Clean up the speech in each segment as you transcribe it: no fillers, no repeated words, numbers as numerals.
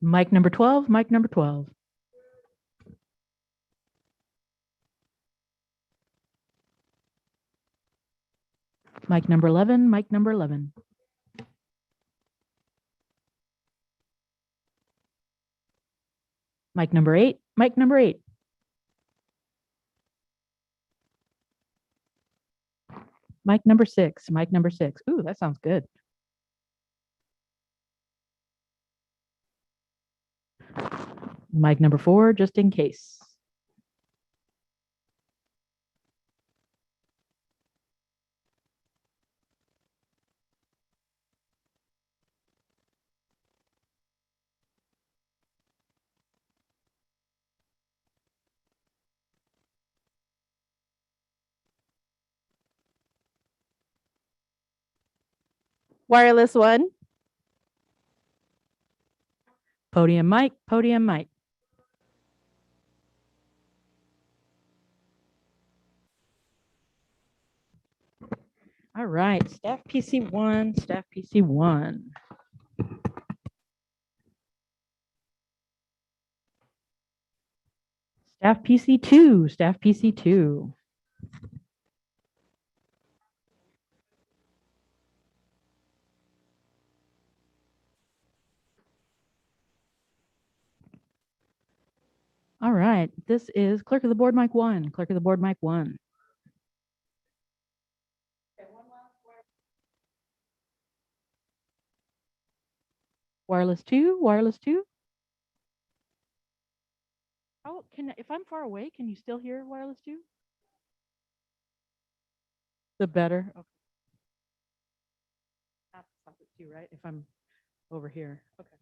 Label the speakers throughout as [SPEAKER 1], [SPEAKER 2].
[SPEAKER 1] Mic number 12, mic number 12. Mic number 11, mic number 11. Mic number 8, mic number 8. Mic number 6, mic number 6. Ooh, that sounds good. Mic number 4, just in case.
[SPEAKER 2] Wireless 1.
[SPEAKER 1] Podium mic, podium mic. All right, staff PC1, staff PC1. Staff PC2, staff PC2. All right, this is clerk of the board mic 1, clerk of the board mic 1. Wireless 2, wireless 2. Oh, if I'm far away, can you still hear wireless 2? The better. Okay. That's something too, right? If I'm over here. Okay.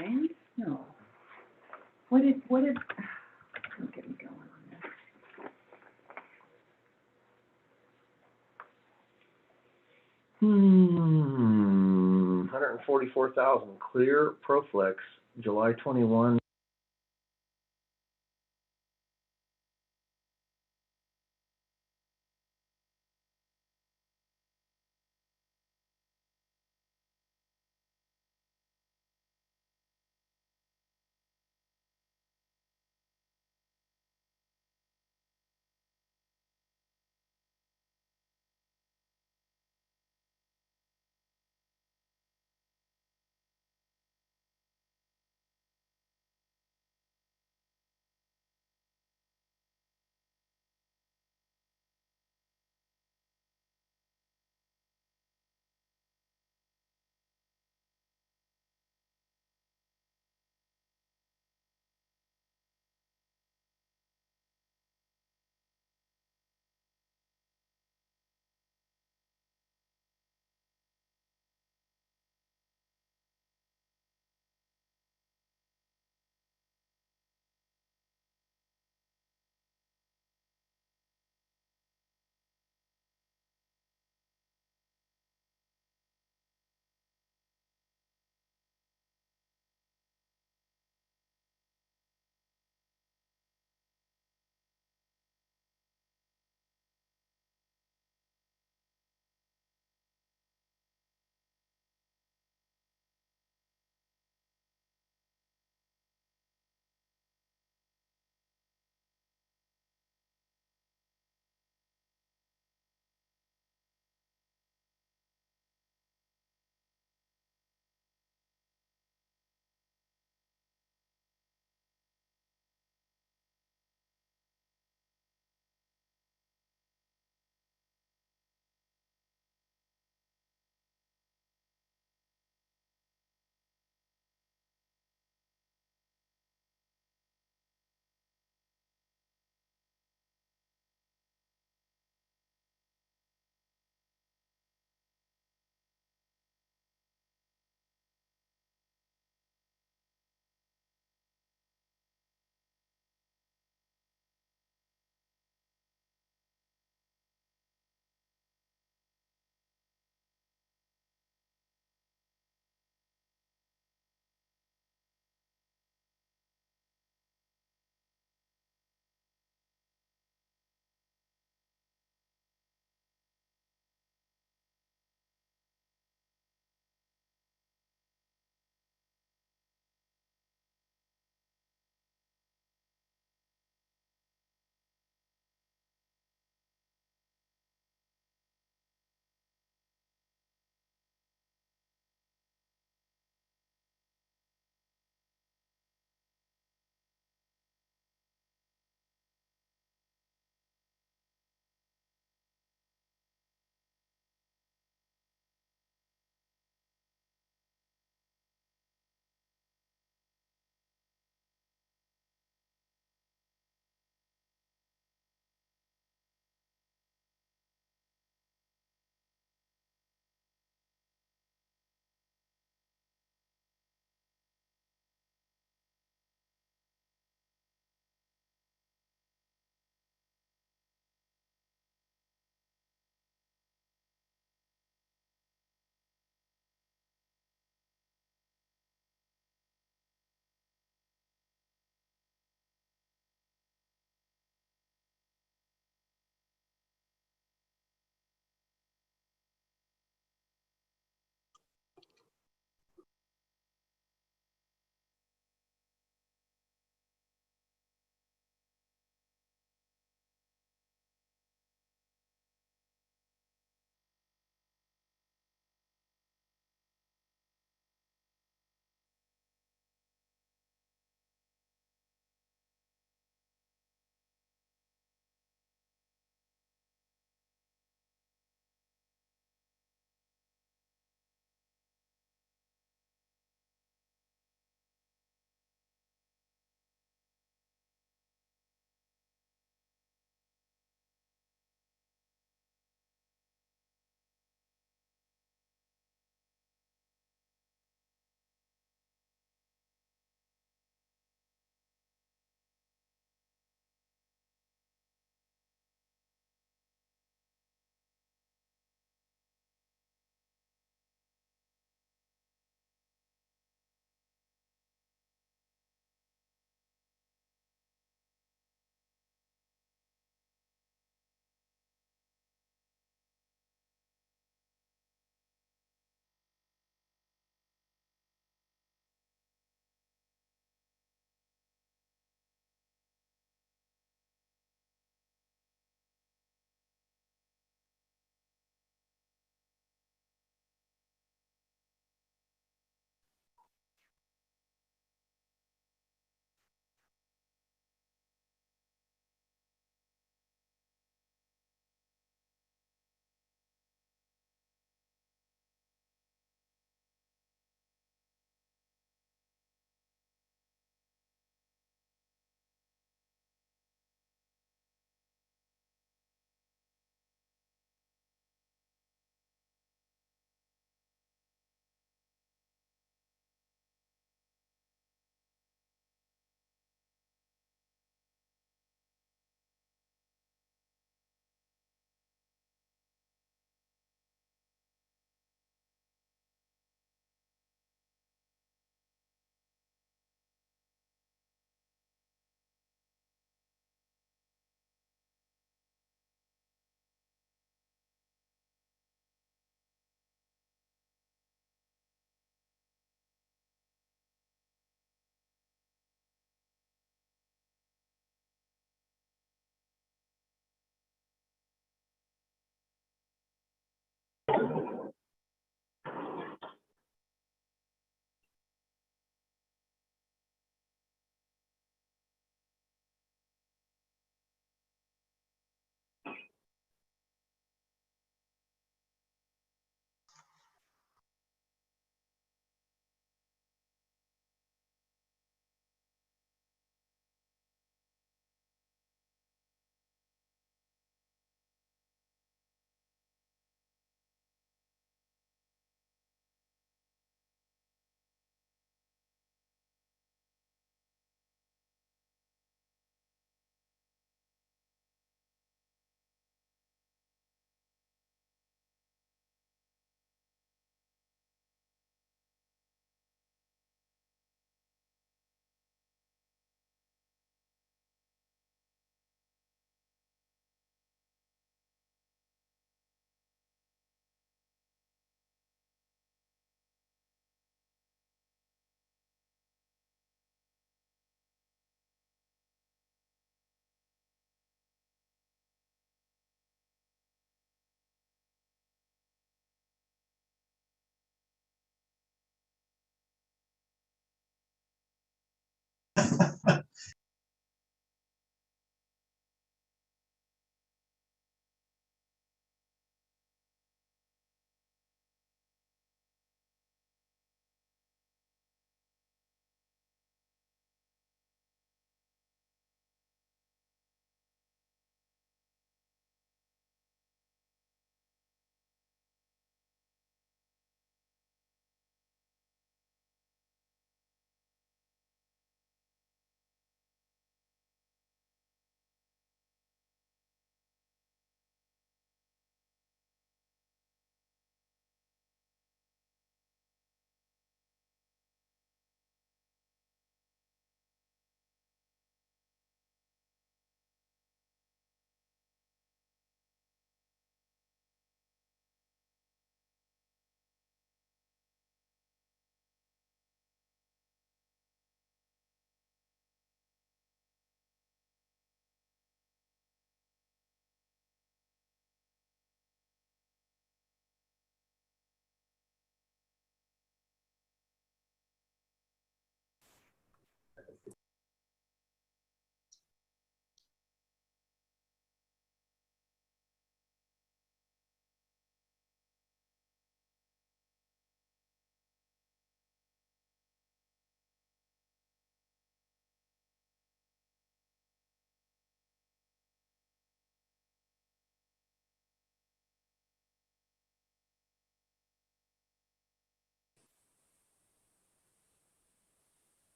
[SPEAKER 1] Randy? No. What did, don't get me going on this.
[SPEAKER 3] $144,000 clear Proflex, July 21.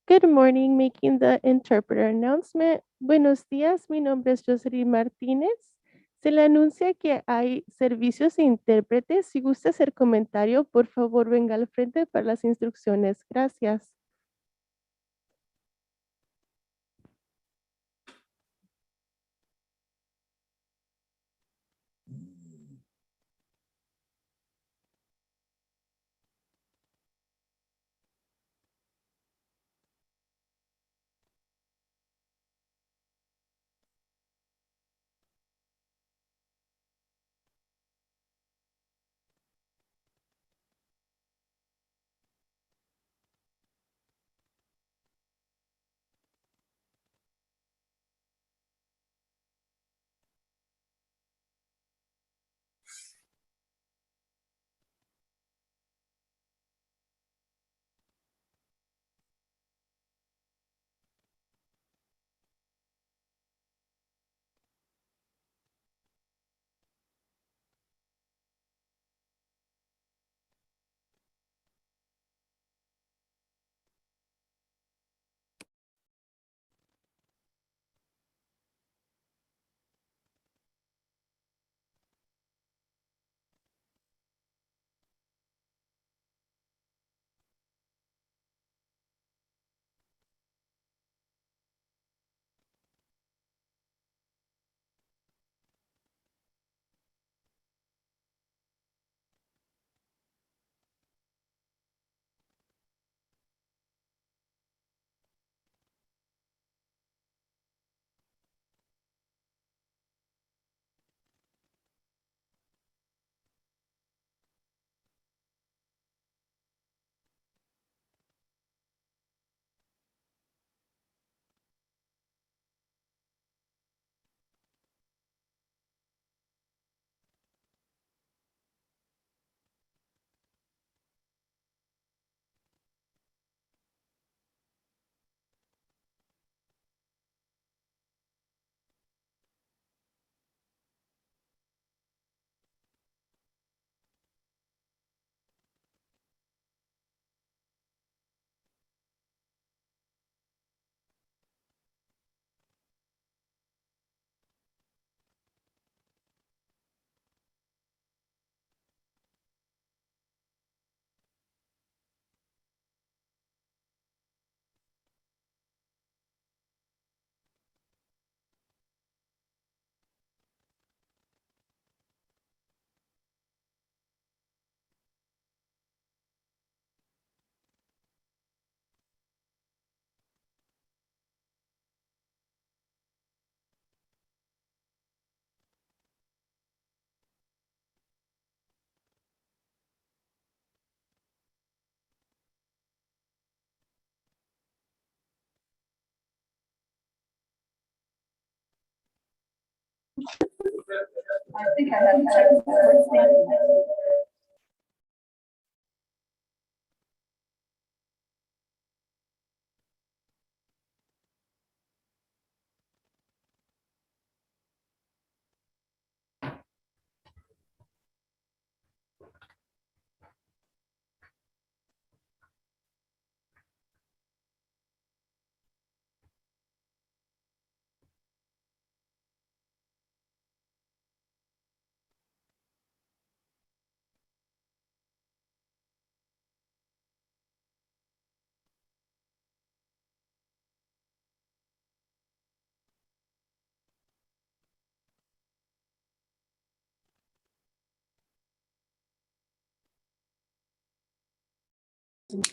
[SPEAKER 2] Good morning, making the interpreter announcement. Buenos días, mi nombre es Jocelyn Martínez. Se le anuncia que hay servicios de intérpretes. Si gusta hacer comentario, por favor venga al frente para las instrucciones. Gracias.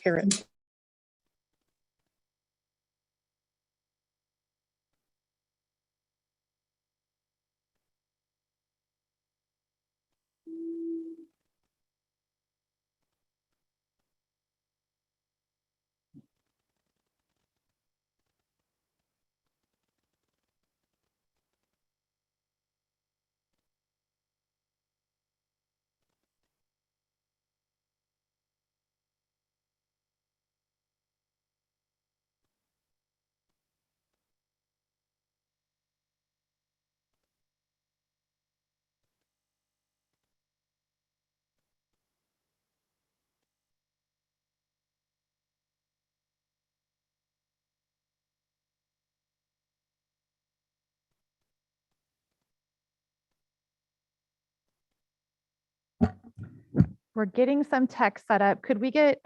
[SPEAKER 2] Hear it.
[SPEAKER 4] We're getting some tech set up. Could we get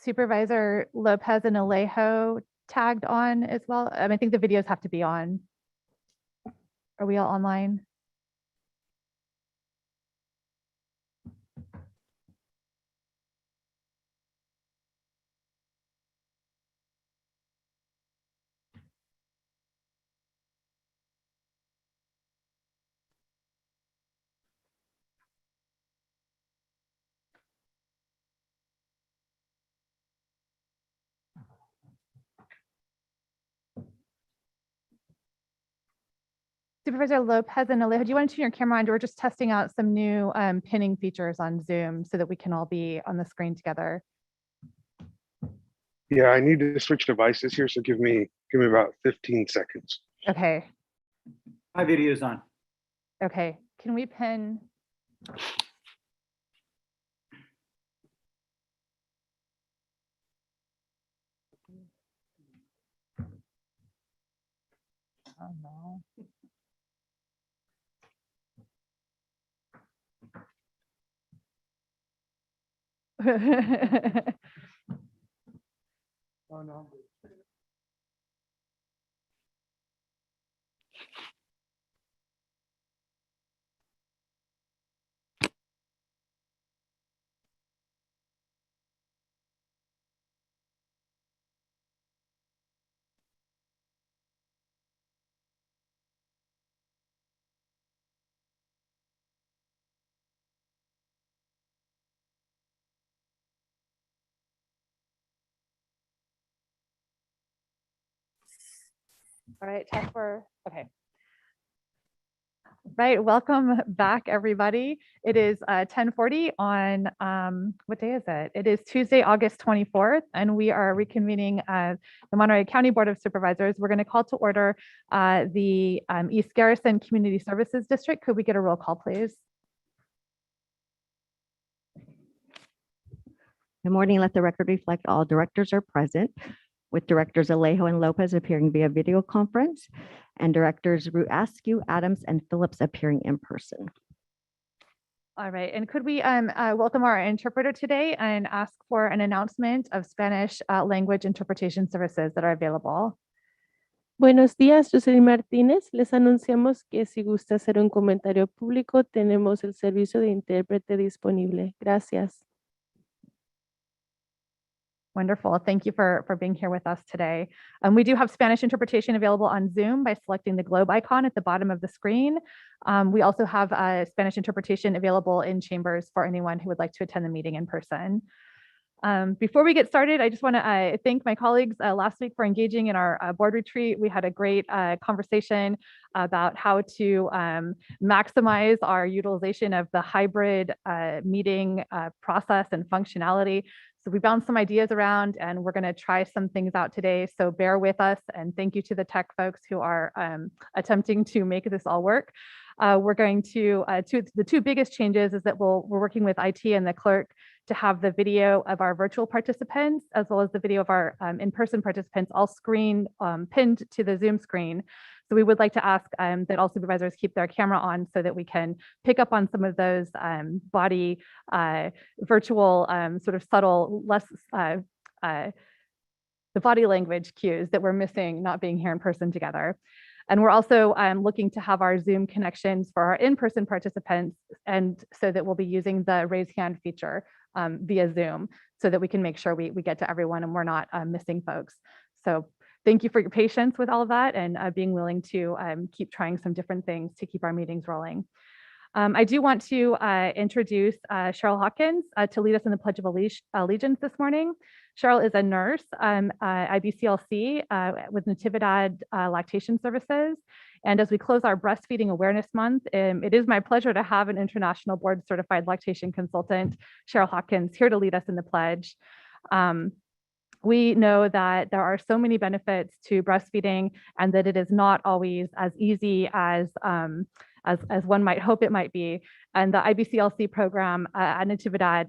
[SPEAKER 4] Supervisor Lopez and Alejo tagged on as well? I think the videos have to be on. Are we all online? Supervisor Lopez and Alejo, do you want to turn your camera on? We're just testing out some new pinning features on Zoom so that we can all be on the screen together.
[SPEAKER 5] Yeah, I need to switch devices here, so give me about 15 seconds.
[SPEAKER 4] Okay.
[SPEAKER 6] My video's on.
[SPEAKER 4] Okay. Can we pin? Oh no.
[SPEAKER 6] Oh, no.
[SPEAKER 4] All right, test for, okay. Right, welcome back, everybody. It is 10:40 on, what day is it? It is Tuesday, August 24th, and we are reconvening the Monterey County Board of Supervisors. We're going to call to order the East Garrison Community Services District. Could we get a roll call, please?
[SPEAKER 7] Good morning. Let the record reflect all directors are present, with directors Alejo and Lopez appearing via video conference and directors Root Askew, Adams, and Phillips appearing in person.
[SPEAKER 4] All right, and could we welcome our interpreter today and ask for an announcement of Spanish language interpretation services that are available?
[SPEAKER 2] Buenos días, Jocelyn Martínez. Les anunciamos que si gusta hacer un comentario público, tenemos el servicio de intérprete disponible. Gracias.
[SPEAKER 4] Wonderful. Thank you for being here with us today. We do have Spanish interpretation available on Zoom by selecting the globe icon at the bottom of the screen. We also have Spanish interpretation available in chambers for anyone who would like to attend the meeting in person. Before we get started, I just want to thank my colleagues last week for engaging in our board retreat. We had a great conversation about how to maximize our utilization of the hybrid meeting process and functionality. So we bounced some ideas around and we're going to try some things out today. So bear with us, and thank you to the tech folks who are attempting to make this all work. We're going to, the two biggest changes is that we're working with IT and the clerk to have the video of our virtual participants as well as the video of our in-person participants all pinned to the Zoom screen. So we would like to ask that all supervisors keep their camera on so that we can pick up on some of those body virtual sort of subtle, less the body language cues that we're missing not being here in person together. And we're also looking to have our Zoom connections for our in-person participants, and so that we'll be using the raise hand feature via Zoom so that we can make sure we get to everyone and we're not missing folks. So thank you for your patience with all of that and being willing to keep trying some different things to keep our meetings rolling. I do want to introduce Cheryl Hawkins to lead us in the Pledge of Allegiance this morning. Cheryl is a nurse IBCLC with Natividad Lactation Services. And as we close our Breastfeeding Awareness Month, it is my pleasure to have an international board certified lactation consultant, Cheryl Hawkins, here to lead us in the pledge. We know that there are so many benefits to breastfeeding and that it is not always as easy as one might hope it might be. And the IBCLC program at Natividad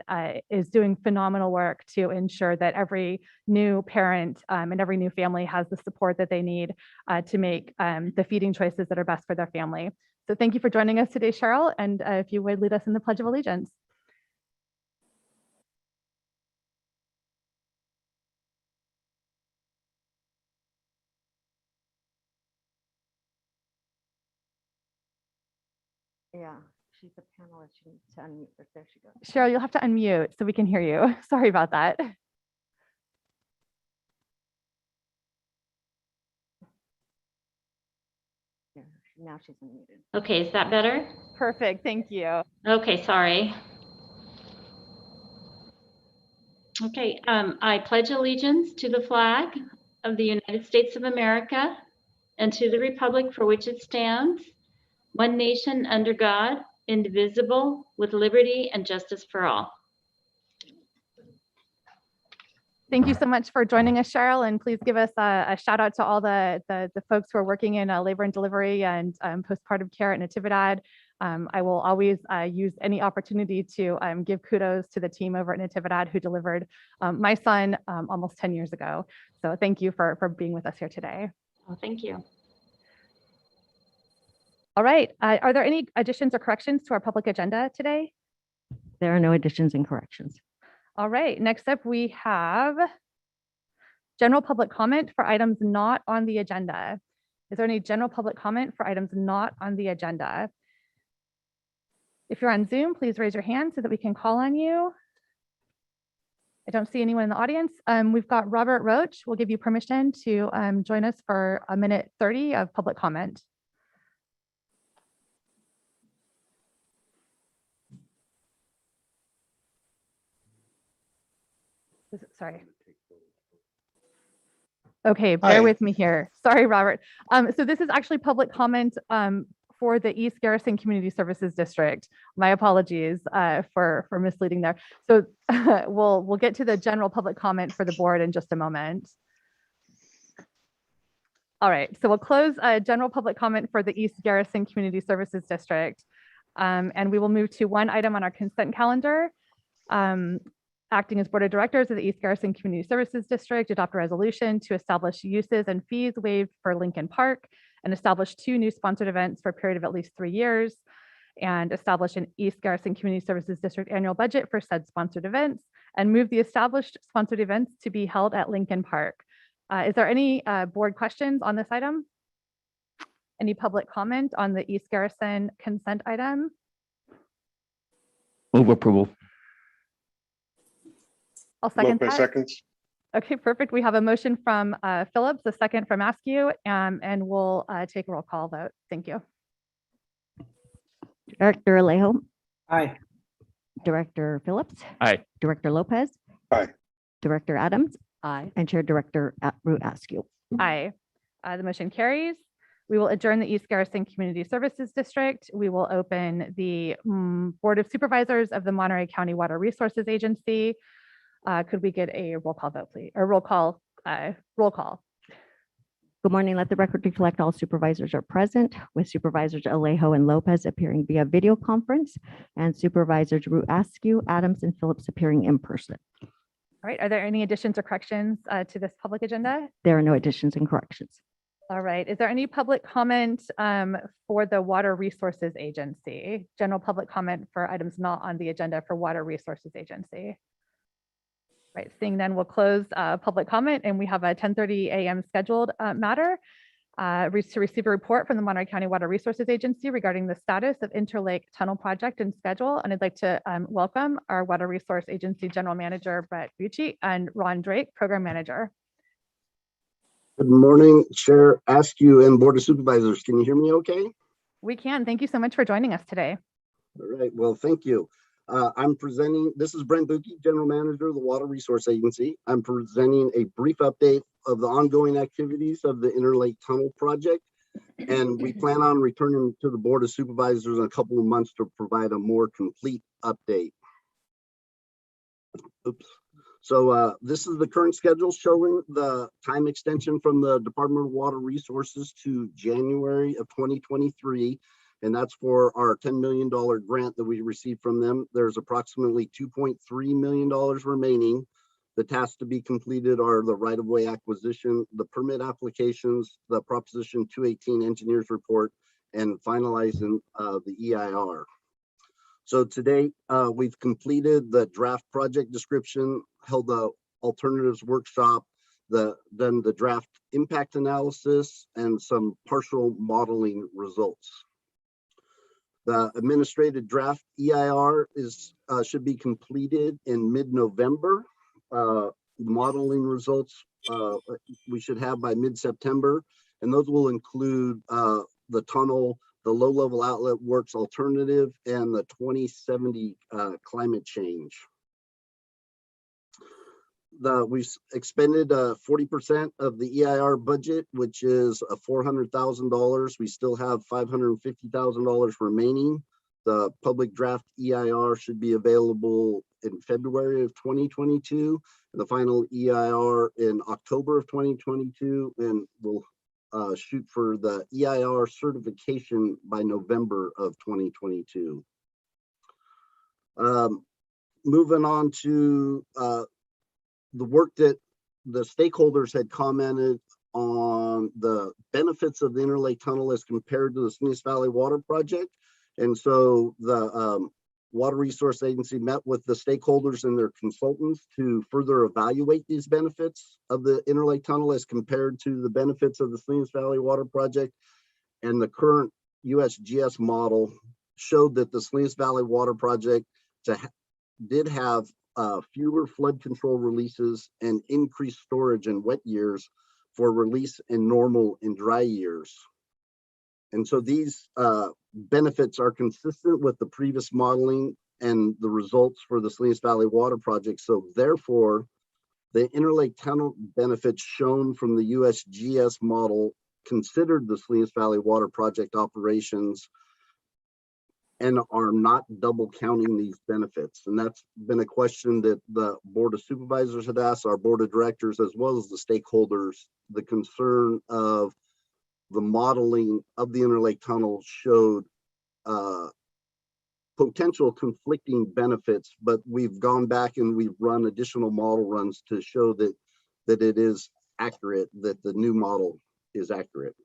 [SPEAKER 4] is doing phenomenal work to ensure that every new parent and every new family has the support that they need to make the feeding choices that are best for their family. So thank you for joining us today, Cheryl. And if you would lead us in the Pledge of Allegiance.
[SPEAKER 7] Yeah, she's a panelist. She needs to unmute. There she goes.
[SPEAKER 4] Cheryl, you'll have to unmute so we can hear you. Sorry about that.
[SPEAKER 7] Yeah, now she's unmuted.
[SPEAKER 8] Okay, is that better?
[SPEAKER 4] Perfect, thank you.
[SPEAKER 8] Okay, sorry. Okay, I pledge allegiance to the flag of the United States of America and to the republic for which it stands, one nation under God, indivisible, with liberty and justice for all.
[SPEAKER 4] Thank you so much for joining us, Cheryl, and please give us a shout out to all the folks who are working in labor and delivery and postpartum care at Natividad. I will always use any opportunity to give kudos to the team over at Natividad who delivered my son almost 10 years ago. So thank you for being with us here today.
[SPEAKER 8] Well, thank you.
[SPEAKER 4] All right, are there any additions or corrections to our public agenda today?
[SPEAKER 7] There are no additions and corrections.
[SPEAKER 4] All right, next up we have general public comment for items not on the agenda. Is there any general public comment for items not on the agenda? If you're on Zoom, please raise your hand so that we can call on you. I don't see anyone in the audience. We've got Robert Roach. We'll give you permission to join us for 1:30 of public comment. Sorry. Okay, bear
[SPEAKER 5] Hi.
[SPEAKER 4] with me here. Sorry, Robert. So this is actually public comment for the East Garrison Community Services District. My apologies for misleading there. So we'll get to the general public comment for the board in just a moment. All right, so we'll close general public comment for the East Garrison Community Services District. And we will move to one item on our consent calendar. Acting as Board of Directors of the East Garrison Community Services District, adopt a resolution to establish uses and fees waived for Lincoln Park and establish 2 new sponsored events for a period of at least 3 years, and establish an East Garrison Community Services District annual budget for said sponsored events, and move the established sponsored events to be held at Lincoln Park. Is there any board questions on this item? Any public comment on the East Garrison consent item?
[SPEAKER 9] Move approval.
[SPEAKER 4] I'll second
[SPEAKER 5] Lopez
[SPEAKER 4] that.
[SPEAKER 5] seconds.
[SPEAKER 4] Okay, perfect. We have a motion from Phillips, a second from Askew, and we'll take a roll call vote. Thank you.
[SPEAKER 7] Director Alejo,
[SPEAKER 6] Aye.
[SPEAKER 7] Director Phillips.
[SPEAKER 9] Aye.
[SPEAKER 7] Director Lopez.
[SPEAKER 5] Aye.
[SPEAKER 7] Director Adams,
[SPEAKER 1] Aye.
[SPEAKER 7] and Chair Director Root Askew.
[SPEAKER 4] Aye. The motion carries. We will adjourn the East Garrison Community Services District. We will open the Board of Supervisors of the Monterey County Water Resources Agency. Could we get a roll call vote, please? Or roll call.
[SPEAKER 7] Good morning. Let the record reflect all supervisors are present, with Supervisors Alejo and Lopez appearing via video conference, and Supervisors Root Askew, Adams, and Phillips appearing in person.
[SPEAKER 4] All right. Are there any additions or corrections to this public agenda?
[SPEAKER 7] There are no additions and corrections.
[SPEAKER 4] All right. Is there any public comment for the Water Resources Agency? General public comment for items not on the agenda for Water Resources Agency? Right. Seeing none, we'll close public comment, and we have a 10:30 a.m. scheduled matter to receive a report from the Monterey County Water Resources Agency regarding the status of Interlake Tunnel Project and schedule. And I'd like to welcome our Water Resource Agency General Manager, Brett Bucci, and Ron Drake, Program Manager.
[SPEAKER 9] Good morning, Chair Askew and Board of Supervisors. Can you hear me okay?
[SPEAKER 4] We can. Thank you so much for joining us today.
[SPEAKER 9] All right, well, thank you. I'm presenting, this is Brent Bucci, General Manager of the Water Resource Agency. I'm presenting a brief update of the ongoing activities of the Interlake Tunnel Project. And we plan on returning to the Board of Supervisors in a couple of months to provide a more complete update. Oops. So this is the current schedule showing the time extension from the Department of Water Resources to January of 2023. And that's for our $10 million grant that we received from them. There's approximately $2.3 million remaining. The tasks to be completed are the right-of-way acquisition, the permit applications, the Proposition 218 engineers report, and finalizing the EIR. So today, we've completed the draft project description, held the alternatives workshop, done the draft impact analysis, and some partial modeling results. The administrative draft EIR should be completed in mid-November. Modeling results we should have by mid-September, and those will include the tunnel, the low-level outlet works alternative, and the 2070 climate change. We've expended 40% of the EIR budget, which is $400,000. We still have $550,000 remaining. The public draft EIR should be available in February of 2022, and the final EIR in October of 2022, and we'll shoot for the EIR certification by November of 2022. Moving on to the work that the stakeholders had commented on the benefits of the Interlake Tunnel as compared to the Salinas Valley Water Project. And so the Water Resource Agency met with the stakeholders and their consultants to further evaluate these benefits of the Interlake Tunnel as compared to the benefits of the Salinas Valley Water Project. And the current USGS model showed that the Salinas Valley Water Project did have fewer flood control releases and increased storage in wet years for release in normal and dry years. And so these benefits are consistent with the previous modeling and the results for the Salinas Valley Water Project. So therefore, the Interlake Tunnel benefits shown from the USGS model considered the Salinas Valley Water Project operations and are not double counting these benefits. And that's been a question that the Board of Supervisors had asked our Board of Directors, as well as the stakeholders. The concern of the modeling of the Interlake Tunnel showed potential conflicting benefits, but we've gone back and we've run additional model runs to show that it is accurate, that the new model is accurate.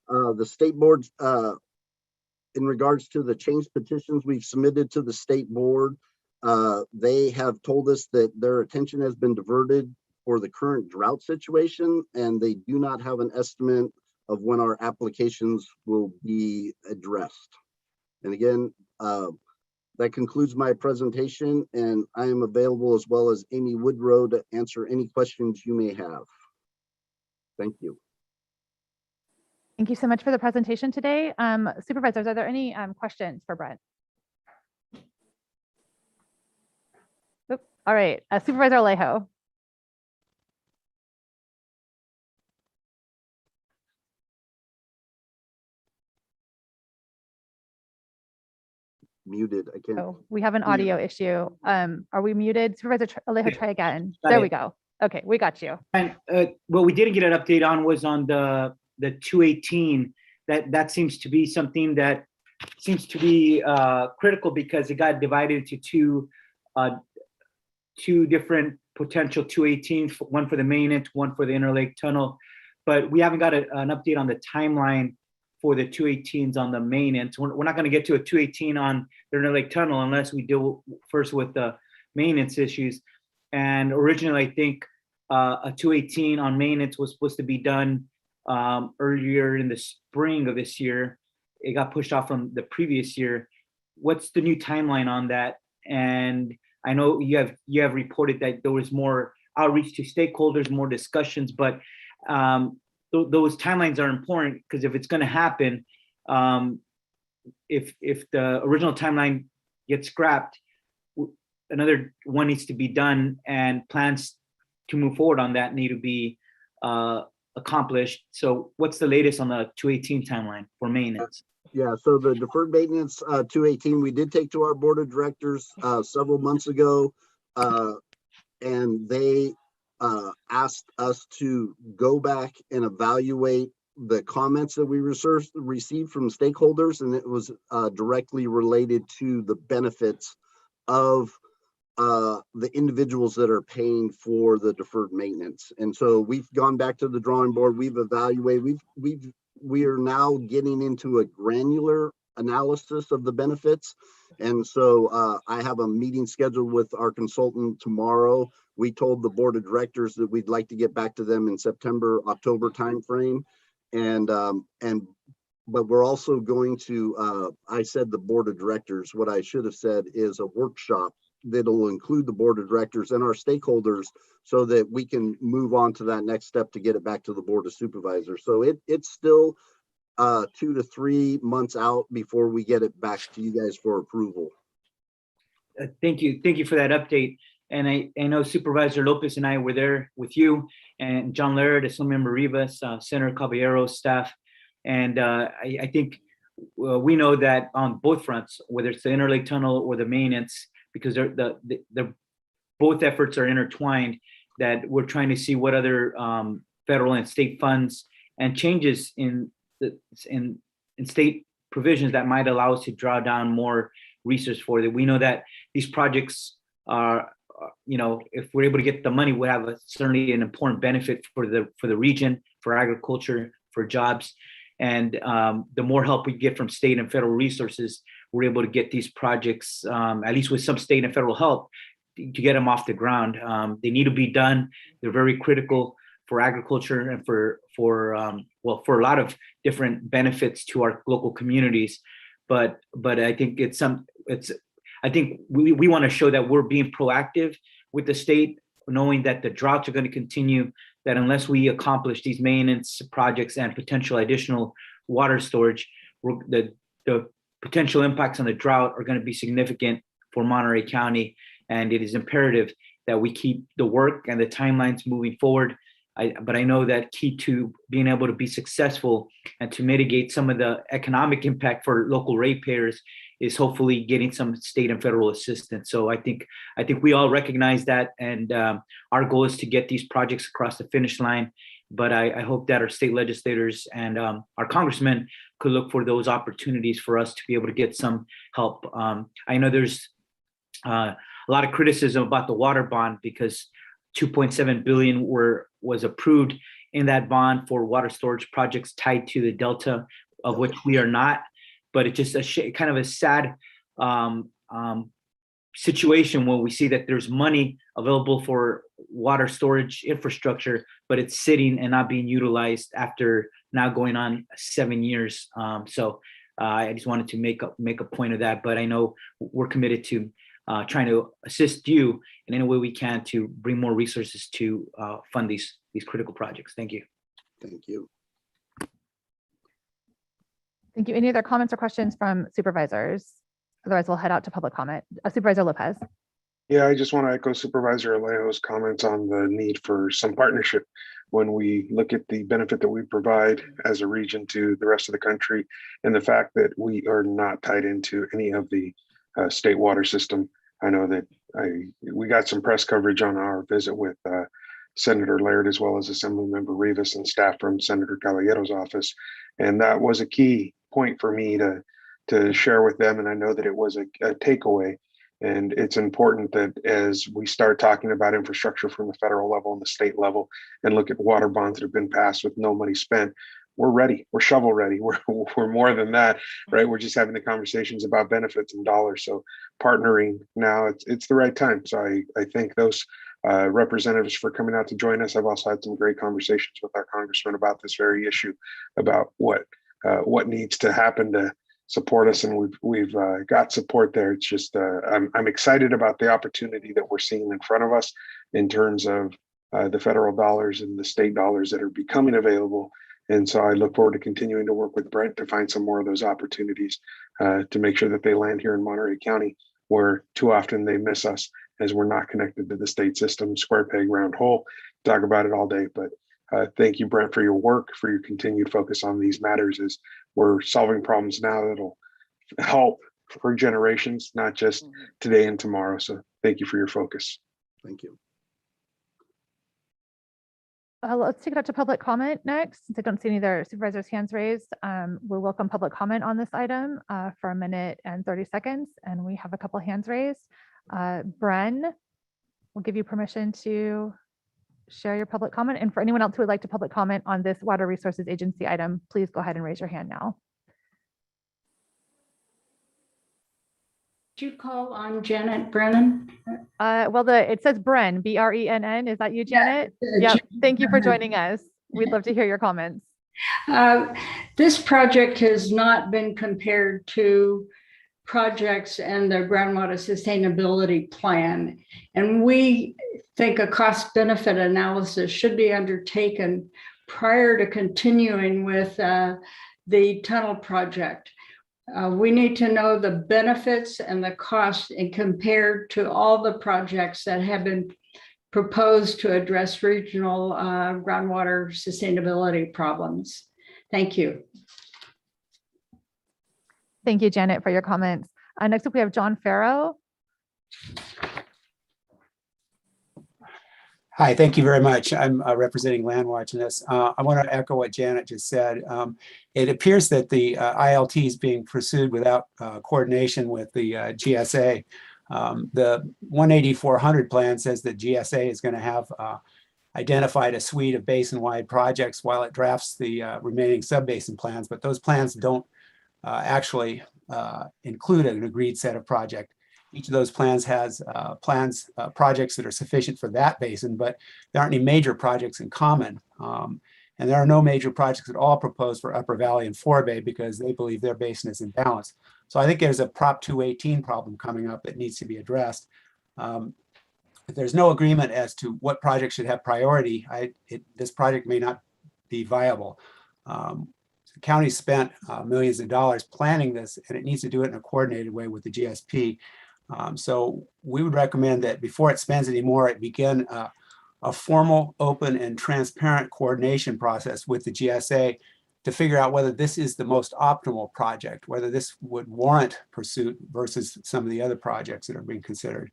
[SPEAKER 9] The state board, in regards to the change petitions we've submitted to the state board, they have told us that their attention has been diverted for the current drought situation, and they do not have an estimate of when our applications will be addressed. And again, that concludes my presentation, and I am available, as well as Amy Woodrow, to answer any questions you may have. Thank you.
[SPEAKER 4] Thank you so much for the presentation today. Supervisors, are there any questions for Brent? Oop, All right, Supervisor Alejo.
[SPEAKER 9] Muted. I can't.
[SPEAKER 4] Oh, we have an
[SPEAKER 9] Yeah.
[SPEAKER 4] audio issue. Are we muted? Supervisor Alejo,
[SPEAKER 6] Yeah,
[SPEAKER 4] try again.
[SPEAKER 6] got
[SPEAKER 4] There
[SPEAKER 6] it.
[SPEAKER 4] we go. Okay, we got you.
[SPEAKER 6] And what we didn't get an update on was on the 218. That seems to be something that seems to be critical because it got divided into two different potential 218s, one for the maintenance, one for the Interlake Tunnel. But we haven't got an update on the timeline for the 218s on the maintenance. We're not going to get to a 218 on the Interlake Tunnel unless we deal first with the maintenance issues. And originally, I think a 218 on maintenance was supposed to be done earlier in the spring of this year. It got pushed off from the previous year. What's the new timeline on that? And I know you have reported that there was more outreach to stakeholders, more discussions, but those timelines are important because if it's going to happen, if the original timeline gets scrapped, another one needs to be done, and plans to move forward on that need to be accomplished. So, what's the latest on the 218 timeline for maintenance?
[SPEAKER 9] Yeah, so the deferred maintenance 218, we did take to our board of directors several months ago, and they asked us to go back and evaluate the comments that we received from stakeholders, and it was directly related to the benefits of the individuals that are paying for the deferred maintenance. And so we've gone back to the drawing board, we've evaluated, we are now getting into a granular analysis of the benefits. And so I have a meeting scheduled with our consultant tomorrow. We told the board of directors that we'd like to get back to them in September, October timeframe. But we're also going to, I said the board of directors, what I should have said is a workshop that'll include the board of directors and our stakeholders so that we can move on to that next step to get it back to the board of supervisors. So it's still 2 to 3 months out before we get it back to you guys for approval.
[SPEAKER 6] Thank you for that update. And I know Supervisor Lopez and I were there with you and John Laird, Assemblyman Rivas, Senator Caballero's staff. And I think we know that on both fronts, whether it's the Interlake Tunnel or the maintenance, because they're both efforts are intertwined, that we're trying to see what other federal and state funds and changes in state provisions that might allow us to draw down more research for that. We know that these projects are, if we're able to get the money, we'll have certainly an important benefit for the region, for agriculture, for jobs. And the more help we get from state and federal resources, we're able to get these projects, at least with some state and federal help, to get them off the ground. They need to be done. They're very critical for agriculture and for a lot of different benefits to our local communities. But I think I think we want to show that we're being proactive with the state, knowing that the droughts are going to continue, that unless we accomplish these maintenance projects and potential additional water storage, the potential impacts on the drought are going to be significant for Monterey County. And it is imperative that we keep the work and the timelines moving forward. But I know that key to being able to be successful and to mitigate some of the economic impact for local ratepayers is hopefully getting some state and federal assistance. So I think we all recognize that, and our goal is to get these projects across the finish line. But I hope that our state legislators and our congressmen could look for those opportunities for us to be able to get some help. I know there's a lot of criticism about the water bond because 2.7 billion was approved in that bond for water storage projects tied to the Delta, of which we are not. But it's just kind of a sad situation when we see that there's money available for water storage infrastructure, but it's sitting and not being utilized after now going on 7 years. So I just wanted to make a point of that. But I know we're committed to trying to assist you in any way we can to bring more resources to fund these critical projects. Thank you.
[SPEAKER 9] Thank you.
[SPEAKER 4] Thank you. Any other comments or questions from supervisors? Otherwise, we'll head out to public comment. Supervisor Lopez.
[SPEAKER 5] Yeah, I just want to echo Supervisor Alejo's comments on the need for some partnership when we look at the benefit that we provide as a region to the rest of the country, and the fact that we are not tied into any of the state water system. I know that we got some press coverage on our visit with Senator Laird, as well as Assemblymember Rivas and staff from Senator Caballero's office, and that was a key point for me to share with them. And I know that it was a takeaway. And it's important that as we start talking about infrastructure from the federal level and the state level and look at water bonds that have been passed with no money spent, we're ready. We're shovel ready. We're more than that, right? We're just having the conversations about benefits and dollars. So partnering now, it's the right time. So I thank those representatives for coming out to join us. I've also had some great conversations with our congressman about this very issue, about what needs to happen to support us, and we've got support there. It's just I'm excited about the opportunity that we're seeing in front of us in terms of the federal dollars and the state dollars that are becoming available. And so I look forward to continuing to work with Brent to find some more of those opportunities to make sure that they land here in Monterey County, where too often they miss us as we're not connected to the state system. Square peg, round hole. Talk about it all day, but thank you, Brent, for your work, for your continued focus on these matters as we're solving problems now that'll help for generations, not just today and tomorrow. So thank you for your focus.
[SPEAKER 9] Thank you.
[SPEAKER 4] Let's take it up to public comment next. Since I don't see any other supervisors' hands raised, we'll welcome public comment on this item for 1 minute and 30 seconds. And we have a couple hands raised. Bren, we'll give you permission to share your public comment. And for anyone else who would like to public comment on this Water Resources Agency item, please go ahead and raise your hand now.
[SPEAKER 10] Did you call on Janet Brennan?
[SPEAKER 4] Well, it says Bren, B-R-E-N-N. Is that you, Janet? Yeah. Thank you for joining us. We'd love to hear your comments.
[SPEAKER 10] This project has not been compared to projects and the groundwater sustainability plan. And we think a cost benefit analysis should be undertaken prior to continuing with the tunnel project. We need to know the benefits and the cost and compared to all the projects that have been proposed to address regional groundwater sustainability problems. Thank you.
[SPEAKER 4] Thank you, Janet, for your comments. Next up, we have John Farrow.
[SPEAKER 11] Hi, thank you very much. I'm representing Landwatch in this. I want to echo what Janet just said. It appears that the ILT is being pursued without coordination with the GSA. The 18400 plan says that GSA is going to have identified a suite of basin-wide projects while it drafts the remaining sub-basin plans, but those plans don't actually include an agreed set of projects. Each of those plans has projects that are sufficient for that basin, but there aren't any major projects in common. And there are no major projects at all proposed for Upper Valley and Forebay because they believe their basin is in balance. So I think there's a Prop 218 problem coming up that needs to be addressed. If there's no agreement as to what project should have priority, this project may not be viable. The county spent millions of dollars planning this, and it needs to do it in a coordinated way with the GSP. So we would recommend that before it spends any more, it begin a formal, open, and transparent coordination process with the GSA to figure out whether this is the most optimal project, whether this would warrant pursuit versus some of the other projects that are being considered.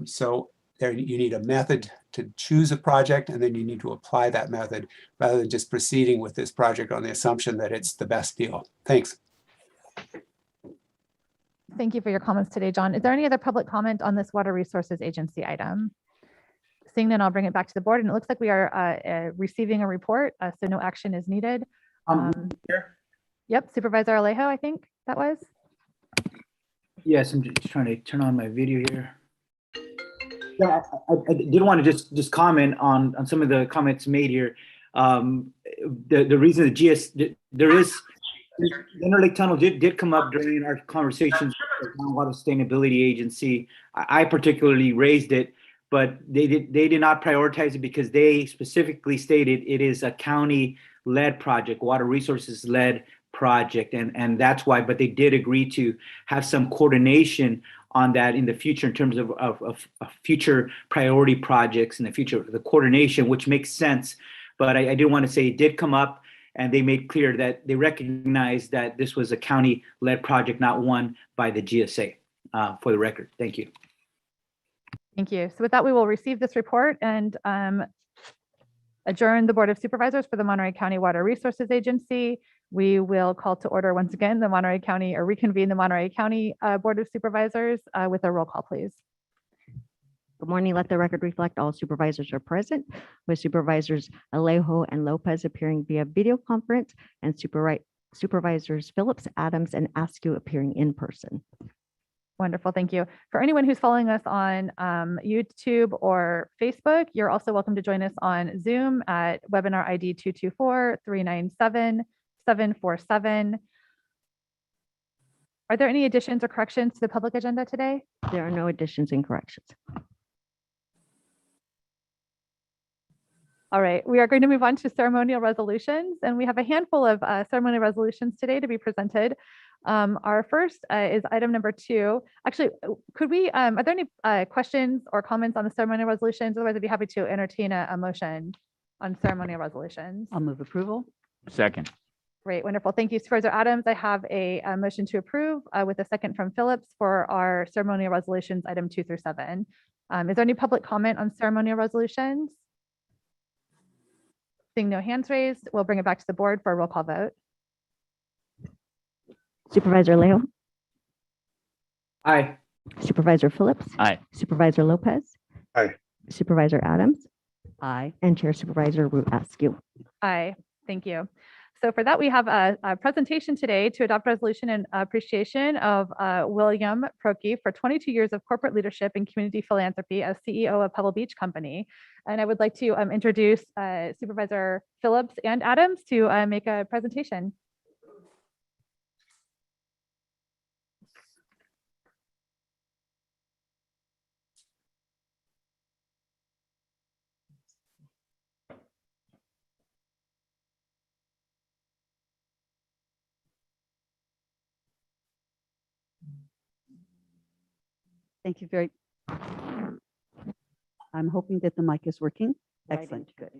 [SPEAKER 11] So there you need a method to choose a project, and then you need to apply that method rather than just proceeding with this project on the assumption that it's the best deal. Thanks.
[SPEAKER 4] Thank you for your comments today, John. Is there any other public comment on this Water Resources Agency item? Seeing none, I'll bring it back to the board. And it looks like we are receiving a report, so no action is needed. Yep, Supervisor Alejo, I think that was.
[SPEAKER 6] Yes, I'm just trying to turn on my video here. Yeah, I did want to just comment on some of the comments made here. The reason the Interlake Tunnel did come up during our conversations with the Groundwater Sustainability Agency. I particularly raised it, but they did not prioritize it because they specifically stated it is a county-led project, water resources-led project, and that's why. But they did agree to have some coordination on that in the future in terms of future priority projects in the future, the coordination, which makes sense. But I do want to say it did come up, and they made clear that they recognized that this was a county-led project, not one by the GSA, for the record. Thank you.
[SPEAKER 4] Thank you. So with that, we will receive this report and adjourn the Board of Supervisors for the Monterey County Water Resources Agency. We will call to order once again the Monterey County, or reconvene the Monterey County Board of Supervisors with a roll call, please.
[SPEAKER 7] Good morning. Let the record reflect all supervisors are present, with Supervisors Alejo and Lopez appearing via video conference and Supervisors Phillips, Adams, and Askew appearing in person.
[SPEAKER 4] Wonderful, thank you. For anyone who's following us on YouTube or Facebook, you're also welcome to join us on Zoom at webinar ID 224-397-747. Are there any additions or corrections to the public agenda today?
[SPEAKER 7] There are no additions and corrections.
[SPEAKER 4] All right, we are going to move on to ceremonial resolutions, and we have a handful of ceremonial resolutions today to be presented. Our first is item number 2. Actually, could we, are there any questions or comments on the ceremonial resolutions? Otherwise, I'd be happy to entertain a motion on ceremonial resolutions.
[SPEAKER 1] I'll move approval. Second.
[SPEAKER 4] Great, wonderful. Thank you, Supervisor Adams. I have a motion to approve with a second from Phillips for our ceremonial resolutions, item 2 through 7. Is there any public comment on ceremonial resolutions? Seeing no hands raised, we'll bring it back to the board for a roll call vote.
[SPEAKER 7] Supervisor Alejo,
[SPEAKER 6] Aye.
[SPEAKER 7] Supervisor Phillips,
[SPEAKER 1] Aye.
[SPEAKER 7] Supervisor Lopez,
[SPEAKER 5] Aye.
[SPEAKER 7] Supervisor Adams,
[SPEAKER 1] Aye.
[SPEAKER 7] and Chair Supervisor Askew.
[SPEAKER 4] Aye, thank you. So for that, we have a presentation today to adopt resolution in appreciation of William Prokey for 22 years of corporate leadership and community philanthropy as CEO of Pebble Beach Company. And I would like to introduce Supervisor Phillips and Adams to make a presentation.
[SPEAKER 12] Thank you very. I'm hoping that the mic is working.
[SPEAKER 7] Right
[SPEAKER 12] Excellent,
[SPEAKER 7] into
[SPEAKER 12] good.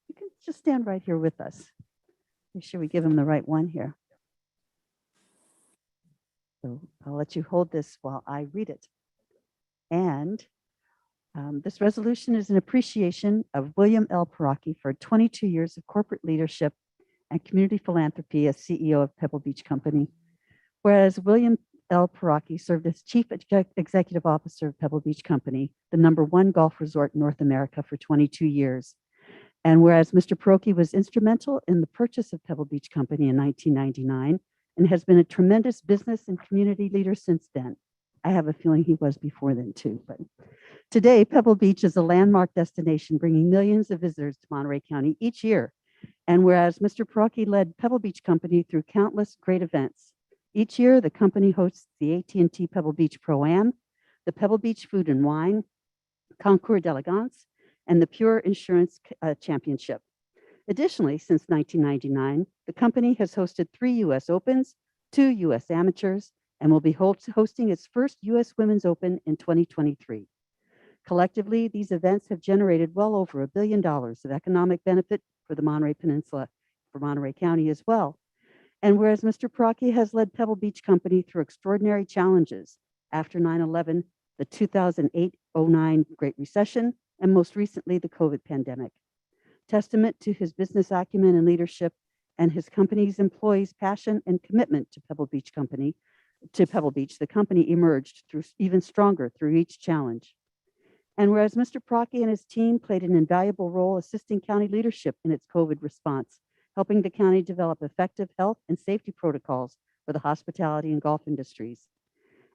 [SPEAKER 12] You can just stand right here with us. Make sure we give him the right one here. So I'll let you hold this while I read it. And this resolution is an appreciation of William L. Perocki for 22 years of corporate leadership and community philanthropy as CEO of Pebble Beach Company. Whereas William L. Perocki served as Chief Executive Officer of Pebble Beach Company, the #1 golf resort in North America, for 22 years. And whereas Mr. Perocki was instrumental in the purchase of Pebble Beach Company in 1999 and has been a tremendous business and community leader since then. I have a feeling he was before then too. But today, Pebble Beach is a landmark destination bringing millions of visitors to Monterey County each year. And whereas Mr. Perocki led Pebble Beach Company through countless great events, each year, the company hosts the AT&T Pebble Beach Pro-Am, the Pebble Beach Food and Wine, Concours d'Elegance, and the Pure Insurance Championship. Additionally, since 1999, the company has hosted 3 U.S. Opens, 2 U.S. Amateurs, and will be hosting its first U.S. Women's Open in 2023. Collectively, these events have generated well over $1 billion of economic benefit for the Monterey Peninsula, for Monterey County as well. And whereas Mr. Perocki has led Pebble Beach Company through extraordinary challenges after 9/11, the 2008-09 Great Recession, and most recently the COVID pandemic. Testament to his business acumen and leadership and his company's employees' passion and commitment to Pebble Beach, the company emerged through even stronger through each challenge. And whereas Mr. Perocki and his team played an invaluable role assisting county leadership in its COVID response, helping the county develop effective health and safety protocols for the hospitality and golf industries.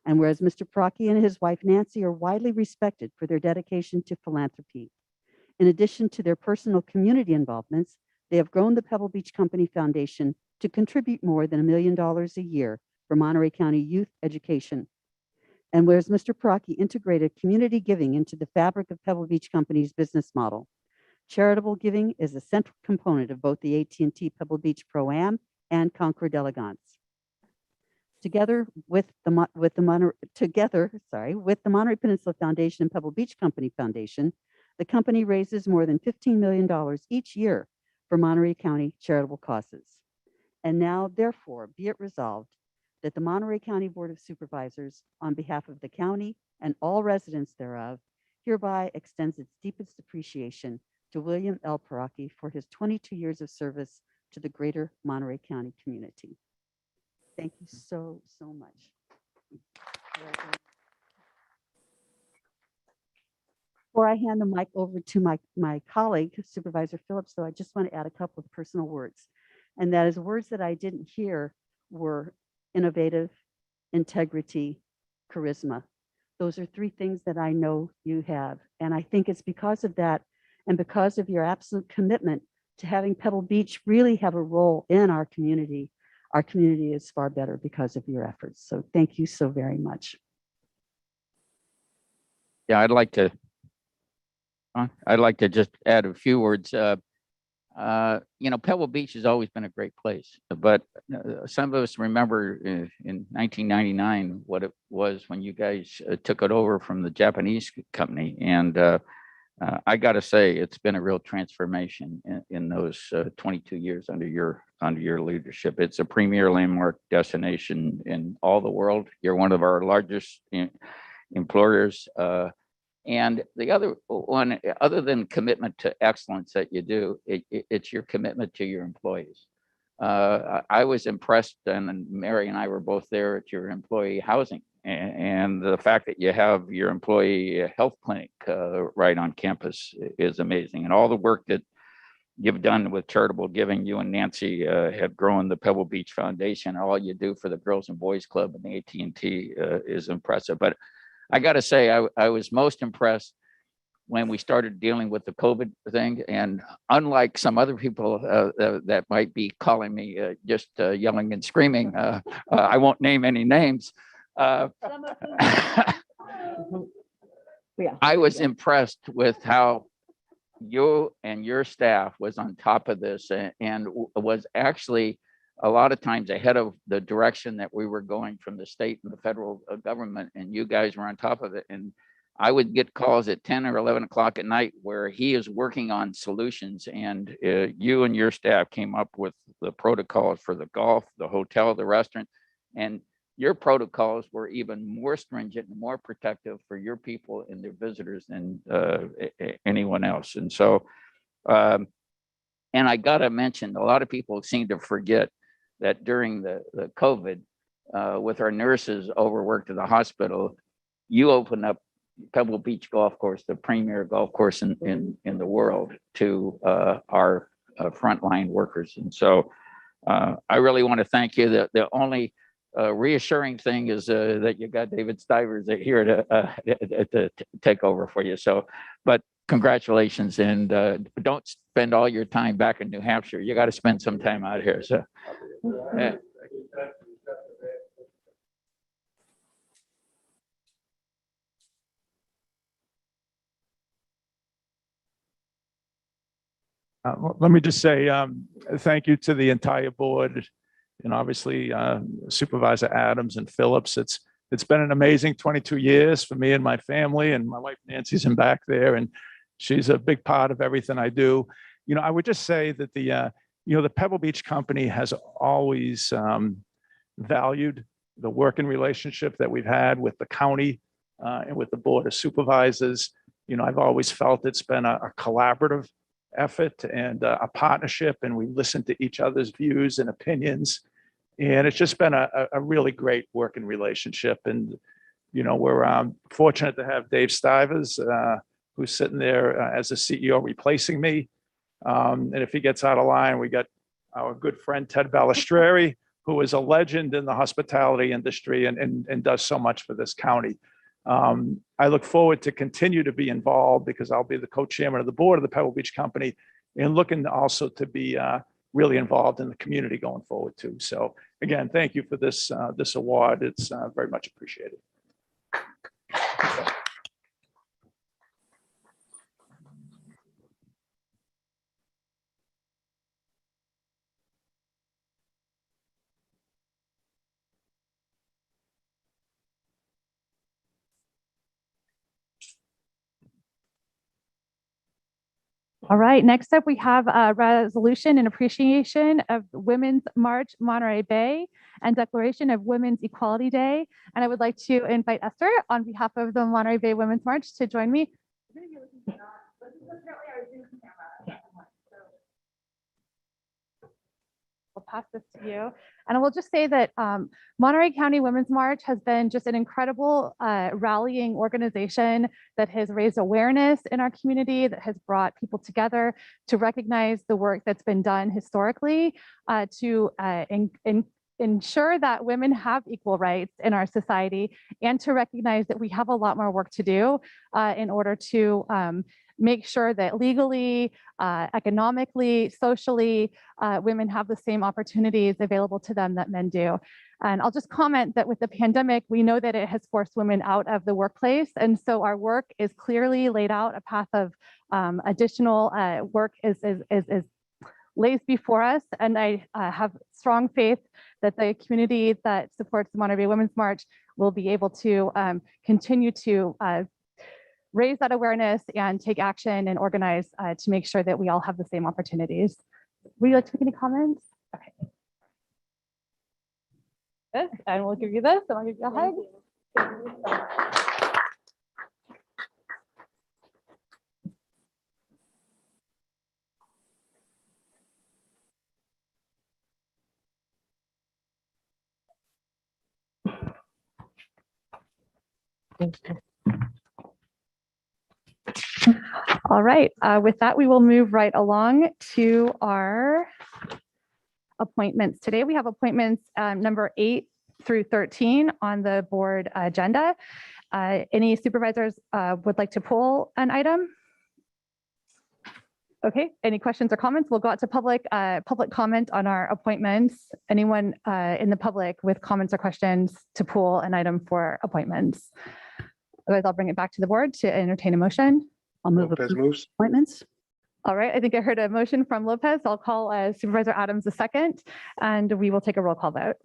[SPEAKER 12] And whereas Mr. Perocki and his wife Nancy are widely respected for their dedication to philanthropy. In addition to their personal community involvements, they have grown the Pebble Beach Company Foundation to contribute more than $1 million a year for Monterey County youth education. And whereas Mr. Perocki integrated community giving into the fabric of Pebble Beach Company's business model, charitable giving is a central component of both the AT&T Pebble Beach Pro-Am and Concours d'Elegance. Together with the Monterey Peninsula Foundation and Pebble Beach Company Foundation, the company raises more than $15 million each year for Monterey County charitable causes. And now, therefore, be it resolved that the Monterey County Board of Supervisors, on behalf of the county and all residents thereof, hereby extends its deepest appreciation to William L. Peraki for his 22 years of service to the greater Monterey County community. Thank you so, so much. Before I hand the mic over to my colleague, Supervisor Phillips, though, I just want to add a couple of personal words. And that is words that I didn't hear were innovative, integrity, charisma. Those are three things that I know you have. And I think it's because of that and because of your absolute commitment to having Pebble Beach really have a role in our community. Our community is far better because of your efforts. So thank you so very much.
[SPEAKER 13] Yeah, I'd like to just add a few words. Pebble Beach has always been a great place, but some of us remember in 1999 what it was when you guys took it over from the Japanese company. And I got to say, it's been a real transformation in those 22 years under your leadership. It's a premier landmark destination in all the world. You're one of our largest employers. And the other one, other than commitment to excellence that you do, it's your commitment to your employees. I was impressed, and Mary and I were both there at your employee housing, and the fact that you have your employee health clinic right on campus is amazing. And all the work that you've done with charitable giving, you and Nancy have grown the Pebble Beach Foundation. All you do for the Girls and Boys Club and the AT&T is impressive. But I got to say, I was most impressed when we started dealing with the COVID thing. And unlike some other people that might be calling me just yelling and screaming, I won't name any names. I was impressed with how you and your staff was on top of this and was actually a lot of times ahead of the direction that we were going from the state and the federal government, and you guys were on top of it. And I would get calls at 10 or 11 o'clock at night where he is working on solutions, and you and your staff came up with the protocols for the golf, the hotel, the restaurant, and your protocols were even more stringent and more protective for your people and their visitors than anyone else. And so, and I got to mention, a lot of people seem to forget that during the COVID, with our nurses overworked at the hospital, you opened up Pebble Beach Golf Course, the premier golf course in the world, to our frontline workers. And so I really want to thank you. The only reassuring thing is that you got David Stivers here to take over for you. So, but congratulations, and don't spend all your time back in New Hampshire. You got to spend some time out here. So. Yeah.
[SPEAKER 14] Let me just say thank you to the entire board, and obviously Supervisor Adams and Phillips. It's been an amazing 22 years for me and my family, and my wife Nancy's in back there, and she's a big part of everything I do. I would just say that the Pebble Beach Company has always valued the working relationship that we've had with the county and with the Board of Supervisors. I've always felt it's been a collaborative effort and a partnership, and we listen to each other's views and opinions. And it's just been a really great working relationship. And, we're fortunate to have Dave Stivers, who's sitting there as a CEO replacing me. And if he gets out of line, we got our good friend Ted Balistreri, who is a legend in the hospitality industry and does so much for this county. I look forward to continue to be involved because I'll be the co-chairman of the board of the Pebble Beach Company, and looking also to be really involved in the community going forward too. So again, thank you for this award. It's very much appreciated.
[SPEAKER 4] All right, next up, we have a resolution in appreciation of Women's March Monterey Bay and declaration of Women's Equality Day. And I would like to invite Esther on behalf of the Monterey Bay Women's March to join me. I'll pass this to you. And I will just say that Monterey County Women's March has been just an incredible rallying organization that has raised awareness in our community, that has brought people together to recognize the work that's been done historically to ensure that women have equal rights in our society, and to recognize that we have a lot more work to do in order to make sure that legally, economically, socially, women have the same opportunities available to them that men do. And I'll just comment that with the pandemic, we know that it has forced women out of the workplace. And so our work is clearly laid out. A path of additional work is lays before us. And I have strong faith that the community that supports the Monterey Bay Women's March will be able to continue to raise that awareness and take action and organize to make sure that we all have the same opportunities. Would you like to make any comments? Okay. This, and we'll give you this, and I'll give you a hug. Thank you. All right, with that, we will move right along to our appointments. Today, we have appointments number 8 through 13 on the board agenda. Any supervisors would like to pull an item? Okay, any questions or comments? We'll go out to public comment on our appointments. Anyone in the public with comments or questions to pull an item for appointments? Otherwise, I'll bring it back to the board to entertain a motion.
[SPEAKER 12] I'll move
[SPEAKER 5] Lopez moves.
[SPEAKER 12] appointments.
[SPEAKER 4] All right, I think I heard a motion from Lopez. I'll call Supervisor Adams a second, and we will take a roll call vote.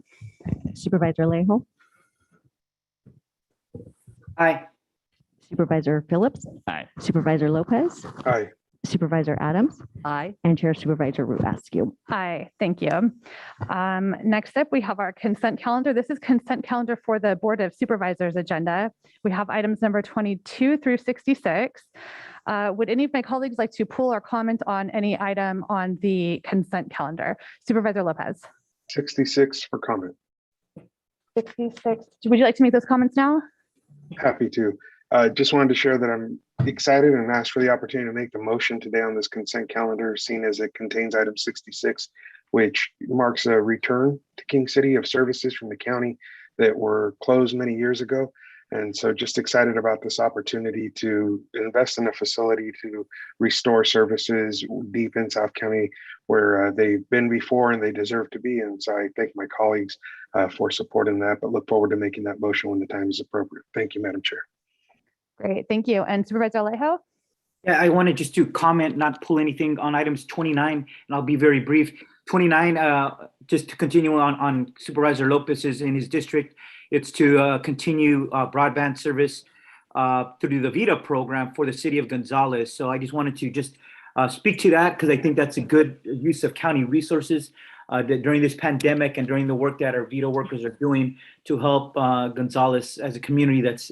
[SPEAKER 7] Supervisor Alejo,
[SPEAKER 6] Aye.
[SPEAKER 7] Supervisor Phillips,
[SPEAKER 13] Aye.
[SPEAKER 7] Supervisor Lopez,
[SPEAKER 5] Aye.
[SPEAKER 7] Supervisor Adams,
[SPEAKER 12] Aye.
[SPEAKER 7] and Chair Supervisor Rubascu.
[SPEAKER 4] Aye, thank you. Next up, we have our consent calendar. This is consent calendar for the Board of Supervisors agenda. We have items number 22 through 66. Would any of my colleagues like to pull or comment on any item on the consent calendar? Supervisor Lopez.
[SPEAKER 5] 66 for comment.
[SPEAKER 4] 66. Would you like to make those comments now?
[SPEAKER 5] Happy to. Just wanted to share that I'm excited and asked for the opportunity to make the motion today on this consent calendar, seen as it contains item 66, which marks a return to King City of services from the county that were closed many years ago. And so just excited about this opportunity to invest in a facility to restore services deep in South County where they've been before and they deserve to be. And so I thank my colleagues for supporting that, but look forward to making that motion when the time is appropriate. Thank you, Madam Chair.
[SPEAKER 4] Great, thank you. And Supervisor Alejo?
[SPEAKER 6] Yeah, I wanted just to comment, not pull anything on items 29, and I'll be very brief. 29, just to continue on Supervisor Lopez's in his district, it's to continue broadband service through the VITA program for the city of Gonzales. So I just wanted to just speak to that because I think that's a good use of county resources that during this pandemic and during the work that our VITA workers are doing to help Gonzales as a community that's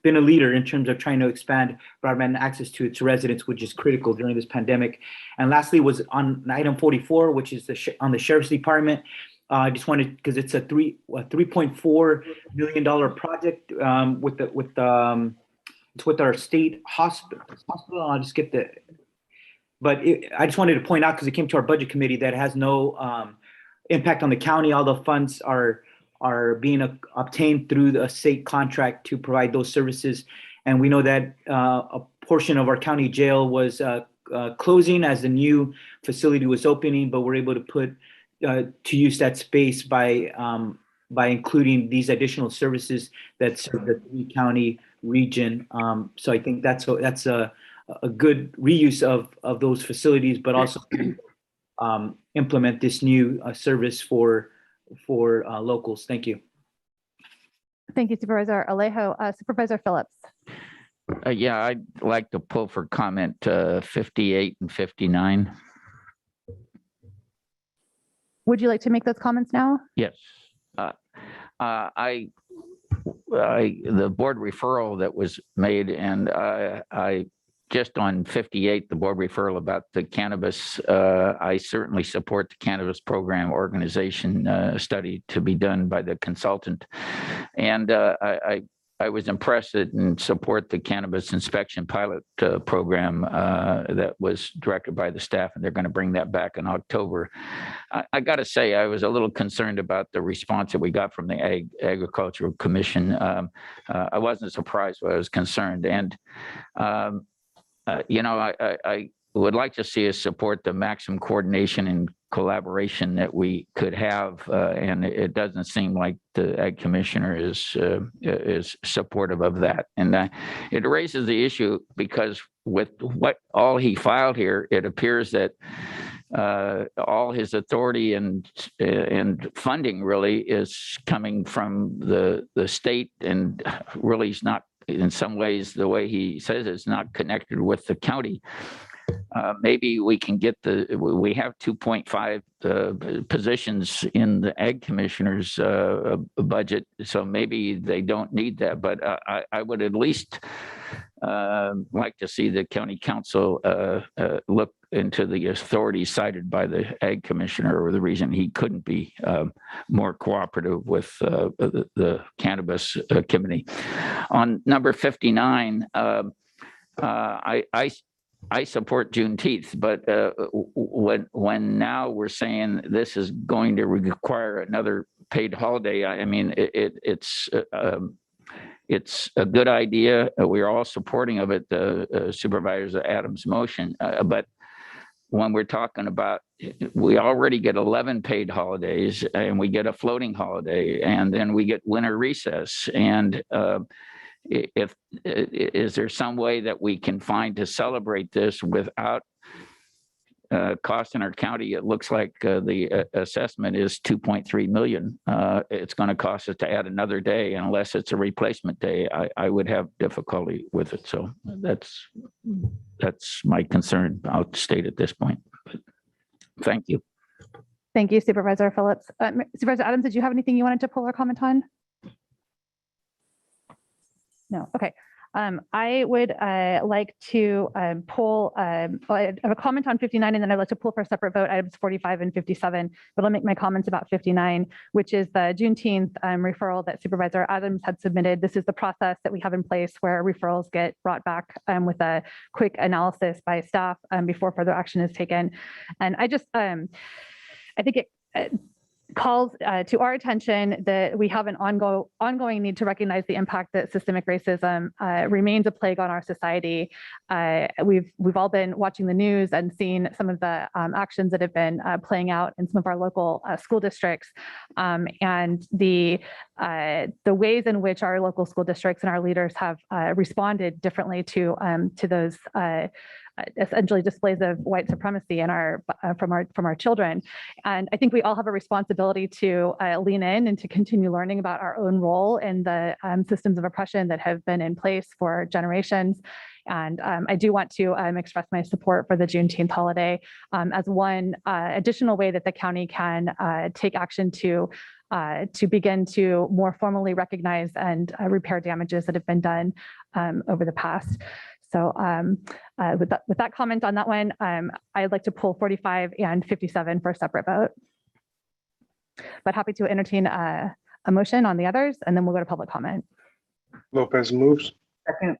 [SPEAKER 6] been a leader in terms of trying to expand broadband access to its residents, which is critical during this pandemic. And lastly was on item 44, which is on the Sheriff's Department. I just wanted, because it's a $3.4 million project it's with our state hospital. I'll just get the, but I just wanted to point out, because it came to our budget committee, that it has no impact on the county. All the funds are being obtained through the state contract to provide those services. And we know that a portion of our county jail was closing as the new facility was opening, but we're able to put to use that space by including these additional services that serve the three-county region. So I think that's a good reuse of those facilities, but also implement this new service for locals. Thank you.
[SPEAKER 4] Thank you, Supervisor Alejo. Supervisor Phillips.
[SPEAKER 13] Yeah, I'd like to pull for comment 58 and 59.
[SPEAKER 4] Would you like to make those comments now?
[SPEAKER 13] Yes. The board referral that was made, and I just on 58, the board referral about the cannabis, I certainly support the cannabis program organization study to be done by the consultant. And I was impressed and support the cannabis inspection pilot program that was directed by the staff, and they're going to bring that back in October. I got to say, I was a little concerned about the response that we got from the Agricultural Commission. I wasn't surprised, but I was concerned. And, I would like to see us support the maximum coordination and collaboration that we could have, and it doesn't seem like the Ag Commissioner is supportive of that. And it raises the issue because with what all he filed here, it appears that all his authority and funding really is coming from the state, and really is not, in some ways, the way he says it's not connected with the county. Maybe we can get we have 2.5 positions in the Ag Commissioner's budget, so maybe they don't need that. But I would at least like to see the county council look into the authorities cited by the Ag Commissioner, or the reason he couldn't be more cooperative with the Cannabis Committee. On number 59, I support Juneteenth, but when now we're saying this is going to require another paid holiday, I mean, it's a good idea. We're all supporting of it, Supervisor Adams' motion. But when we're talking about, we already get 11 paid holidays, and we get a floating holiday, and then we get winter recess. And is there some way that we can find to celebrate this without costing our county? It looks like the assessment is 2.3 million. It's going to cost us to add another day, unless it's a replacement day. I would have difficulty with it. So that's my concern. I'll state at this point. But thank you.
[SPEAKER 4] Thank you, Supervisor Phillips. Supervisor Adams, did you have anything you wanted to pull or comment on? No. Okay. I would like to pull I have a comment on 59, and then I'd like to pull for a separate vote items 45 and 57. But I'll make my comments about 59, which is the Juneteenth referral that Supervisor Adams had submitted. This is the process that we have in place where referrals get brought back with a quick analysis by staff before further action is taken. And I just, I think it calls to our attention that we have an ongoing need to recognize the impact that systemic racism remains a plague on our society. We've all been watching the news and seen some of the actions that have been playing out in some of our local school districts, and the ways in which our local school districts and our leaders have responded differently to those essentially displays of white supremacy in from our children. And I think we all have a responsibility to lean in and to continue learning about our own role in the systems of oppression that have been in place for generations. And I do want to express my support for the Juneteenth holiday as one additional way that the county can take action to begin to more formally recognize and repair damages that have been done over the past. So with that comment on that one, I'd like to pull 45 and 57 for a separate vote. But happy to entertain a motion on the others, and then we'll go to public comment.
[SPEAKER 5] Lopez moves.
[SPEAKER 4] Second.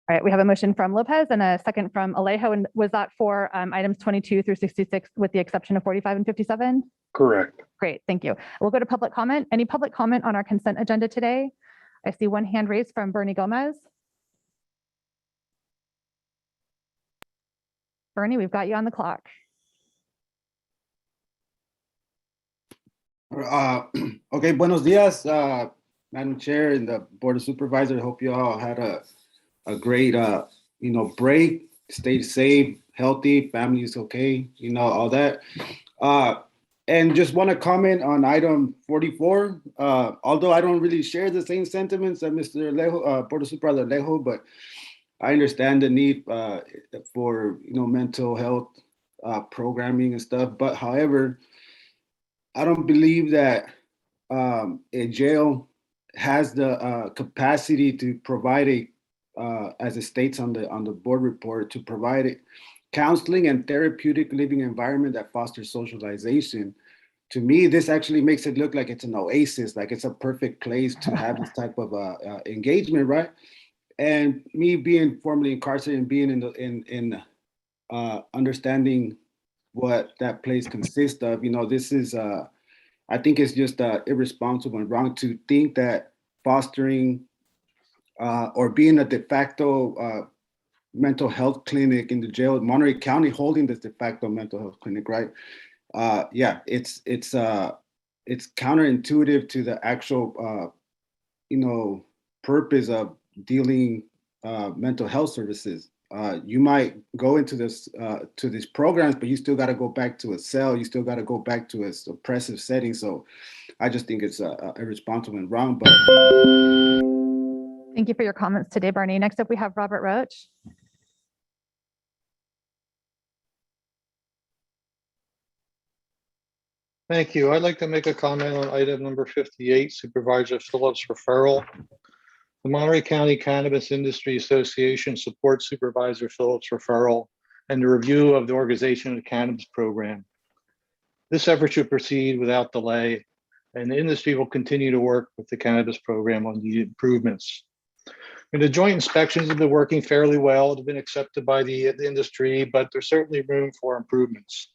[SPEAKER 4] All right, we have a motion from Lopez and a second from Alejo. And was that for items 22 through 66 with the exception of 45 and 57?
[SPEAKER 5] Correct.
[SPEAKER 4] Great, thank you. We'll go to public comment. Any public comment on our consent agenda today? I see one hand raised from Bernie Gomez. Bernie, we've got you on the clock.
[SPEAKER 15] Okay, buenos dias, Madam Chair and the Board of Supervisors. I hope you all had a great, break. Stay safe, healthy, family's okay, all that. And just want to comment on item 44. Although I don't really share the same sentiments that Mr. Alejo, Board of Supervisor Alejo, but I understand the need for mental health programming and stuff. But however, I don't believe that a jail has the capacity to provide as it states on the board report, to provide counseling and therapeutic living environment that fosters socialization. To me, this actually makes it look like it's an oasis, like it's a perfect place to have this type of engagement, right? And me being formerly incarcerated and being in understanding what that place consists of, this is I think it's just irresponsible and wrong to think that fostering or being a de facto mental health clinic in the jail, Monterey County holding this de facto mental health clinic, right? Yeah, it's counterintuitive to the actual purpose of dealing mental health services. You might go into this to these programs, but you still got to go back to a cell. You still got to go back to a oppressive setting. So I just think it's irresponsible and wrong. But
[SPEAKER 4] Thank you for your comments today, Bernie. Next up, we have Robert Roach.
[SPEAKER 16] Thank you. I'd like to make a comment on item number 58, Supervisor Phillips' referral. The Monterey County Cannabis Industry Association supports Supervisor Phillips' referral and the review of the organization of the cannabis program. This effort should proceed without delay, and the industry will continue to work with the cannabis program on the improvements. And the joint inspections have been working fairly well. They've been accepted by the industry, but there's certainly room for improvements.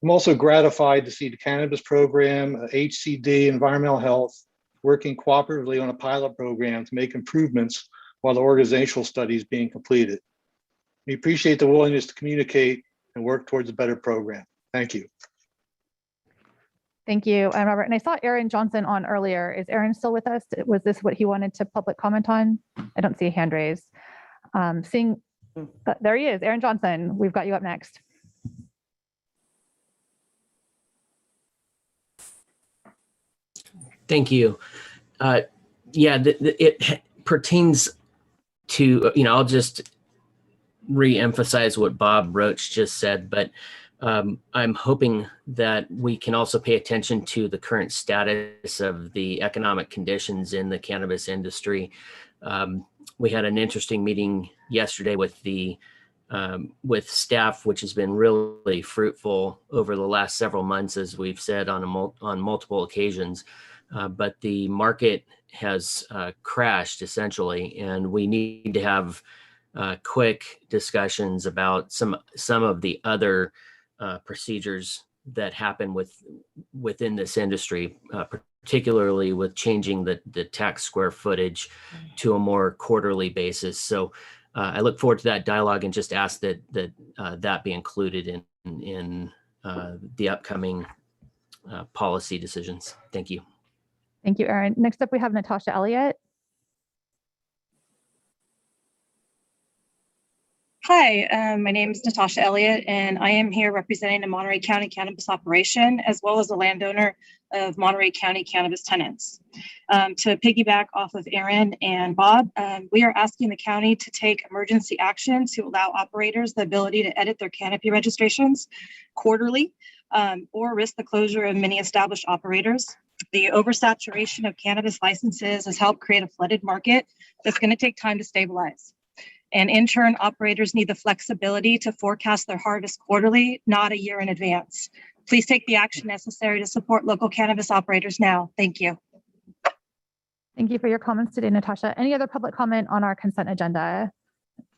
[SPEAKER 16] I'm also gratified to see the cannabis program, HCD, environmental health, working cooperatively on a pilot program to make improvements while the organizational study is being completed. We appreciate the willingness to communicate and work towards a better program. Thank you.
[SPEAKER 4] Thank you, Robert. And I saw Aaron Johnson on earlier. Is Aaron still with us? Was this what he wanted to public comment on? I don't see a hand raised. There he is, Aaron Johnson. We've got you up next.
[SPEAKER 17] Thank you. Yeah, it pertains to, I'll just re-emphasize what Bob Roach just said, but I'm hoping that we can also pay attention to the current status of the economic conditions in the cannabis industry. We had an interesting meeting yesterday with with staff, which has been really fruitful over the last several months, as we've said on multiple occasions. But the market has crashed essentially, and we need to have quick discussions about some of the other procedures that happen within this industry, particularly with changing the tax square footage to a more quarterly basis. So I look forward to that dialogue and just ask that that be included in the upcoming policy decisions. Thank you.
[SPEAKER 4] Thank you, Aaron. Next up, we have Natasha Elliott.
[SPEAKER 18] Hi, my name is Natasha Elliott, and I am here representing the Monterey County Cannabis Operation, as well as the landowner of Monterey County Cannabis Tenants. To piggyback off of Aaron and Bob, we are asking the county to take emergency action to allow operators the ability to edit their canopy registrations quarterly, or risk the closure of many established operators. The oversaturation of cannabis licenses has helped create a flooded market that's going to take time to stabilize. And in turn, operators need the flexibility to forecast their harvest quarterly, not a year in advance. Please take the action necessary to support local cannabis operators now. Thank you.
[SPEAKER 4] Thank you for your comments today, Natasha. Any other public comment on our consent agenda?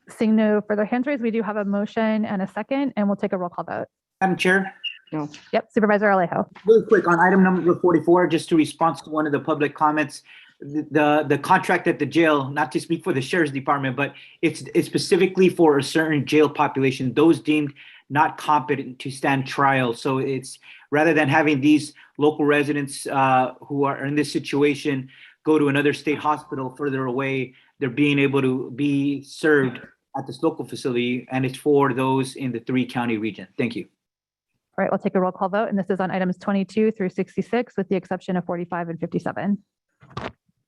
[SPEAKER 4] Seeing no further hands raised, we do have a motion and a second, and we'll take a roll call vote.
[SPEAKER 6] Madam Chair?
[SPEAKER 4] No. Yep, Supervisor Alejo.
[SPEAKER 6] Really quick on item number 44, just to respond to one of the public comments. The contract at the jail, not to speak for the Sheriff's Department, but it's specifically for a certain jail population, those deemed not competent to stand trial. So it's rather than having these local residents who are in this situation go to another state hospital further away, they're being able to be served at this local facility, and it's for those in the 3-county region. Thank you.
[SPEAKER 4] All right, we'll take a roll call vote, and this is on items 22 through 66, with the exception of 45 and 57.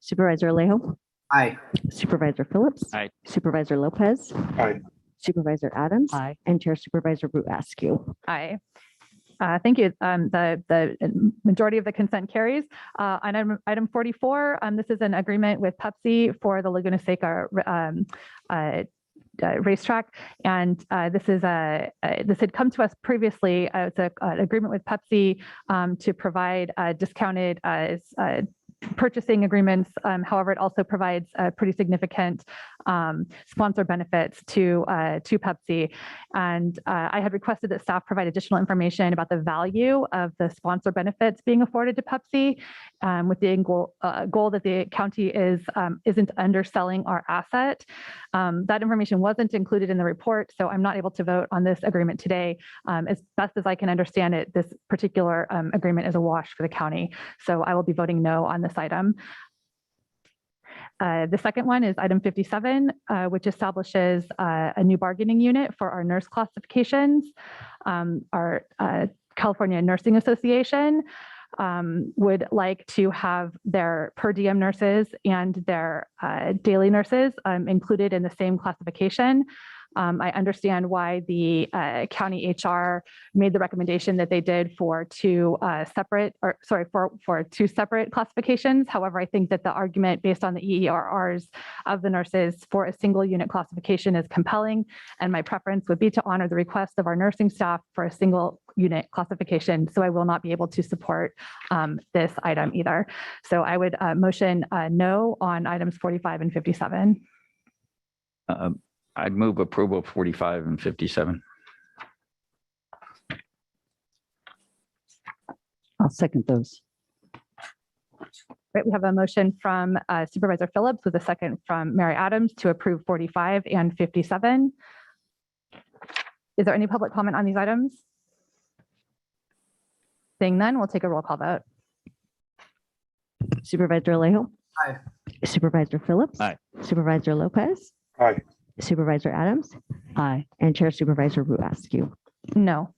[SPEAKER 7] Supervisor Alejo,
[SPEAKER 6] Aye.
[SPEAKER 7] Supervisor Phillips.
[SPEAKER 13] Aye.
[SPEAKER 7] Supervisor Lopez,
[SPEAKER 5] Aye.
[SPEAKER 7] Supervisor Adams.
[SPEAKER 1] Aye.
[SPEAKER 7] And Chair Supervisor Askew.
[SPEAKER 4] Aye. Thank you. The majority of the consent carries. On item 44, this is an agreement with Pepsi for the Laguna Seca racetrack, and this had come to us previously. It's an agreement with Pepsi to provide discounted purchasing agreements. However, it also provides pretty significant sponsor benefits to Pepsi. And I had requested that staff provide additional information about the value of the sponsor benefits being afforded to Pepsi, with the goal that the county isn't underselling our asset. That information wasn't included in the report, so I'm not able to vote on this agreement today. As best as I can understand it, this particular agreement is a wash for the county. So I will be voting no on this item. The second one is item 57, which establishes a new bargaining unit for our nurse classifications. Our California Nursing Association would like to have their per diem nurses and their daily nurses included in the same classification. I understand why the county HR made the recommendation that they did for two separate classifications. However, I think that the argument based on the EERRs of the nurses for a single unit classification is compelling, and my preference would be to honor the request of our nursing staff for a single unit classification. So I will not be able to support this item either. So I would motion no on items 45 and 57.
[SPEAKER 13] I'd move approval of 45 and 57.
[SPEAKER 12] I'll second those.
[SPEAKER 4] Right, we have a motion from Supervisor Phillips with a second from Mary Adams to approve 45 and 57. Is there any public comment on these items? Seeing none, we'll take a roll call vote.
[SPEAKER 7] Supervisor Alejo.
[SPEAKER 6] Aye.
[SPEAKER 7] Supervisor Phillips.
[SPEAKER 13] Aye.
[SPEAKER 7] Supervisor Lopez.
[SPEAKER 5] Aye.
[SPEAKER 7] Supervisor Adams.
[SPEAKER 1] Aye.
[SPEAKER 7] And Chair Supervisor Askew.
[SPEAKER 4] No.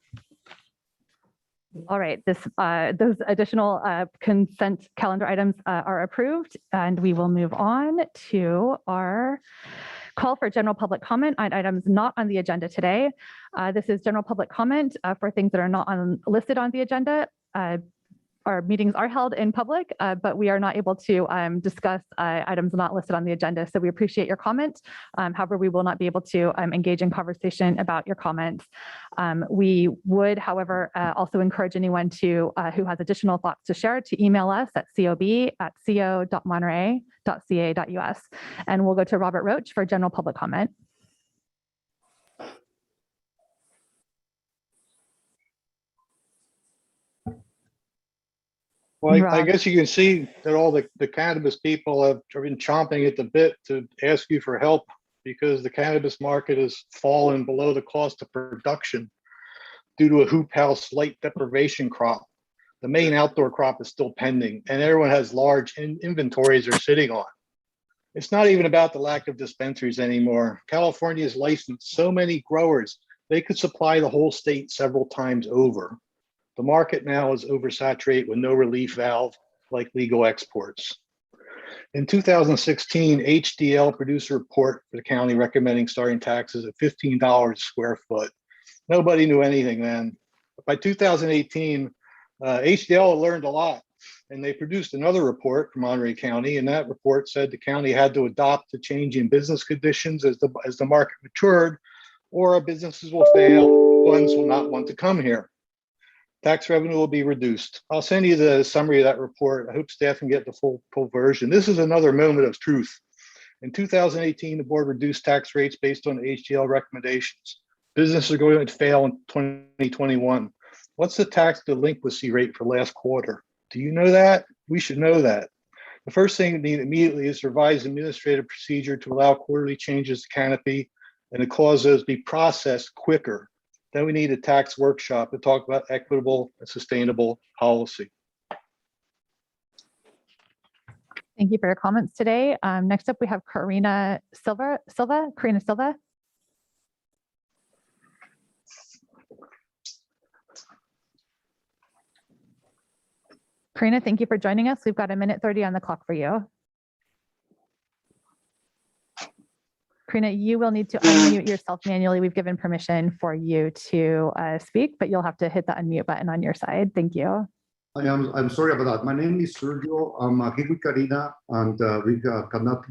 [SPEAKER 4] All right, those additional consent calendar items are approved, and we will move on to our call for general public comment on items not on the agenda today. This is general public comment for things that are not listed on the agenda. Our meetings are held in public, but we are not able to discuss items not listed on the agenda. So we appreciate your comments. However, we will not be able to engage in conversation about your comments. We would, however, also encourage anyone who has additional thoughts to share to email us at cob@co.monterey.ca.us. And we'll go to Robert Roach for general public comment.
[SPEAKER 16] Well, I
[SPEAKER 4] Rob.
[SPEAKER 16] guess you can see that all the cannabis people have been chomping at the bit to ask you for help because the cannabis market has fallen below the cost of production due to a hoop house light deprivation crop. The main outdoor crop is still pending, and everyone has large inventories they're sitting on. It's not even about the lack of dispensaries anymore. California has licensed so many growers, they could supply the whole state several times over. The market now is oversaturated with no relief valve like legal exports. In 2016, HDL produced a report for the county recommending starting taxes at $15 a square foot. Nobody knew anything then. By 2018, HDL learned a lot, and they produced another report for Monterey County, and that report said the county had to adopt to changing business conditions as the market matured, or our businesses will fail, ones will not want to come here. Tax revenue will be reduced. I'll send you the summary of that report. I hope staff can get the full version. This is another moment of truth. In 2018, the board reduced tax rates based on HGL recommendations. Businesses are going to fail in 2021. What's the tax delinquency rate for last quarter? Do you know that? We should know that. The first thing we need immediately is to revise administrative procedure to allow quarterly changes to canopy and to cause those to be processed quicker. Then we need a tax workshop to talk about equitable and sustainable policy.
[SPEAKER 4] Thank you for your comments today. Next up, we have Karina Silva. Karina, thank you for joining us. We've got 1:30 on the clock for you. Karina, you will need to unmute yourself manually. We've given permission for you to speak, but you'll have to hit the unmute button on your side. Thank you.
[SPEAKER 19] I'm sorry about that. My name is Sergio. I'm here with Karina, and we cannot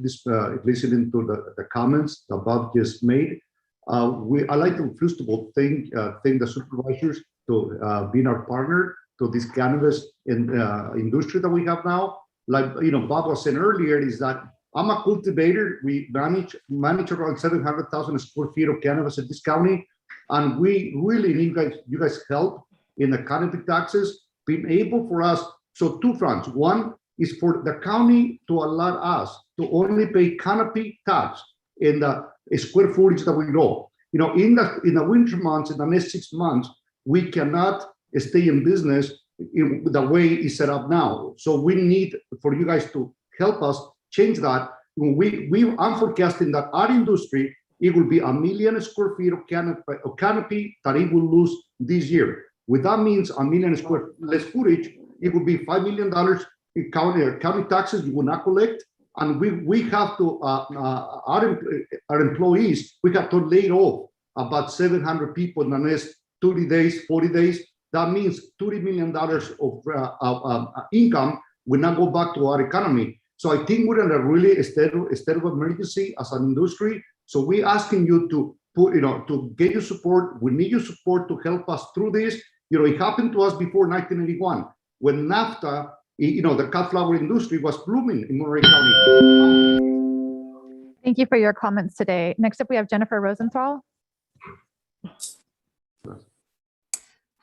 [SPEAKER 19] listening to the comments that Bob just made. I like to first of all thank the supervisors to being our partner to this cannabis industry that we have now. Like Bob was saying earlier, is that I'm a cultivator. We manage around 700,000 square feet of cannabis in this county, and we really need you guys help in the canopy taxes. Being able for us, so two fronts. One is for the county to allow us to only pay canopy tax in the square footage that we grow. In the winter months, in the next 6 months, we cannot stay in business in the way it's set up now. So we need for you guys to help us change that. I'm forecasting that our industry, it will be 1 million square feet of canopy that it will lose this year. With that means 1 million square less footage, it would be $5 million in county taxes you will not collect, and we have to our employees, we have to lay off about 700 people in the next 30 days, 40 days. That means $30 million of income will not go back to our economy. So I think we're in a really state of emergency as an industry. So we're asking you to to get your support. We need your support to help us through this. It happened to us before 1981 when NAFTA, the cut flower industry was blooming in Monterey County.
[SPEAKER 4] Thank you for your comments today. Next up, we have Jennifer Rosenthal.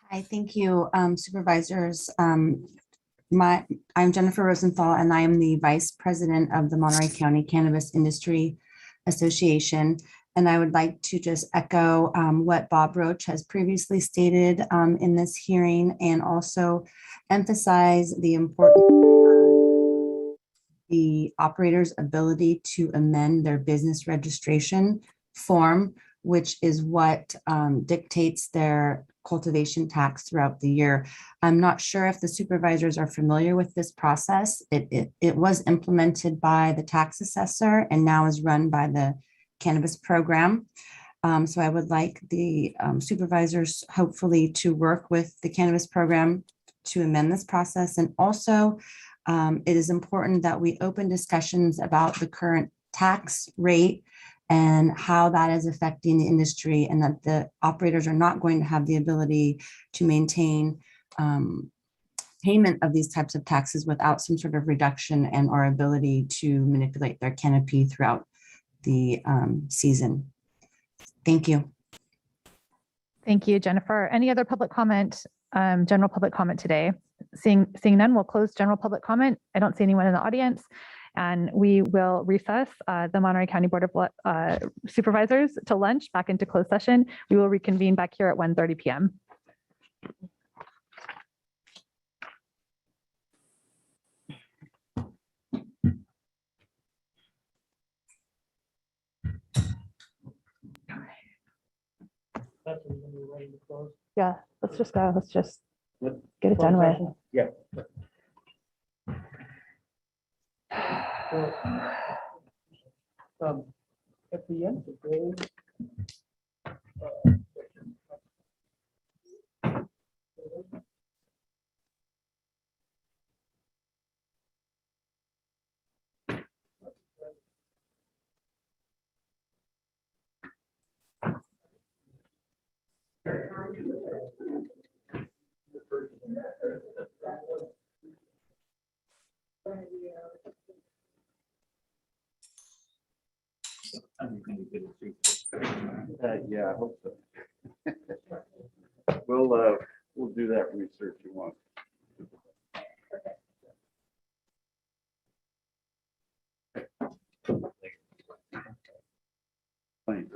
[SPEAKER 20] Hi, thank you, supervisors. I'm Jennifer Rosenthal, and I am the Vice President of the Monterey County Cannabis Industry Association. And I would like to just echo what Bob Roach has previously stated in this hearing, and also emphasize the importance of the operator's ability to amend their business registration form, which is what dictates their cultivation tax throughout the year. I'm not sure if the supervisors are familiar with this process. It was implemented by the tax assessor and now is run by the cannabis program. So I would like the supervisors hopefully to work with the cannabis program to amend this process. And also it is important that we open discussions about the current tax rate and how that is affecting the industry, and that the operators are not going to have the ability to maintain payment of these types of taxes without some sort of reduction and our ability to manipulate their canopy throughout the season. Thank you.
[SPEAKER 4] Thank you, Jennifer. Any other public comment, general public comment today? Seeing none, we'll close general public comment. I don't see anyone in the audience, and we will recess the Monterey County Board of Supervisors to lunch back into closed session. We will reconvene back here at 1:30 p.m. Yeah, let's just go. Let's just get it done with.
[SPEAKER 6] Yeah.
[SPEAKER 21] At the end of the day,
[SPEAKER 22] yeah, I hope so. We'll do that research you want. Thanks.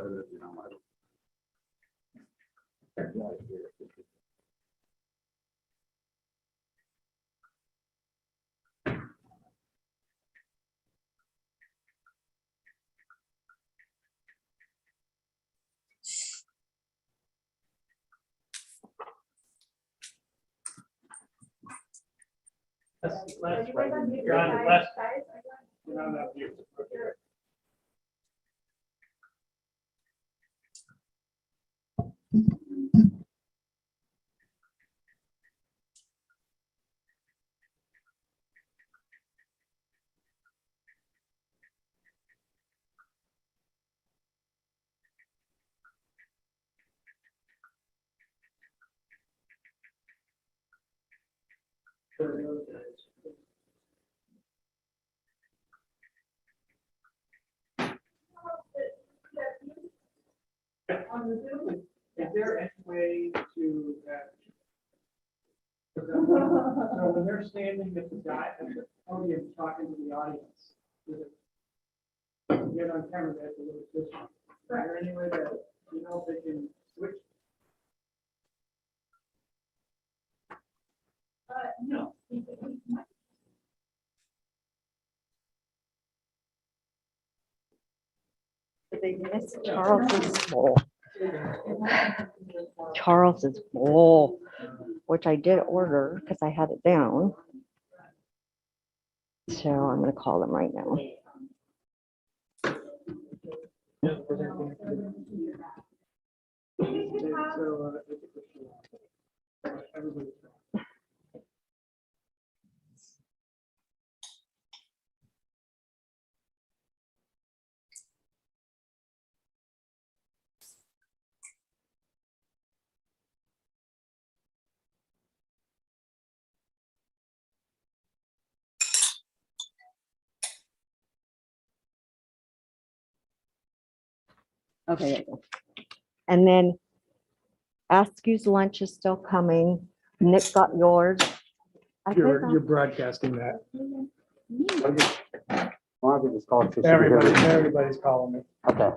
[SPEAKER 2] Is there any way to, so when they're standing at the guy at the podium talking to the audience, is it- get on camera, that's a little system. Is there any way that, you know, they can switch? No.
[SPEAKER 7] They missed Charles's bowl. Charles's bowl, which I did order because I had it down. So I'm going to call them right now. Okay, there you go. And then Askew's lunch is still coming. Nick got yours.
[SPEAKER 2] You're broadcasting that.
[SPEAKER 19] Everybody,
[SPEAKER 2] Everybody's calling me.
[SPEAKER 19] Okay.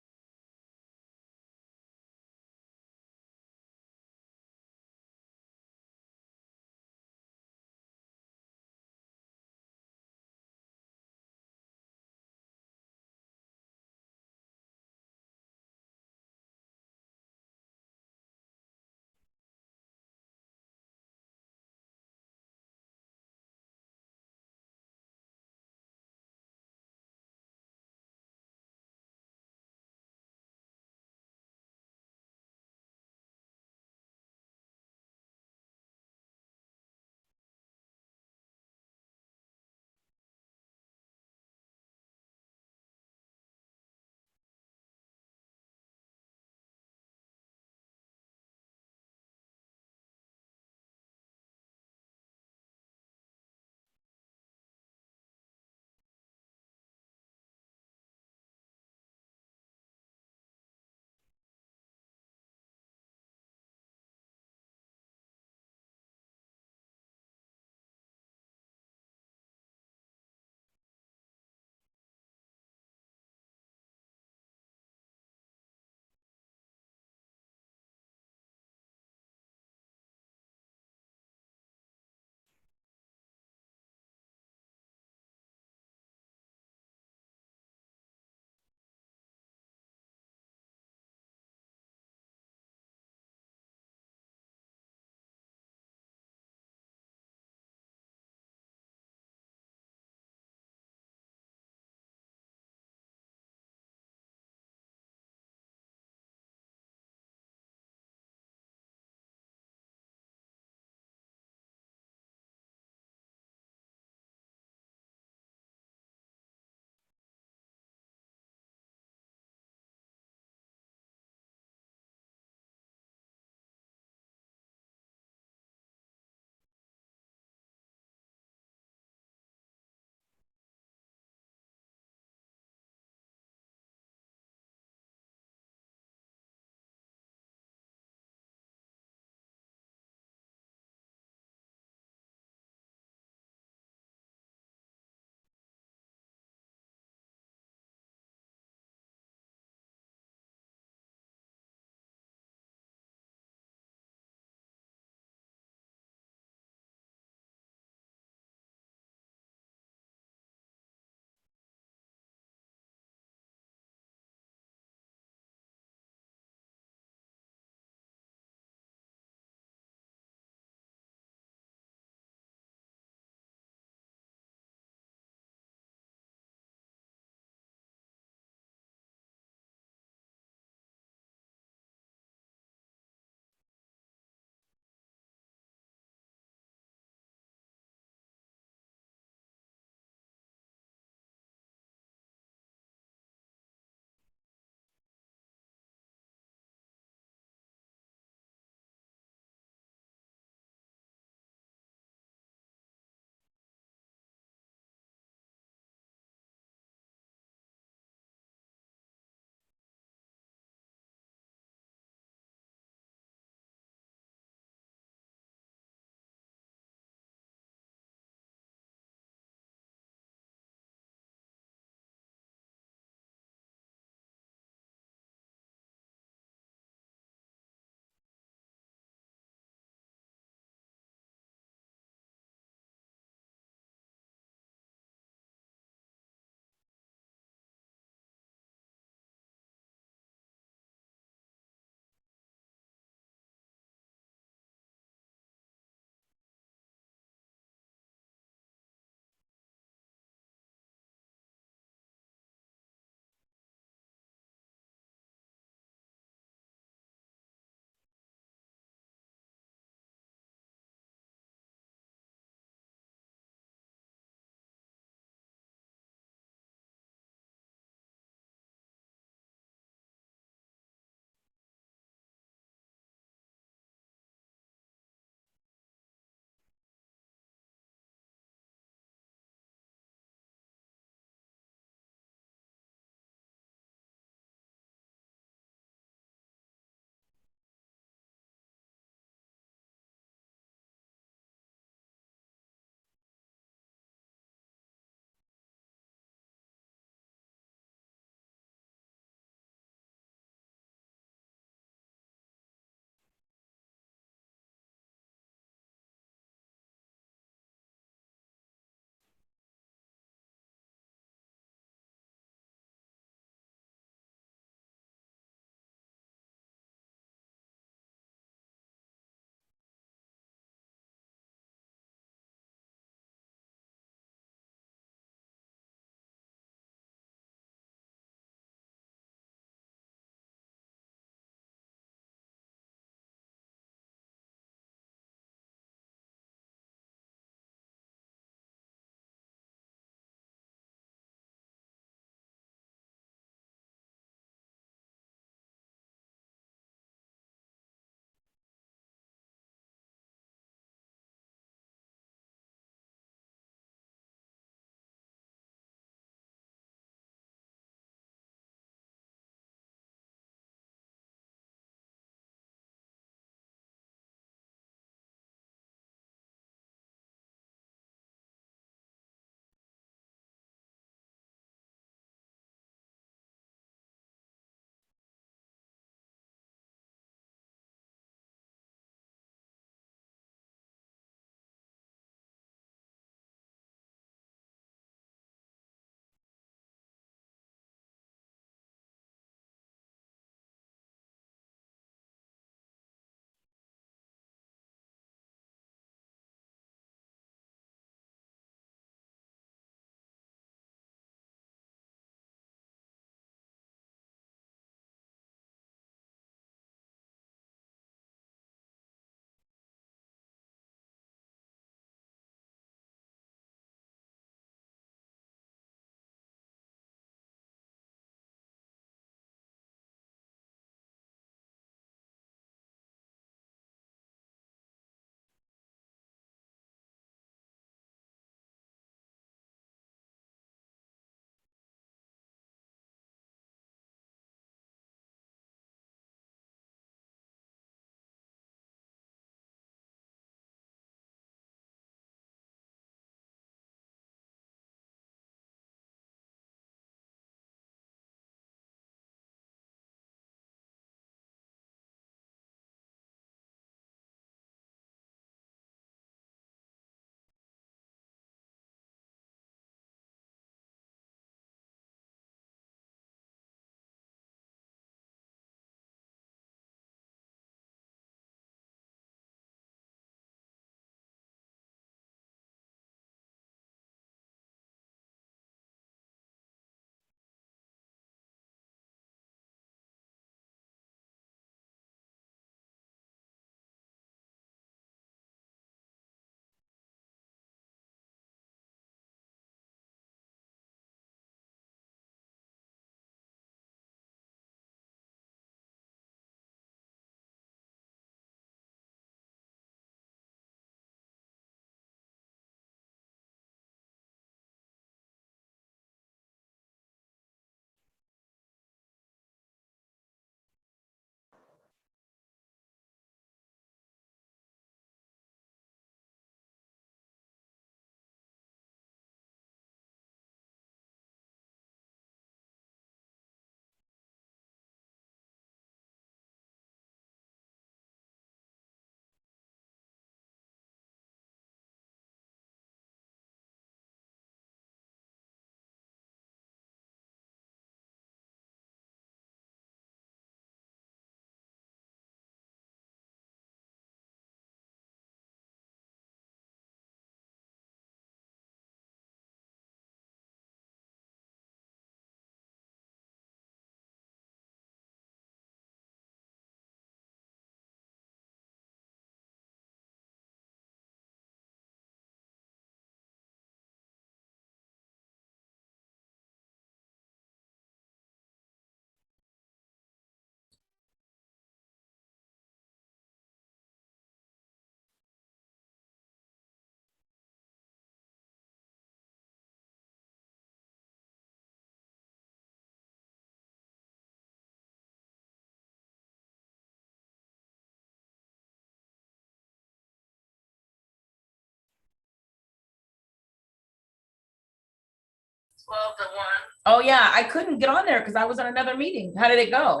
[SPEAKER 3] Oh, yeah, I couldn't get on there because I was on another meeting. How did it go?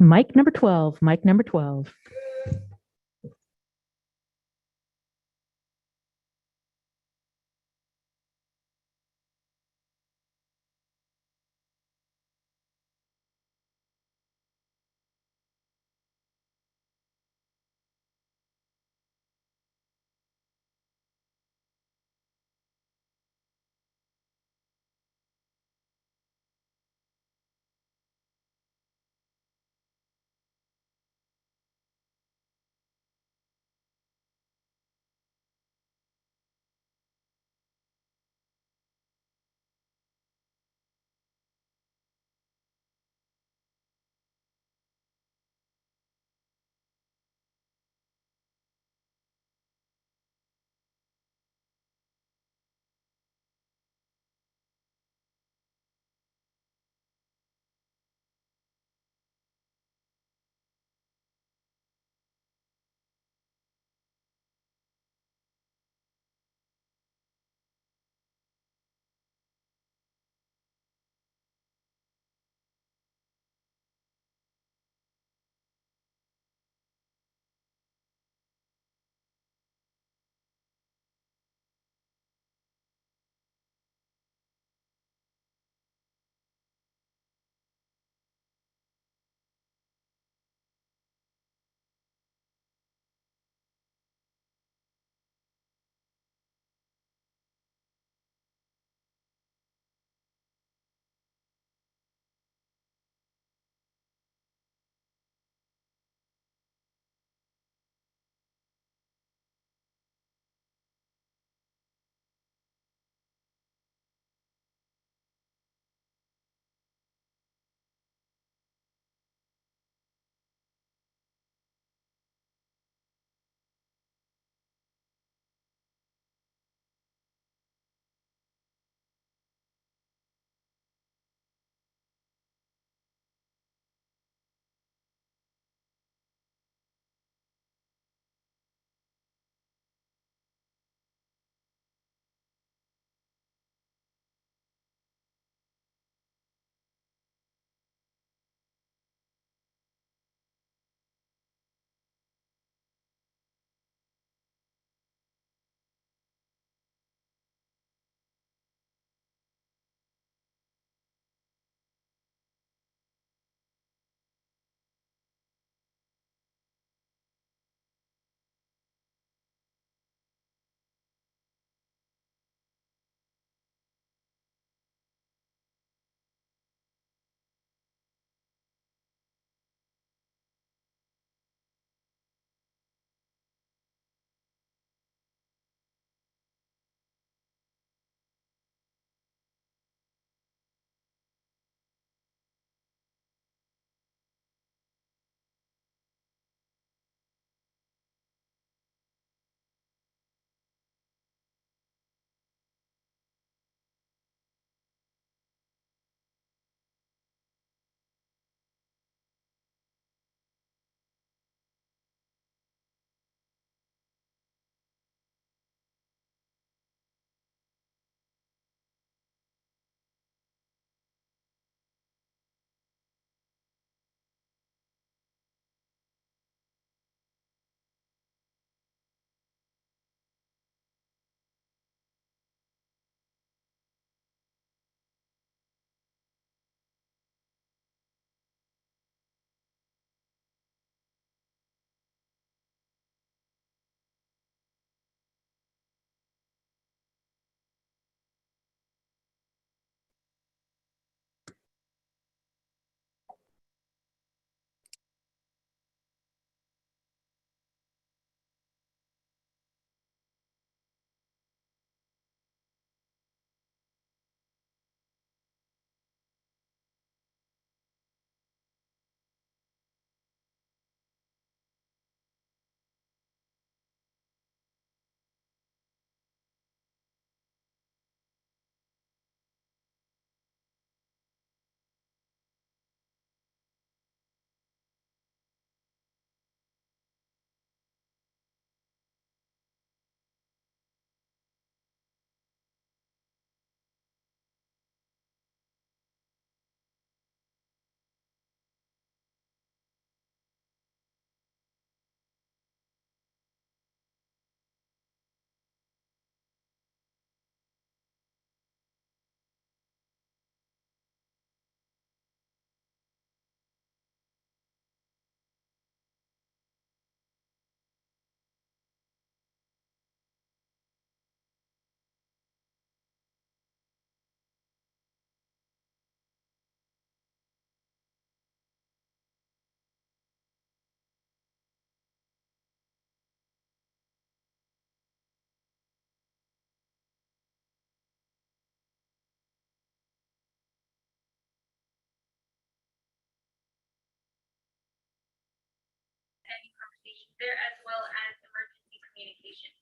[SPEAKER 1] Mic number 12, mic number 12.
[SPEAKER 8] there as well as emergency communication.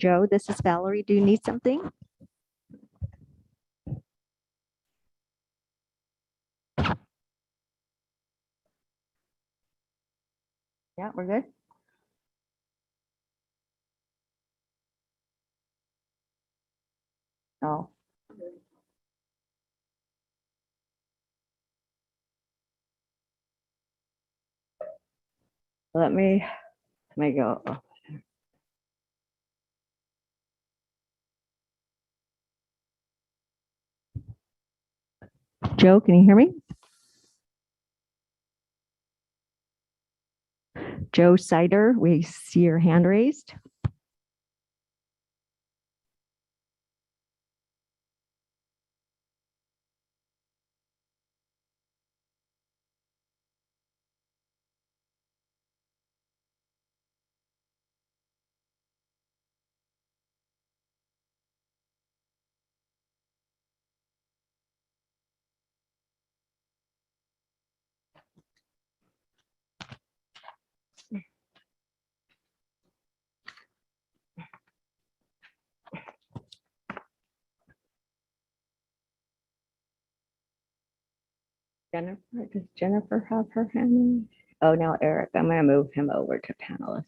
[SPEAKER 7] Joe, this is Valerie. Do you need something? Yeah, we're good. Oh. Let me go. Joe, can you hear me? Joe Sider, we see your hand raised. Jennifer, does Jennifer have her hand? Oh, now Eric, I'm going to move him over to panelist.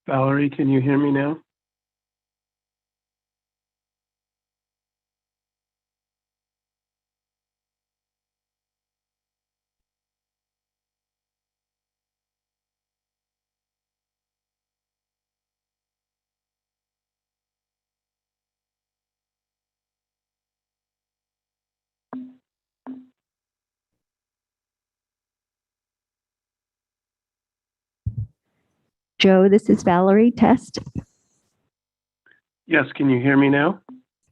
[SPEAKER 9] Valerie, can you hear me now?
[SPEAKER 7] Joe, this is Valerie. Test.
[SPEAKER 9] Yes, can you hear me now?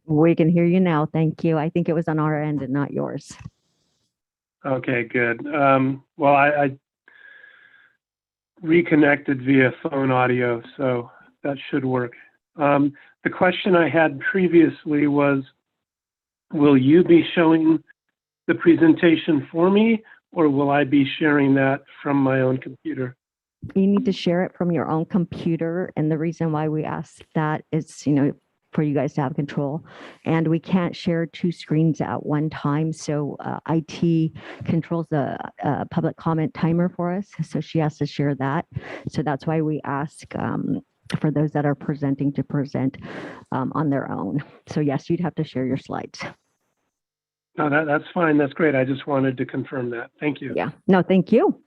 [SPEAKER 7] We can hear you now. Thank you. I think it was on our end and not yours.
[SPEAKER 9] Okay, good. Well, I reconnected via phone audio, so that should work. The question I had previously was, will you be showing the presentation for me, or will I be sharing that from my own computer?
[SPEAKER 7] You need to share it from your own computer. And the reason why we ask that is, for you guys to have control. And we can't share two screens at one time. So IT controls the public comment timer for us. So she has to share that. So that's why we ask for those that are presenting to present on their own. So yes, you'd have to share your slides.
[SPEAKER 9] No, that's fine. That's great. I just wanted to confirm that. Thank you.
[SPEAKER 7] Yeah. No, thank you.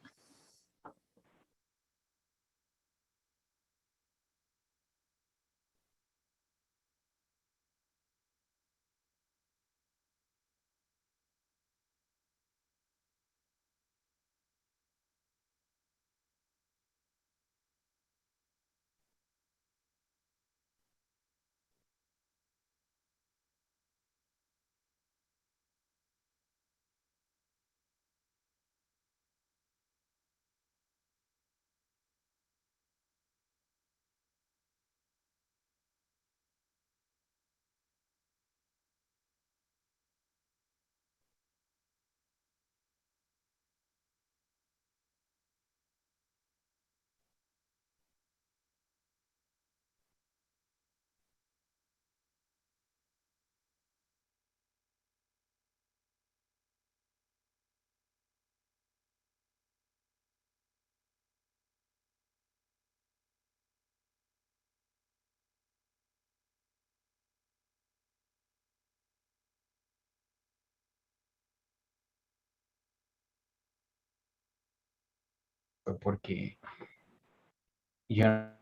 [SPEAKER 10] porque ya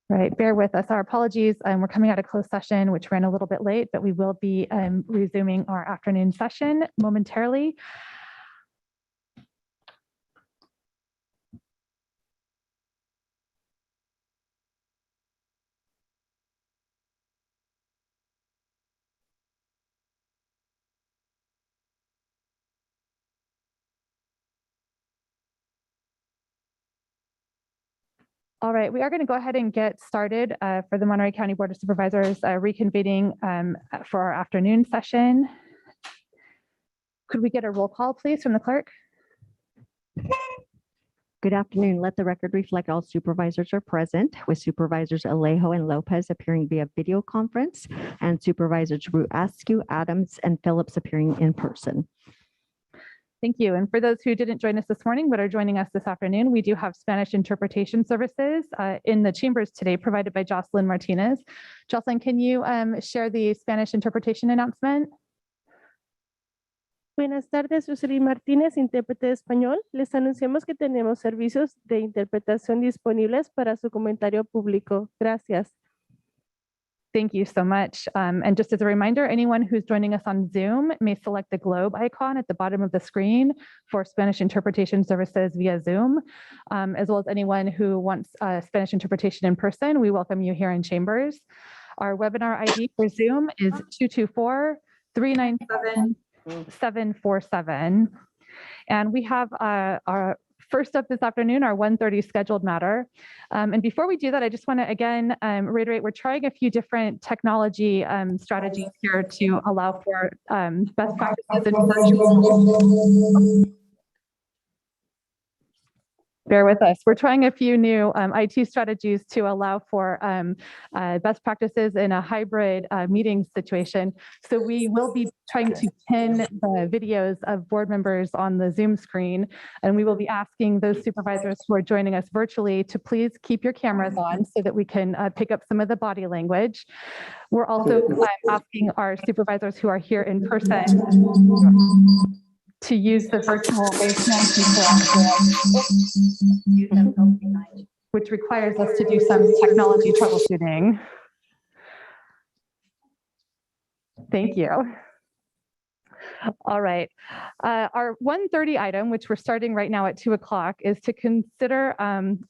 [SPEAKER 4] Right, bear with us. Our apologies. We're coming out of closed session, which ran a little bit late, but we will be resuming our afternoon session momentarily. All right, we are going to go ahead and get started for the Monterey County Board of Supervisors reconvening for our afternoon session. Could we get a roll call, please, from the clerk?
[SPEAKER 7] Good afternoon. Let the record reflect all supervisors are present, with Supervisors Alejo and Lopez appearing via video conference and Supervisors Askew, Adams, and Phillips appearing in person.
[SPEAKER 4] Thank you. And for those who didn't join us this morning but are joining us this afternoon, we do have Spanish interpretation services in the chambers today provided by Jocelyn Martinez. Jocelyn, can you share the Spanish interpretation announcement?
[SPEAKER 11] Buenas tardes, Jocelyn Martínez, intérprete de español. Les anunciamos que tenemos servicios de interpretación disponibles para su comentario público. Gracias.
[SPEAKER 4] Thank you so much. And just as a reminder, anyone who's joining us on Zoom may select the globe icon at the bottom of the screen for Spanish interpretation services via Zoom, as well as anyone who wants Spanish interpretation in person. We welcome you here in Chambers. Our webinar ID for Zoom is 224-397-747. And we have our first up this afternoon, our 1:30 scheduled matter. And before we do that, I just want to again reiterate, we're trying a few different technology strategies here to allow for best practices in virtual. Bear with us. We're trying a few new IT strategies to allow for best practices in a hybrid meeting situation. So we will be trying to pin the videos of board members on the Zoom screen, and we will be asking those supervisors who are joining us virtually to please keep your cameras on so that we can pick up some of the body language. We're also asking our supervisors who are here in person to use the virtual raise hand feature, which requires us to do some technology troubleshooting. Thank you. All right. Our 1:30 item, which we're starting right now at 2 o'clock, is to consider,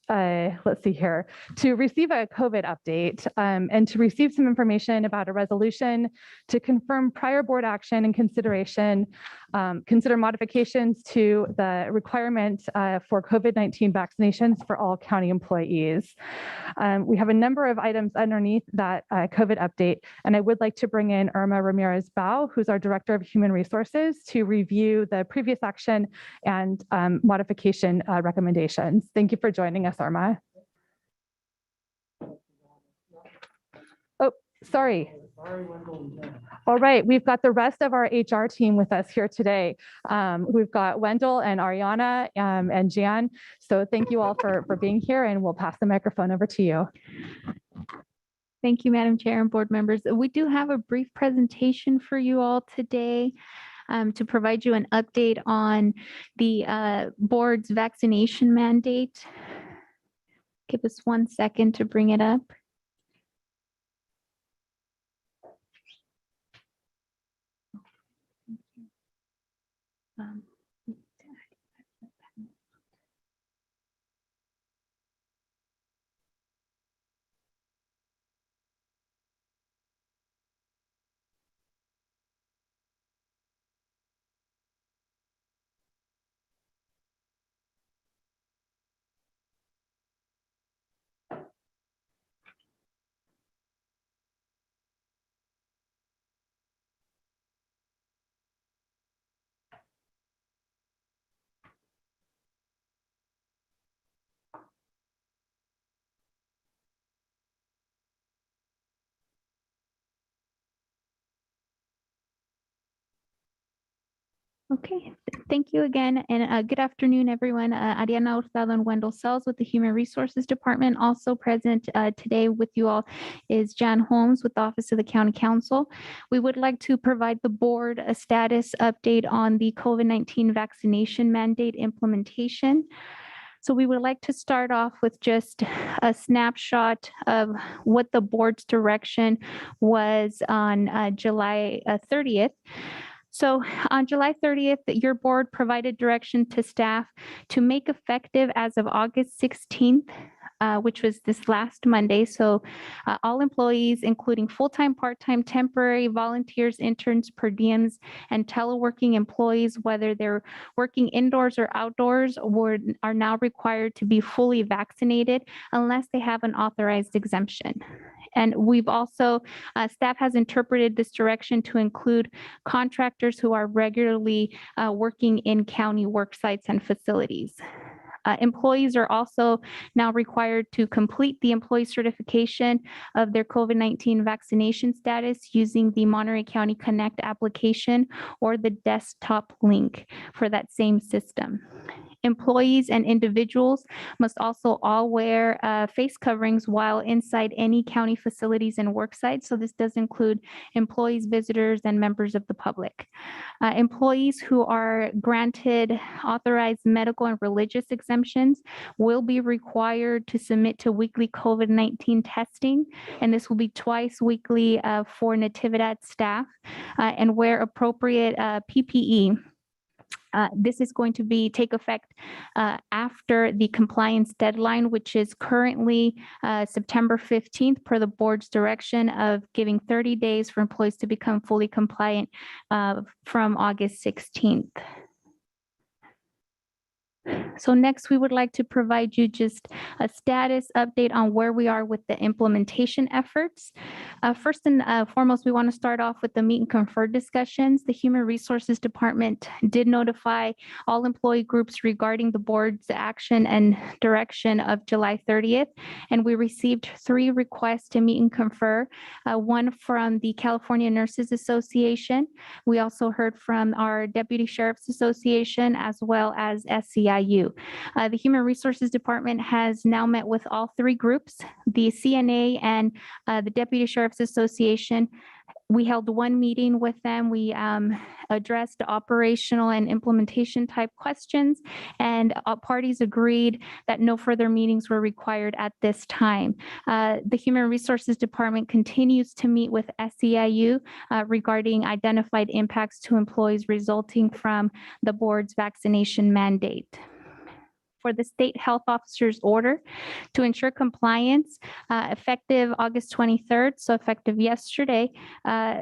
[SPEAKER 4] let's see here, to receive a COVID update and to receive some information about a resolution to confirm prior board action and consideration, consider modifications to the requirement for COVID-19 vaccinations for all county employees. We have a number of items underneath that COVID update, and I would like to bring in Irma Ramirez-Bao, who's our Director of Human Resources, to review the previous action and modification recommendations. Thank you for joining us, Irma. Oh, sorry. All right, we've got the rest of our HR team with us here today. We've got Wendell and Ariana and Jan. So thank you all for being here, and we'll pass the microphone over to you.
[SPEAKER 14] Thank you, Madam Chair and board members. We do have a brief presentation for you all today to provide you an update on the board's vaccination mandate. Give us 1 second to bring it up. Okay, thank you again, and good afternoon, everyone. Ariana Hurtado and Wendell Sells with the Human Resources Department. Also present today with you all is Jan Holmes with the Office of the County Council. We would like to provide the board a status update on the COVID-19 vaccination mandate implementation. So we would like to start off with just a snapshot of what the board's direction was on July 30th. So on July 30th, your board provided direction to staff to make effective as of August 16th, which was this last Monday. So all employees, including full-time, part-time, temporary, volunteers, interns, per diems, and teleworking employees, whether they're working indoors or outdoors, are now required to be fully vaccinated unless they have an authorized exemption. And we've also, staff has interpreted this direction to include contractors who are regularly working in county work sites and facilities. Employees are also now required to complete the employee certification of their COVID-19 vaccination status using the Monterey County Connect application or the desktop link for that same system. Employees and individuals must also all wear face coverings while inside any county facilities and work sites. So this does include employees, visitors, and members of the public. Employees who are granted authorized medical and religious exemptions will be required to submit to weekly COVID-19 testing, and this will be twice weekly for Natividad staff, and wear appropriate PPE. This is going to take effect after the compliance deadline, which is currently September 15th per the board's direction of giving 30 days for employees to become fully compliant from August 16th. So next, we would like to provide you just a status update on where we are with the implementation efforts. First and foremost, we want to start off with the meet and confer discussions. The Human Resources Department did notify all employee groups regarding the board's action and direction of July 30th, and we received 3 requests to meet and confer, one from the California Nurses Association. We also heard from our Deputy Sheriff's Association as well as SCIU. The Human Resources Department has now met with all 3 groups, the CNA and the Deputy Sheriff's Association. We held one meeting with them. We addressed operational and implementation type questions, and parties agreed that no further meetings were required at this time. The Human Resources Department continues to meet with SEIU regarding identified impacts to employees resulting from the board's vaccination mandate. For the state health officer's order to ensure compliance effective August 23rd, so effective yesterday, Natividad,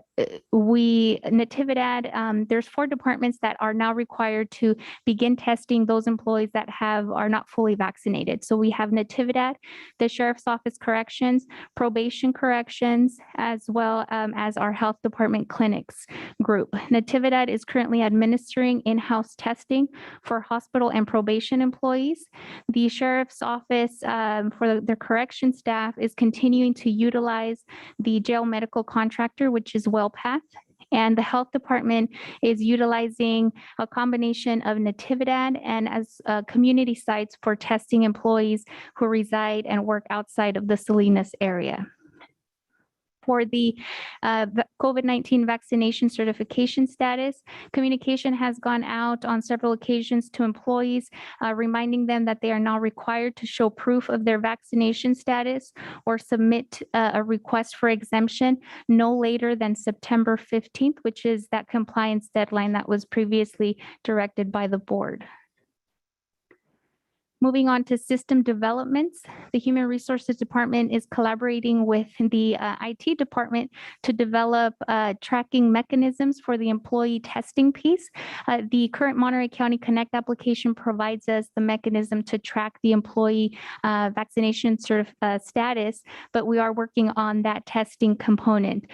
[SPEAKER 14] there's 4 departments that are now required to begin testing those employees that are not fully vaccinated. So we have Natividad, the Sheriff's Office Corrections, Probation Corrections, as well as our health department clinics group. Natividad is currently administering in-house testing for hospital and probation employees. The Sheriff's Office for their correction staff is continuing to utilize the jail medical contractor, which is WellPath. And the health department is utilizing a combination of Natividad and as community sites for testing employees who reside and work outside of the Salinas area. For the COVID-19 vaccination certification status, communication has gone out on several occasions to employees, reminding them that they are now required to show proof of their vaccination status or submit a request for exemption no later than September 15th, which is that compliance deadline that was previously directed by the board. Moving on to system developments, the Human Resources Department is collaborating with the IT department to develop tracking mechanisms for the employee testing piece. The current Monterey County Connect application provides us the mechanism to track the employee vaccination status, but we are working on that testing component.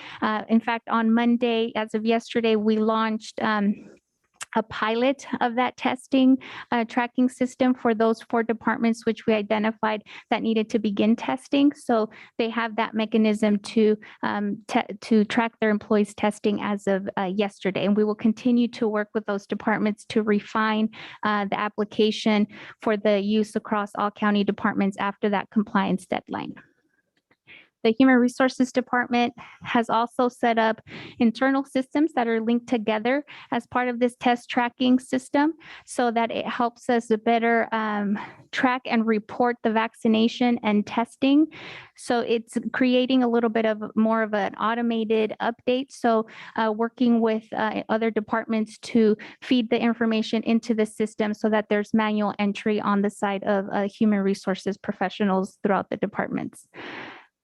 [SPEAKER 14] In fact, on Monday, as of yesterday, we launched a pilot of that testing tracking system for those 4 departments which we identified that needed to begin testing. So they have that mechanism to track their employees' testing as of yesterday. And we will continue to work with those departments to refine the application for the use across all county departments after that compliance deadline. The Human Resources Department has also set up internal systems that are linked together as part of this test tracking system so that it helps us better track and report the vaccination and testing. So it's creating a little bit of more of an automated update. So working with other departments to feed the information into the system so that there's manual entry on the side of human resources professionals throughout the departments.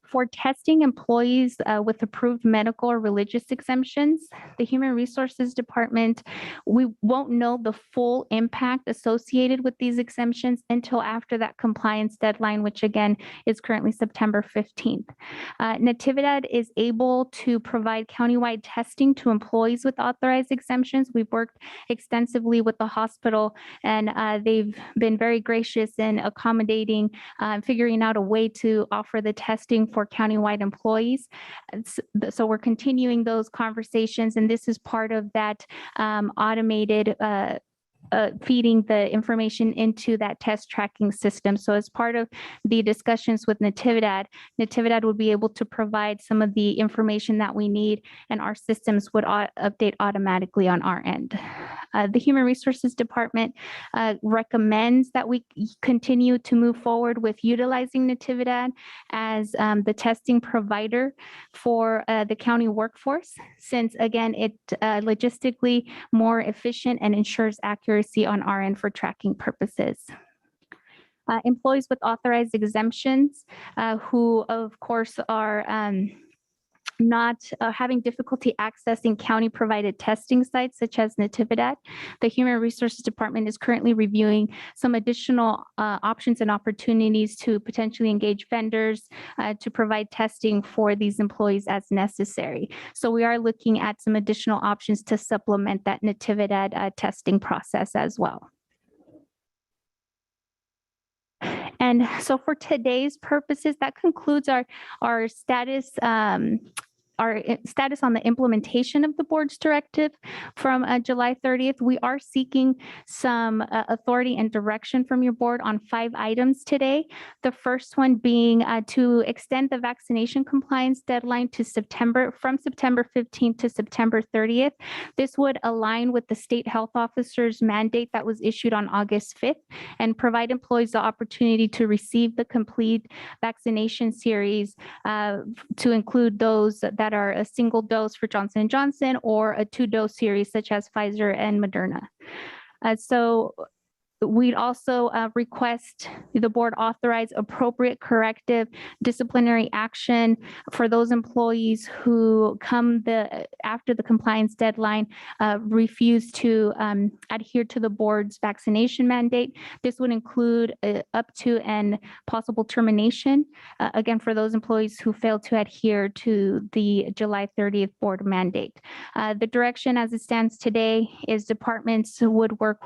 [SPEAKER 14] For testing employees with approved medical or religious exemptions, the Human Resources Department, we won't know the full impact associated with these exemptions until after that compliance deadline, which again is currently September 15th. Natividad is able to provide countywide testing to employees with authorized exemptions. We've worked extensively with the hospital, and they've been very gracious in accommodating, figuring out a way to offer the testing for countywide employees. So we're continuing those conversations, and this is part of that automated feeding the information into that test tracking system. So as part of the discussions with Natividad, Natividad would be able to provide some of the information that we need, and our systems would update automatically on our end. The Human Resources Department recommends that we continue to move forward with utilizing Natividad as the testing provider for the county workforce, since again, it logistically more efficient and ensures accuracy on our end for tracking purposes. Employees with authorized exemptions who of course are not having difficulty accessing county provided testing sites such as Natividad. The Human Resources Department is currently reviewing some additional options and opportunities to potentially engage vendors to provide testing for these employees as necessary. So we are looking at some additional options to supplement that Natividad testing process as well. And so for today's purposes, that concludes our status on the implementation of the board's directive from July 30th. We are seeking some authority and direction from your board on 5 items today. The first one being to extend the vaccination compliance deadline to from September 15th to September 30th. This would align with the state health officer's mandate that was issued on August 5th and provide employees the opportunity to receive the complete vaccination series to include those that are a single dose for Johnson & Johnson or a 2-dose series such as Pfizer and Moderna. So we'd also request the board authorize appropriate corrective disciplinary action for those employees who after the compliance deadline refuse to adhere to the board's vaccination mandate. This would include up to and possible termination, again, for those employees who fail to adhere to the July 30th board mandate. The direction as it stands today is departments would work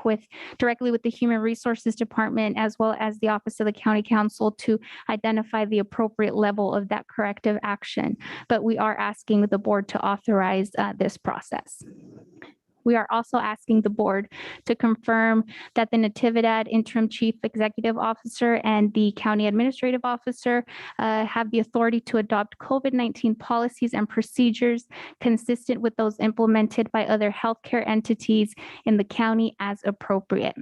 [SPEAKER 14] directly with the Human Resources Department as well as the Office of the County Council to identify the appropriate level of that corrective action. But we are asking the board to authorize this process. We are also asking the board to confirm that the Natividad Interim Chief Executive Officer and the County Administrative Officer have the authority to adopt COVID-19 policies and procedures consistent with those implemented by other healthcare entities in the county as appropriate.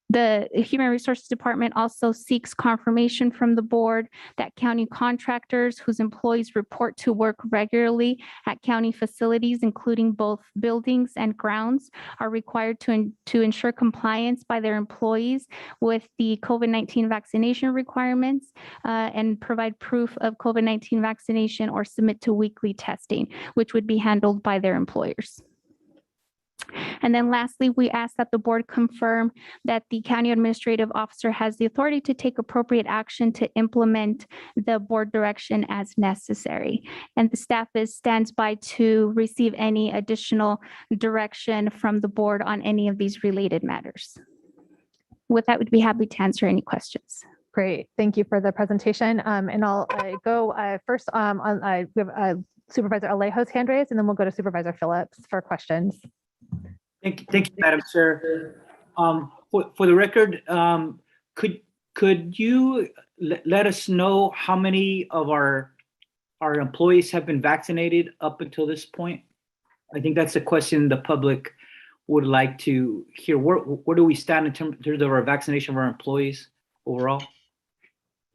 [SPEAKER 14] The Human Resources Department also seeks confirmation from the board that county contractors whose employees report to work regularly at county facilities, including both buildings and grounds, are required to ensure compliance by their employees with the COVID-19 vaccination requirements and provide proof of COVID-19 vaccination or submit to weekly testing, which would be handled by their employers. And then lastly, we ask that the board confirm that the county administrative officer has the authority to take appropriate action to implement the board direction as necessary. And the staff stands by to receive any additional direction from the board on any of these related matters. With that, we'd be happy to answer any questions.
[SPEAKER 4] Great. Thank you for the presentation. And I'll go first we have Supervisor Alejo's hand raised, and then we'll go to Supervisor Phillips for questions.
[SPEAKER 6] Thank you, Madam Chair. For the record, could you let us know how many of our employees have been vaccinated up until this point? I think that's a question the public would like to hear. Where do we stand in terms of our vaccination of our employees overall?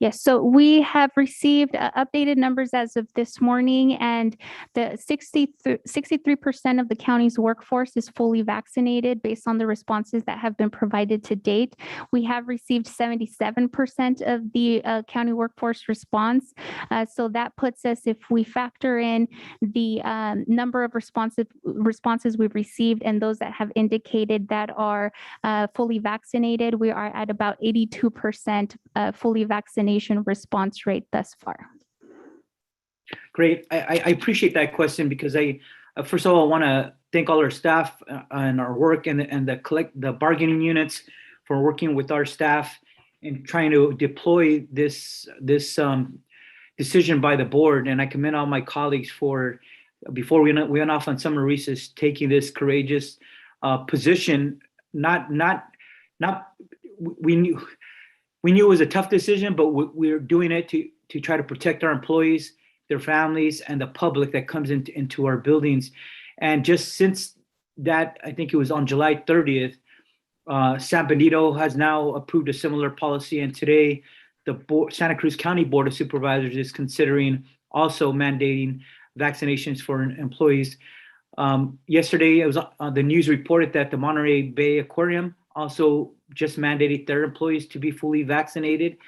[SPEAKER 14] Yes, so we have received updated numbers as of this morning, and the 63% of the county's workforce is fully vaccinated based on the responses that have been provided to date. We have received 77% of the county workforce response. So that puts us, if we factor in the number of responses we've received and those that have indicated that are fully vaccinated, we are at about 82% fully vaccinated response rate thus far.
[SPEAKER 6] Great. I appreciate that question because first of all, I want to thank all our staff and our work and the bargaining units for working with our staff and trying to deploy this decision by the board. And I commend all my colleagues for, before we went off on summer recess, taking this courageous position. We knew it was a tough decision, but we're doing it to try to protect our employees, their families, and the public that comes into our buildings. And just since that, I think it was on July 30th, San Benito has now approved a similar policy. And today, the Santa Cruz County Board of Supervisors is considering also mandating vaccinations for employees. Yesterday, it was the news reported that the Monterey Bay Aquarium also just mandated their employees to be fully vaccinated.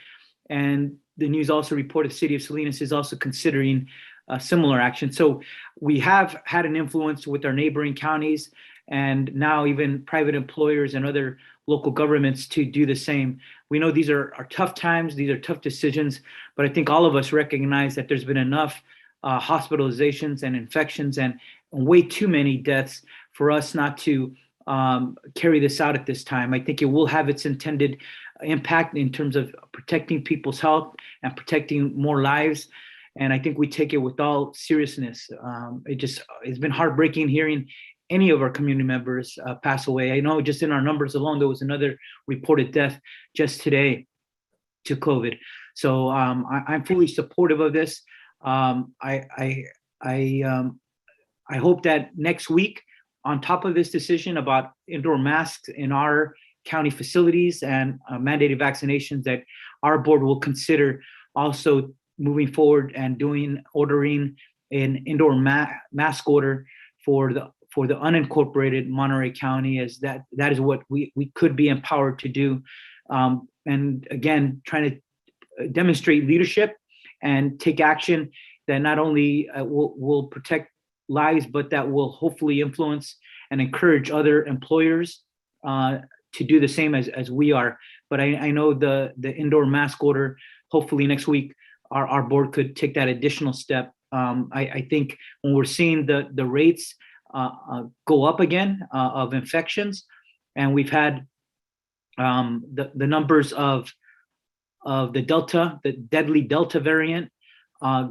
[SPEAKER 6] And the news also reported the city of Salinas is also considering similar action. So we have had an influence with our neighboring counties and now even private employers and other local governments to do the same. We know these are tough times, these are tough decisions, but I think all of us recognize that there's been enough hospitalizations and infections and way too many deaths for us not to carry this out at this time. I think it will have its intended impact in terms of protecting people's health and protecting more lives. And I think we take it with all seriousness. It's been heartbreaking hearing any of our community members pass away. I know just in our numbers alone, there was another reported death just today to COVID. So I'm fully supportive of this. I hope that next week, on top of this decision about indoor masks in our county facilities and mandated vaccinations, that our board will consider also moving forward and ordering an indoor mask order for the unincorporated Monterey County, as that is what we could be empowered to do. And again, trying to demonstrate leadership and take action that not only will protect lives, but that will hopefully influence and encourage other employers to do the same as we are. But I know the indoor mask order, hopefully next week, our board could take that additional step. I think when we're seeing the rates go up again of infections, and we've had the numbers of the deadly Delta variant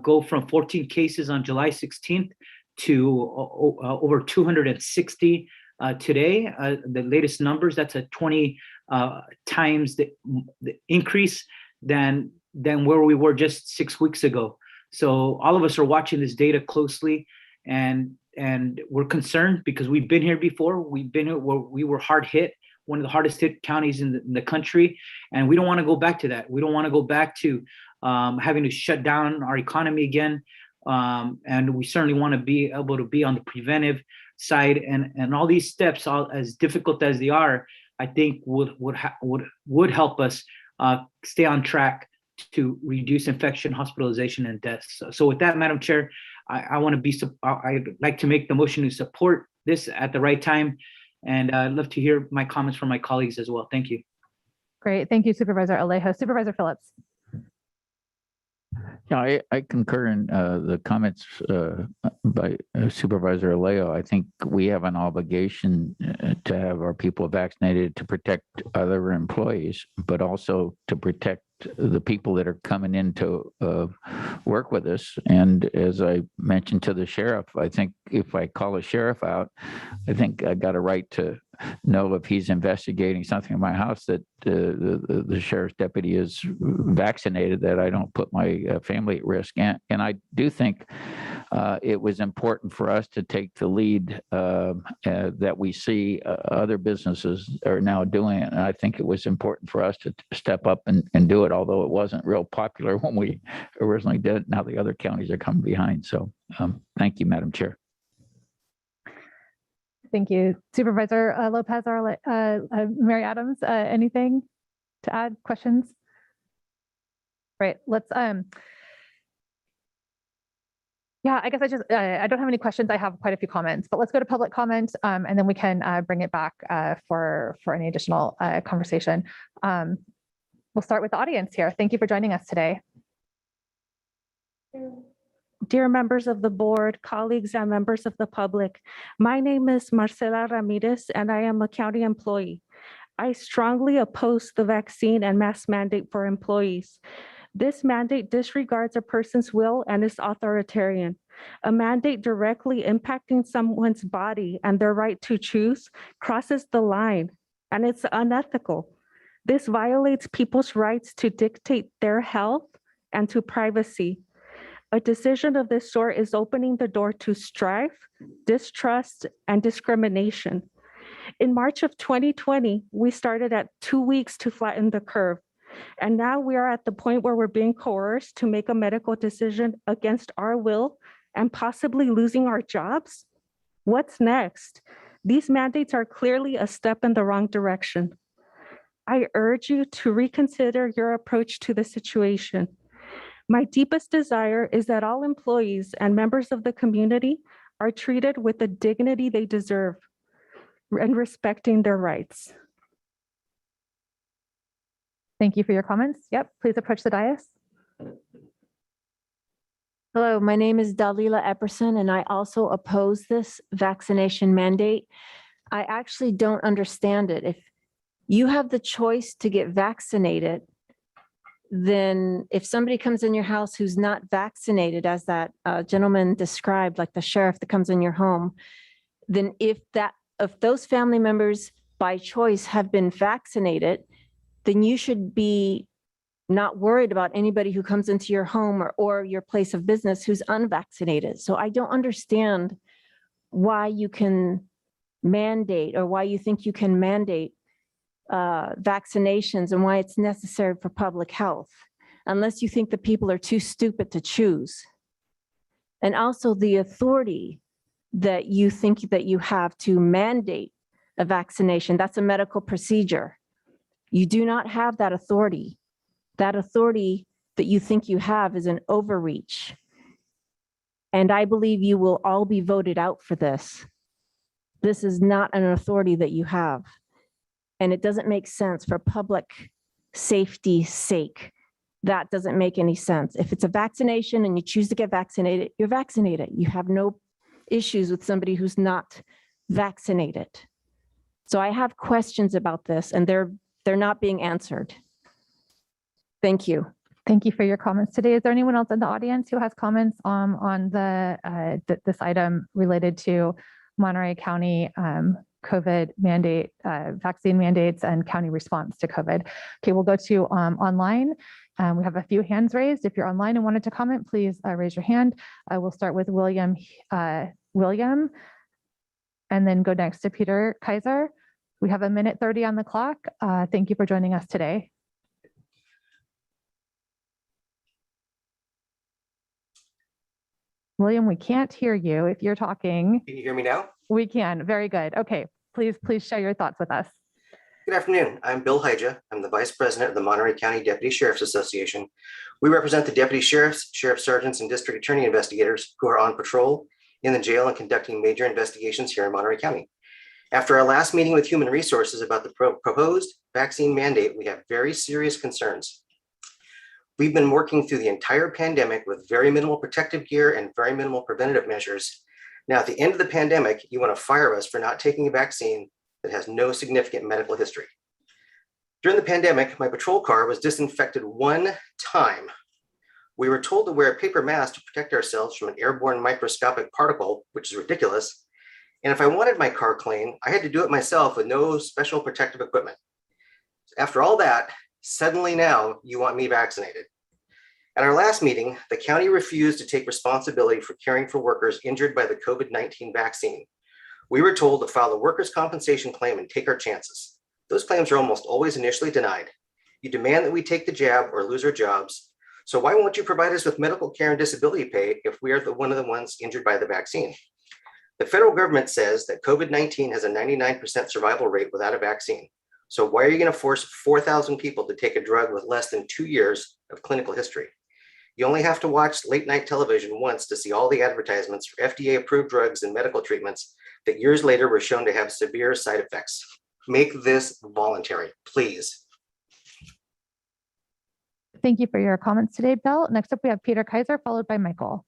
[SPEAKER 6] go from 14 cases on July 16th to over 260 today. The latest numbers, that's a 20 times the increase than where we were just 6 weeks ago. So all of us are watching this data closely, and we're concerned because we've been here before. We've been here where we were hard hit, one of the hardest hit counties in the country, and we don't want to go back to that. We don't want to go back to having to shut down our economy again. And we certainly want to be able to be on the preventive side, and all these steps, as difficult as they are, I think would help us stay on track to reduce infection, hospitalization, and deaths. So with that, Madam Chair, I'd like to make the motion to support this at the right time, and I'd love to hear my comments from my colleagues as well. Thank you.
[SPEAKER 4] Great. Thank you, Supervisor Alejo. Supervisor Phillips.
[SPEAKER 13] Yeah, I concur in the comments by Supervisor Alejo. I think we have an obligation to have our people vaccinated to protect other employees, but also to protect the people that are coming in to work with us. And as I mentioned to the sheriff, I think if I call a sheriff out, I think I got a right to know if he's investigating something in my house that the sheriff's deputy is vaccinated, that I don't put my family at risk. And I do think it was important for us to take the lead that we see other businesses are now doing it. And I think it was important for us to step up and do it, although it wasn't real popular when we originally did it. Now the other counties are coming behind. So thank you, Madam Chair.
[SPEAKER 4] Thank you. Supervisor Lopez or Mary Adams, anything to add? Questions? Right, let's, yeah, I guess I don't have any questions. I have quite a few comments, but let's go to public comment and then we can bring it back for any additional conversation. We'll start with the audience here. Thank you for joining us today.
[SPEAKER 11] Dear members of the board, colleagues, and members of the public, my name is Marcela Ramirez, and I am a county employee. I strongly oppose the vaccine and mask mandate for employees. This mandate disregards a person's will and is authoritarian. A mandate directly impacting someone's body and their right to choose crosses the line, and it's unethical. This violates people's rights to dictate their health and to privacy. A decision of this sort is opening the door to strife, distrust, and discrimination. In March of 2020, we started at 2 weeks to flatten the curve. And now we are at the point where we're being coerced to make a medical decision against our will and possibly losing our jobs. What's next? These mandates are clearly a step in the wrong direction. I urge you to reconsider your approach to the situation. My deepest desire is that all employees and members of the community are treated with the dignity they deserve and respecting their rights.
[SPEAKER 4] Thank you for your comments. Yep, please approach the dais.
[SPEAKER 15] Hello, my name is Dalila Epperson, and I also oppose this vaccination mandate. I actually don't understand it. If you have the choice to get vaccinated, then if somebody comes in your house who's not vaccinated, as that gentleman described, like the sheriff that comes in your home, then if those family members by choice have been vaccinated, then you should be not worried about anybody who comes into your home or your place of business who's unvaccinated. So I don't understand why you can mandate, or why you think you can mandate vaccinations, and why it's necessary for public health, unless you think the people are too stupid to choose. And also the authority that you think that you have to mandate a vaccination, that's a medical procedure. You do not have that authority. That authority that you think you have is an overreach. And I believe you will all be voted out for this. This is not an authority that you have. And it doesn't make sense for public safety's sake. That doesn't make any sense. If it's a vaccination and you choose to get vaccinated, you're vaccinated. You have no issues with somebody who's not vaccinated. So I have questions about this, and they're not being answered. Thank you.
[SPEAKER 4] Thank you for your comments today. Is there anyone else in the audience who has comments on this item related to Monterey County COVID mandate, vaccine mandates, and county response to COVID? Okay, we'll go to online. We have a few hands raised. If you're online and wanted to comment, please raise your hand. We'll start with William, and then go next to Peter Kaiser. We have 1:30 on the clock. Thank you for joining us today. William, we can't hear you if you're talking.
[SPEAKER 17] Can you hear me now?
[SPEAKER 4] We can. Very good. Okay, please share your thoughts with us.
[SPEAKER 17] Good afternoon. I'm Bill Hyja. I'm the Vice President of the Monterey County Deputy Sheriff's Association. We represent the deputy sheriffs, sheriff sergeants, and district attorney investigators who are on patrol in the jail and conducting major investigations here in Monterey County. After our last meeting with Human Resources about the proposed vaccine mandate, we have very serious concerns. We've been working through the entire pandemic with very minimal protective gear and very minimal preventative measures. Now, at the end of the pandemic, you want to fire us for not taking a vaccine that has no significant medical history. During the pandemic, my patrol car was disinfected one time. We were told to wear a paper mask to protect ourselves from an airborne microscopic particle, which is ridiculous. And if I wanted my car clean, I had to do it myself with no special protective equipment. After all that, suddenly now you want me vaccinated. At our last meeting, the county refused to take responsibility for caring for workers injured by the COVID-19 vaccine. We were told to file a workers' compensation claim and take our chances. Those claims are almost always initially denied. You demand that we take the jab or lose our jobs. So why won't you provide us with medical care and disability pay if we are one of the ones injured by the vaccine? The federal government says that COVID-19 has a 99% survival rate without a vaccine. So why are you going to force 4,000 people to take a drug with less than 2 years of clinical history? You only have to watch late night television once to see all the advertisements for FDA-approved drugs and medical treatments that years later were shown to have severe side effects. Make this voluntary, please.
[SPEAKER 4] Thank you for your comments today, Bill. Next up, we have Peter Kaiser, followed by Michael.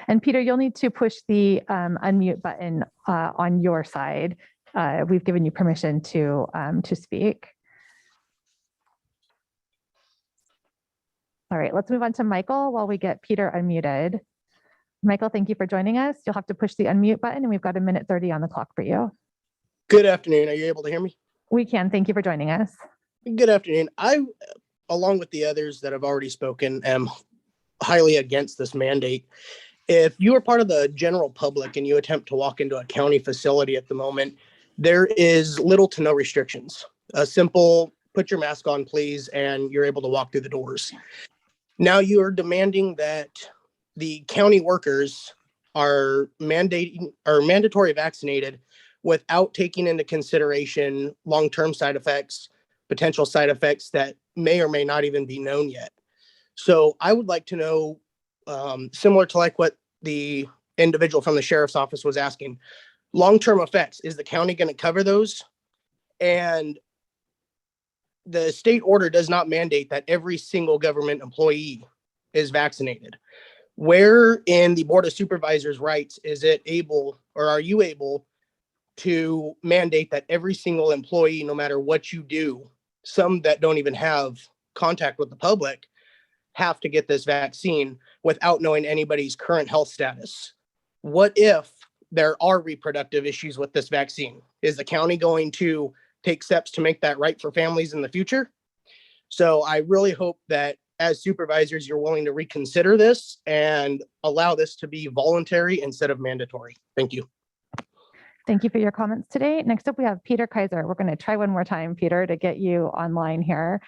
[SPEAKER 4] And Peter, you'll need to push the unmute button on your side. We've given you permission to speak. All right, let's move on to Michael while we get Peter unmuted. Michael, thank you for joining us. You'll have to push the unmute button, and we've got 1:30 on the clock for you.
[SPEAKER 12] Good afternoon. Are you able to hear me?
[SPEAKER 4] We can. Thank you for joining us.
[SPEAKER 12] Good afternoon. I, along with the others that have already spoken, am highly against this mandate. If you are part of the general public and you attempt to walk into a county facility at the moment, there is little to no restrictions. A simple put your mask on, please, and you're able to walk through the doors. Now you are demanding that the county workers are mandatory vaccinated without taking into consideration long-term side effects, potential side effects that may or may not even be known yet. So I would like to know, similar to like what the individual from the sheriff's office was asking, long-term effects, is the county going to cover those? And the state order does not mandate that every single government employee is vaccinated. Where in the Board of Supervisors' rights is it able, or are you able to mandate that every single employee, no matter what you do, some that don't even have contact with the public, have to get this vaccine without knowing anybody's current health status? What if there are reproductive issues with this vaccine? Is the county going to take steps to make that right for families in the future? So I really hope that as supervisors, you're willing to reconsider this and allow this to be voluntary instead of mandatory. Thank you.
[SPEAKER 4] Thank you for your comments today. Next up, we have Peter Kaiser. We're going to try one more time, Peter, to get you online here.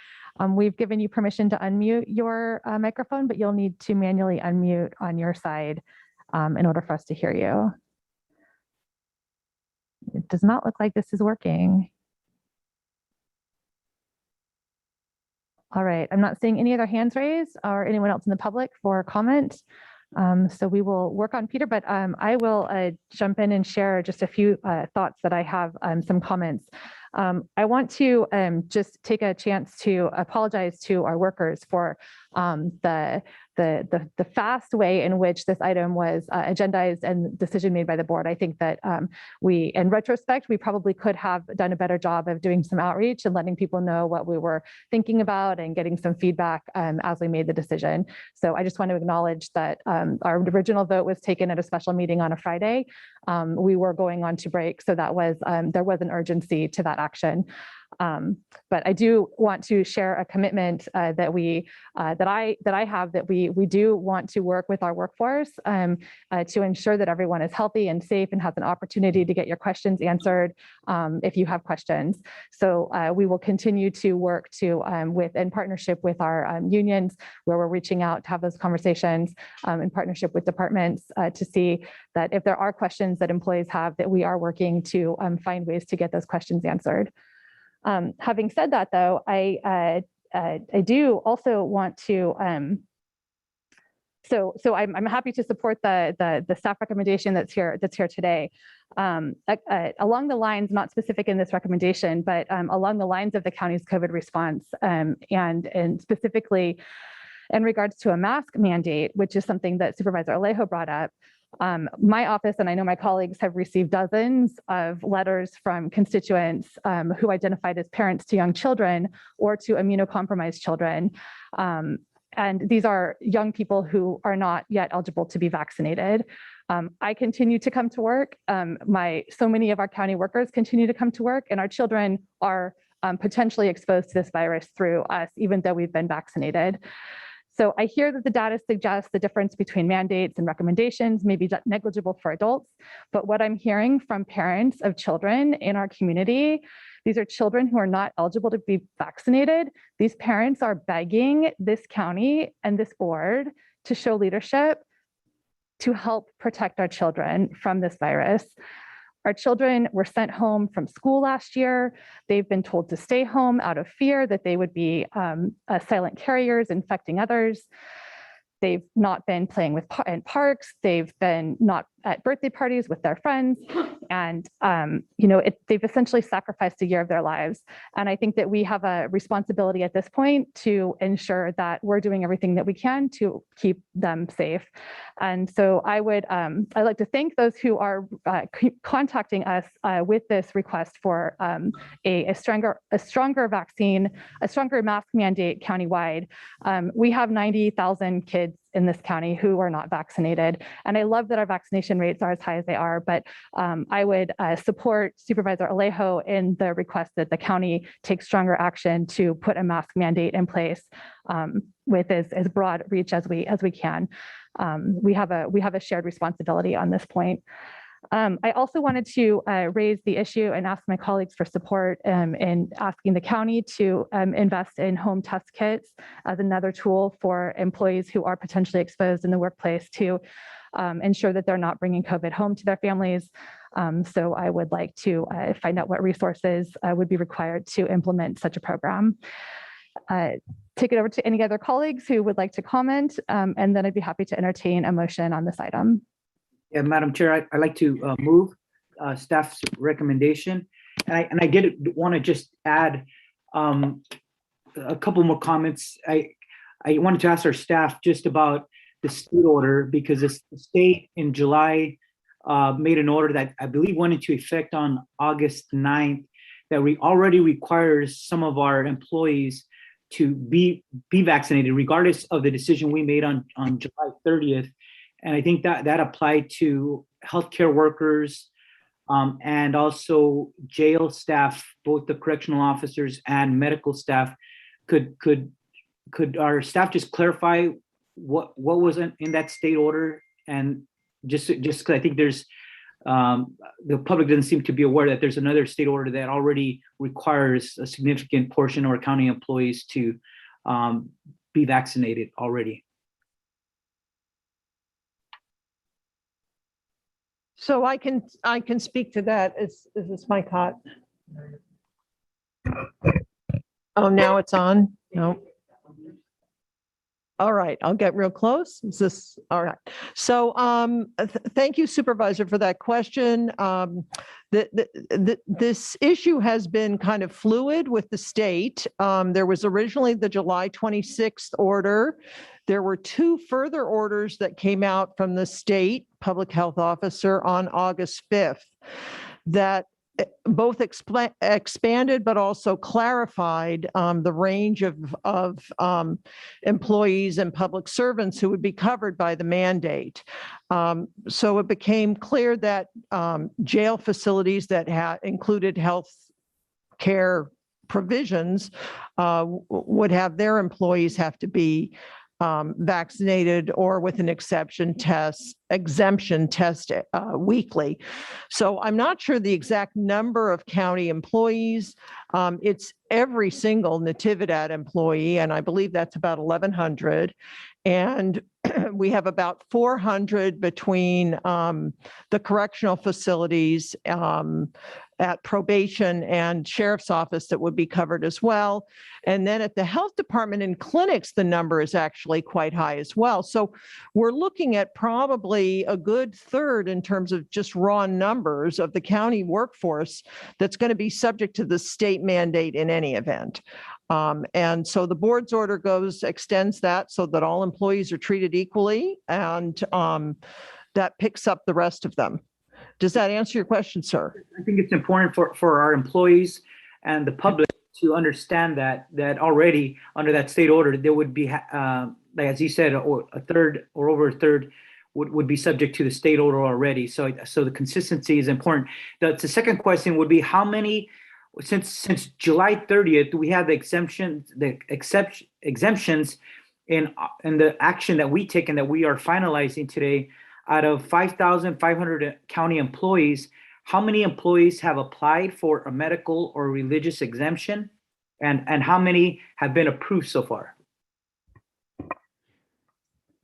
[SPEAKER 4] We've given you permission to unmute your microphone, but you'll need to manually unmute on your side in order for us to hear you. It does not look like this is working. All right, I'm not seeing any other hands raised or anyone else in the public for comment. So we will work on Peter, but I will jump in and share just a few thoughts that I have, some comments. I want to just take a chance to apologize to our workers for the fast way in which this item was agendized and decision made by the board. I think that we, in retrospect, we probably could have done a better job of doing some outreach and letting people know what we were thinking about and getting some feedback as we made the decision. So I just want to acknowledge that our original vote was taken at a special meeting on a Friday. We were going on to break, so that was there was an urgency to that action. But I do want to share a commitment that I have, that we do want to work with our workforce to ensure that everyone is healthy and safe and has an opportunity to get your questions answered if you have questions. So we will continue to work in partnership with our unions, where we're reaching out to have those conversations in partnership with departments to see that if there are questions that employees have, that we are working to find ways to get those questions answered. Having said that, though, I do also want to. So I'm happy to support the staff recommendation that's here today. Along the lines, not specific in this recommendation, but along the lines of the county's COVID response, and specifically in regards to a mask mandate, which is something that Supervisor Alejo brought up. My office, and I know my colleagues, have received dozens of letters from constituents who identified as parents to young children or to immunocompromised children, And these are young people who are not yet eligible to be vaccinated. I continue to come to work. So many of our county workers continue to come to work, and our children are potentially exposed to this virus through us, even though we've been vaccinated. So I hear that the data suggests the difference between mandates and recommendations may be negligible for adults, but what I'm hearing from parents of children in our community, these are children who are not eligible to be vaccinated. These parents are begging this county and this board to show leadership to help protect our children from this virus. Our children were sent home from school last year. They've been told to stay home out of fear that they would be silent carriers infecting others. They've not been playing in parks. They've been not at birthday parties with their friends. And, they've essentially sacrificed a year of their lives. And I think that we have a responsibility at this point to ensure that we're doing everything that we can to keep them safe. And so I'd like to thank those who are contacting us with this request for a stronger vaccine, a stronger mask mandate countywide. We have 90,000 kids in this county who are not vaccinated. And I love that our vaccination rates are as high as they are, but I would support Supervisor Alejo in the request that the county take stronger action to put a mask mandate in place with as broad reach as we can. We have a shared responsibility on this point. I also wanted to raise the issue and ask my colleagues for support in asking the county to invest in home test kits as another tool for employees who are potentially exposed in the workplace to ensure that they're not bringing COVID home to their families. So I would like to find out what resources would be required to implement such a program. Take it over to any other colleagues who would like to comment, and then I'd be happy to entertain a motion on this item.
[SPEAKER 6] Yeah, Madam Chair, I'd like to move staff's recommendation. And I did want to just add a couple more comments. I wanted to ask our staff just about the state order, because the state in July made an order that I believe went into effect on August 9th that already requires some of our employees to be vaccinated, regardless of the decision we made on July 30th. And I think that applied to healthcare workers and also jail staff, both the correctional officers and medical staff. Could our staff just clarify what was in that state order? And just because I think there's the public doesn't seem to be aware that there's another state order that already requires a significant portion of our county employees to be vaccinated already.
[SPEAKER 5] So I can speak to that. Is this mic hot? Oh, now it's on? No. All right, I'll get real close. Is this all right? So thank you, Supervisor, for that question. This issue has been kind of fluid with the state. There was originally the July 26th order. There were two further orders that came out from the state public health officer on August 5th that both expanded but also clarified the range of employees and public servants who would be covered by the mandate. So it became clear that jail facilities that included health care provisions would have their employees have to be vaccinated or with an exemption test weekly. So I'm not sure the exact number of county employees. It's every single Natividad employee, and I believe that's about 1,100. And we have about 400 between the correctional facilities at probation and sheriff's office that would be covered as well. And then at the health department and clinics, the number is actually quite high as well. So we're looking at probably a good third in terms of just raw numbers of the county workforce that's going to be subject to the state mandate in any event. And so the board's order extends that so that all employees are treated equally, and that picks up the rest of them. Does that answer your question, sir?
[SPEAKER 6] I think it's important for our employees and the public to understand that already under that state order, there would be like as you said, or a third or over a third would be subject to the state order already. So the consistency is important. The second question would be how many, since July 30th, we have the exemptions in the action that we take and that we are finalizing today. Out of 5,500 county employees, how many employees have applied for a medical or religious exemption? And how many have been approved so far?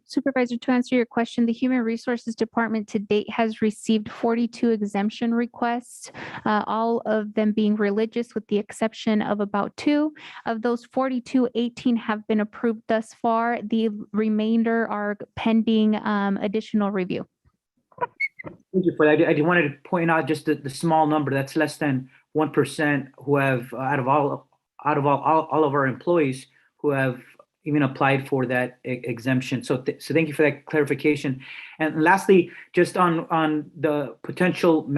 [SPEAKER 14] Supervisor, to answer your question, the Human Resources Department to date has received 42 exemption requests, all of them being religious with the exception of about 2. Of those 42, 18 have been approved thus far. The remainder are pending additional review.
[SPEAKER 6] Thank you for that. I just wanted to point out just the small number. That's less than 1% who have out of all of our employees who have even applied for that exemption. So thank you for that clarification. And lastly, just on the potential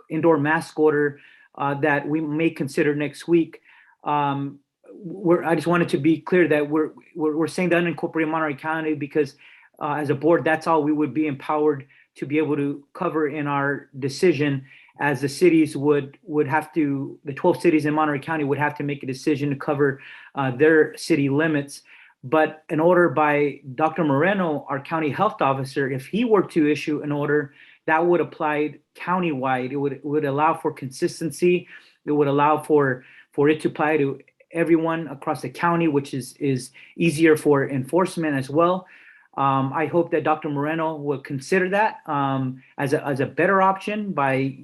[SPEAKER 6] indoor mask order that we may consider next week. I just wanted to be clear that we're saying the unincorporated Monterey County because as a board, that's all we would be empowered to be able to cover in our decision, as the cities would have to, the 12 cities in Monterey County would have to make a decision to cover their city limits. But an order by Dr. Moreno, our county health officer, if he were to issue an order, that would apply countywide. It would allow for consistency. It would allow for it to apply to everyone across the county, which is easier for enforcement as well. I hope that Dr. Moreno will consider that as a better option by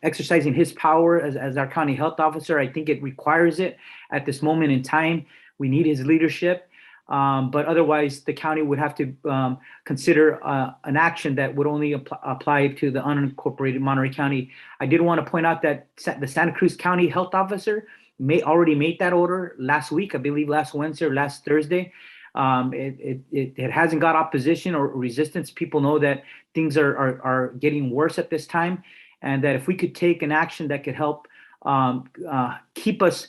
[SPEAKER 6] exercising his power as our county health officer. I think it requires it at this moment in time. We need his leadership. But otherwise, the county would have to consider an action that would only apply to the unincorporated Monterey County. I did want to point out that the Santa Cruz County health officer already made that order last week, I believe last Wednesday or last Thursday. It hasn't got opposition or resistance. People know that things are getting worse at this time, and that if we could take an action that could help keep us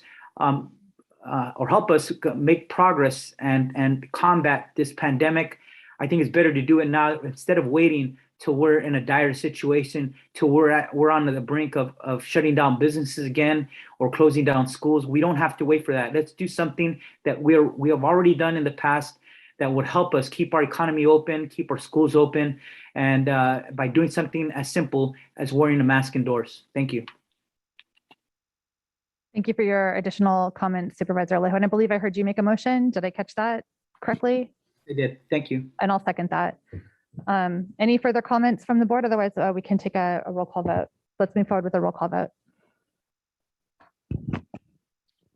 [SPEAKER 6] or help us make progress and combat this pandemic, I think it's better to do it now instead of waiting till we're in a dire situation, till we're on the brink of shutting down businesses again or closing down schools. We don't have to wait for that. Let's do something that we have already done in the past that would help us keep our economy open, keep our schools open, and by doing something as simple as wearing a mask indoors. Thank you.
[SPEAKER 4] Thank you for your additional comments, Supervisor Alejo. And I believe I heard you make a motion. Did I catch that correctly?
[SPEAKER 6] I did. Thank you.
[SPEAKER 4] And I'll second that. Any further comments from the board? Otherwise, we can take a roll call vote. Let's move forward with a roll call vote.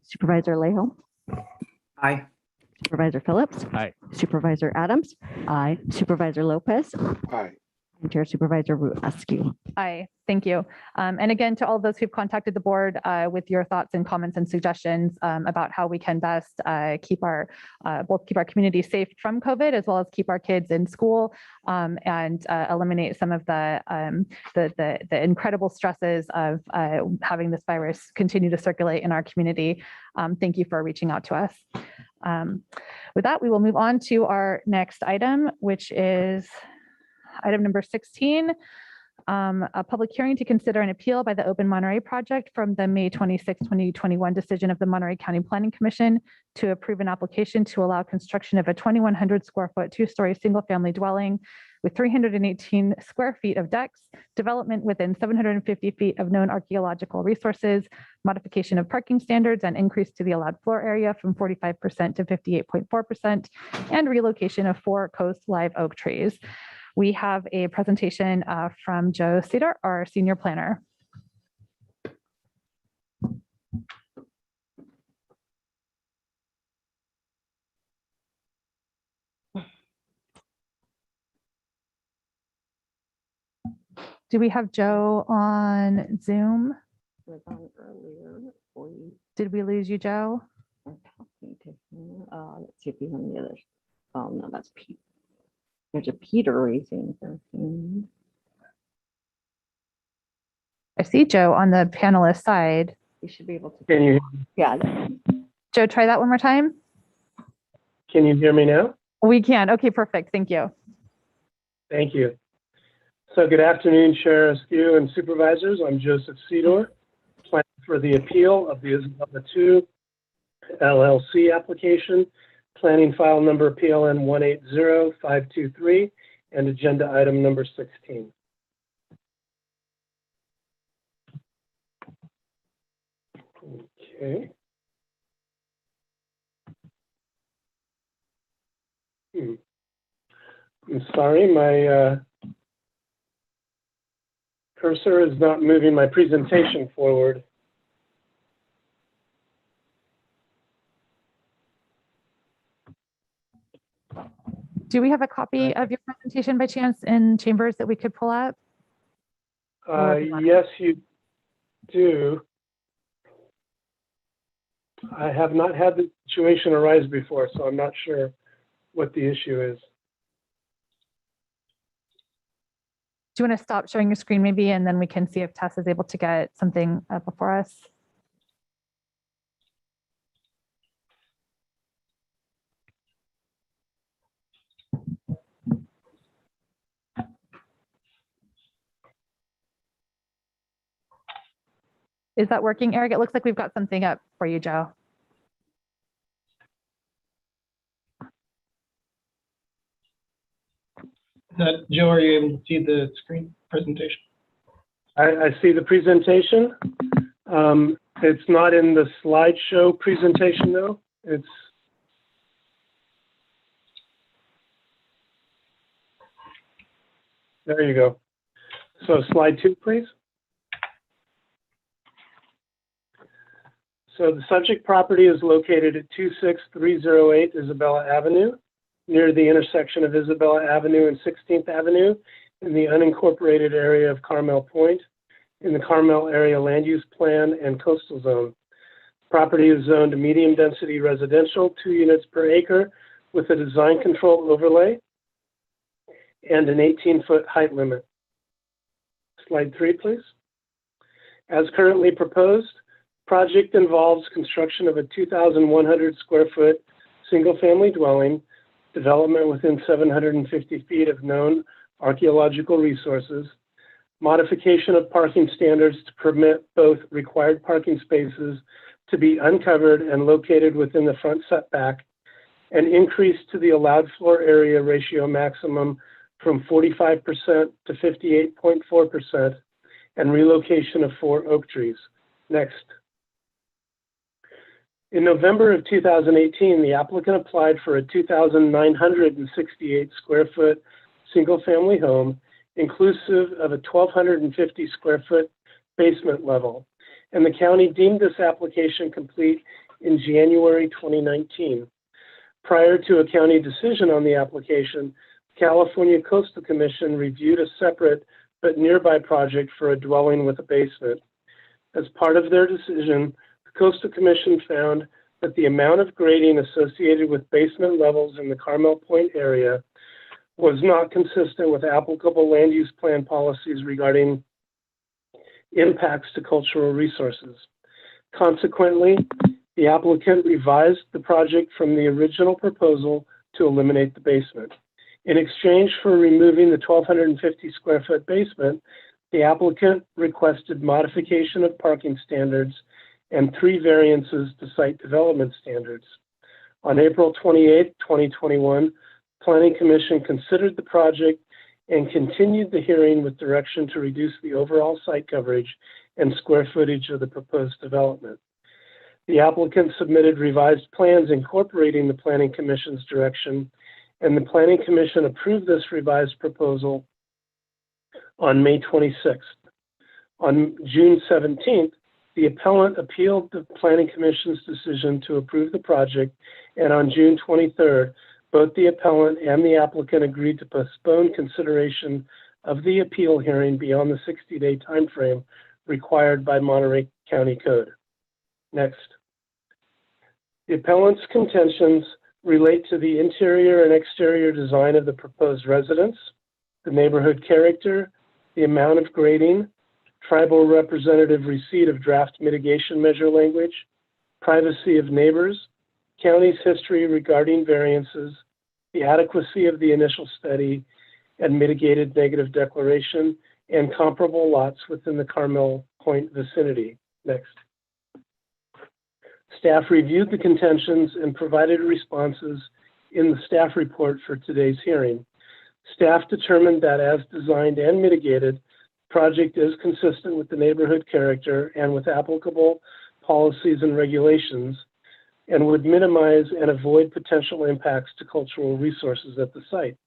[SPEAKER 7] Supervisor Alejo.
[SPEAKER 6] Aye.
[SPEAKER 7] Supervisor Phillips.
[SPEAKER 10] Aye.
[SPEAKER 7] Supervisor Adams. Aye. Supervisor Lopez.
[SPEAKER 22] Aye.
[SPEAKER 7] And Chair Supervisor Askew.
[SPEAKER 4] Aye, thank you. And again, to all those who've contacted the board with your thoughts and comments and suggestions about how we can best keep our community safe from COVID, as well as keep our kids in school and eliminate some of the incredible stresses of having this virus continue to circulate in our community. Thank you for reaching out to us. With that, we will move on to our next item, which is item number 16, a public hearing to consider an appeal by the Open Monterey Project from the May 26, 2021 decision of the Monterey County Planning Commission to approve an application to allow construction of a 2,100 square foot, 2-story single-family dwelling with 318 square feet of decks, development within 750 feet of known archaeological resources, modification of parking standards and increase to the allowed floor area from 45% to 58.4%, and relocation of 4 coast live oak trees. We have a presentation from Joe Cedar, our senior planner. Do we have Joe on Zoom? Did we lose you, Joe?
[SPEAKER 7] I'm talking to him. Let's see if he's on the other. Oh, no, that's Pete. There's a Peter raising their hand.
[SPEAKER 4] I see Joe on the panelist side.
[SPEAKER 7] You should be able to.
[SPEAKER 9] Can you,
[SPEAKER 7] Yeah.
[SPEAKER 4] Joe, try that one more time.
[SPEAKER 9] can you hear me now?
[SPEAKER 4] We can. Okay, perfect. Thank you.
[SPEAKER 9] Thank you. So good afternoon, Chair Askew and Supervisors. I'm Joseph Sedor, planning for the appeal of the Isabella II LLC application, planning file number PLN 180523, and agenda item number 16. Okay. I'm sorry, my cursor is not moving my presentation forward.
[SPEAKER 4] Do we have a copy of your presentation by chance in Chambers that we could pull up?
[SPEAKER 9] Yes, you do. I have not had the situation arise before, so I'm not sure what the issue is.
[SPEAKER 4] Do you want to stop sharing your screen maybe, and then we can see if Tess is able to get something before us? Is that working, Eric? It looks like we've got something up for you, Joe.
[SPEAKER 2] Joe, are you able to see the screen presentation?
[SPEAKER 9] I see the presentation. It's not in the slideshow presentation though. It's there you go. So slide 2, please. So the subject property is located at 26308 Isabella Avenue, near the intersection of Isabella Avenue and 16th Avenue in the unincorporated area of Carmel Point, in the Carmel Area Land Use Plan and Coastal Zone. Property is zoned medium density residential, 2 units per acre, with a design control overlay and an 18-foot height limit. Slide 3, please. As currently proposed, project involves construction of a 2,100 square foot single-family dwelling, development within 750 feet of known archaeological resources, modification of parking standards to permit both required parking spaces to be uncovered and located within the front setback, and increase to the allowed floor area ratio maximum from 45% to 58.4%, and relocation of 4 oak trees. Next. In November of 2018, the applicant applied for a 2,968 square foot single-family home, inclusive of a 1,250 square foot basement level, and the county deemed this application complete in January 2019. Prior to a county decision on the application, California Coastal Commission reviewed a separate but nearby project for a dwelling with a basement. As part of their decision, the Coastal Commission found that the amount of grading associated with basement levels in the Carmel Point area was not consistent with applicable land use plan policies regarding impacts to cultural resources. Consequently, the applicant revised the project from the original proposal to eliminate the basement. In exchange for removing the 1,250 square foot basement, the applicant requested modification of parking standards and 3 variances to site development standards. On April 28, 2021, Planning Commission considered the project and continued the hearing with direction to reduce the overall site coverage and square footage of the proposed development. The applicant submitted revised plans incorporating the Planning Commission's direction, and the Planning Commission approved this revised proposal on May 26th. On June 17th, the appellant appealed the Planning Commission's decision to approve the project, and on June 23rd, both the appellant and the applicant agreed to postpone consideration of the appeal hearing beyond the 60-day timeframe required by Monterey County Code. Next. The appellant's contentions relate to the interior and exterior design of the proposed residence, the neighborhood character, the amount of grading, tribal representative receipt of draft mitigation measure language, privacy of neighbors, county's history regarding variances, the adequacy of the initial study and mitigated negative declaration, and comparable lots within the Carmel Point vicinity. Next. Staff reviewed the contentions and provided responses in the staff report for today's hearing. Staff determined that as designed and mitigated, the project is consistent with the neighborhood character and with applicable policies and regulations, and would minimize and avoid potential impacts to cultural resources at the site.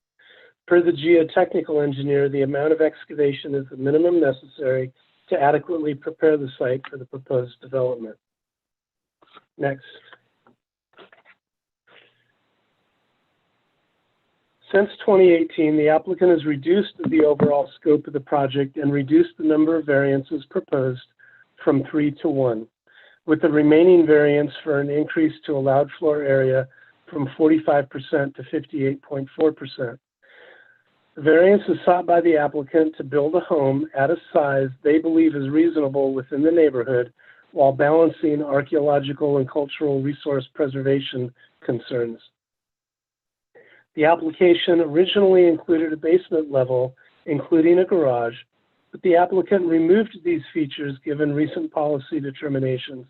[SPEAKER 9] Per the geotechnical engineer, the amount of excavation is the minimum necessary to adequately prepare the site for the proposed development. Next. Since 2018, the applicant has reduced the overall scope of the project and reduced the number of variances proposed from 3 to 1, with the remaining variance for an increase to allowed floor area from 45% to 58.4%. The variance is sought by the applicant to build a home at a size they believe is reasonable within the neighborhood while balancing archaeological and cultural resource preservation concerns. The application originally included a basement level, including a garage, but the applicant removed these features given recent policy determinations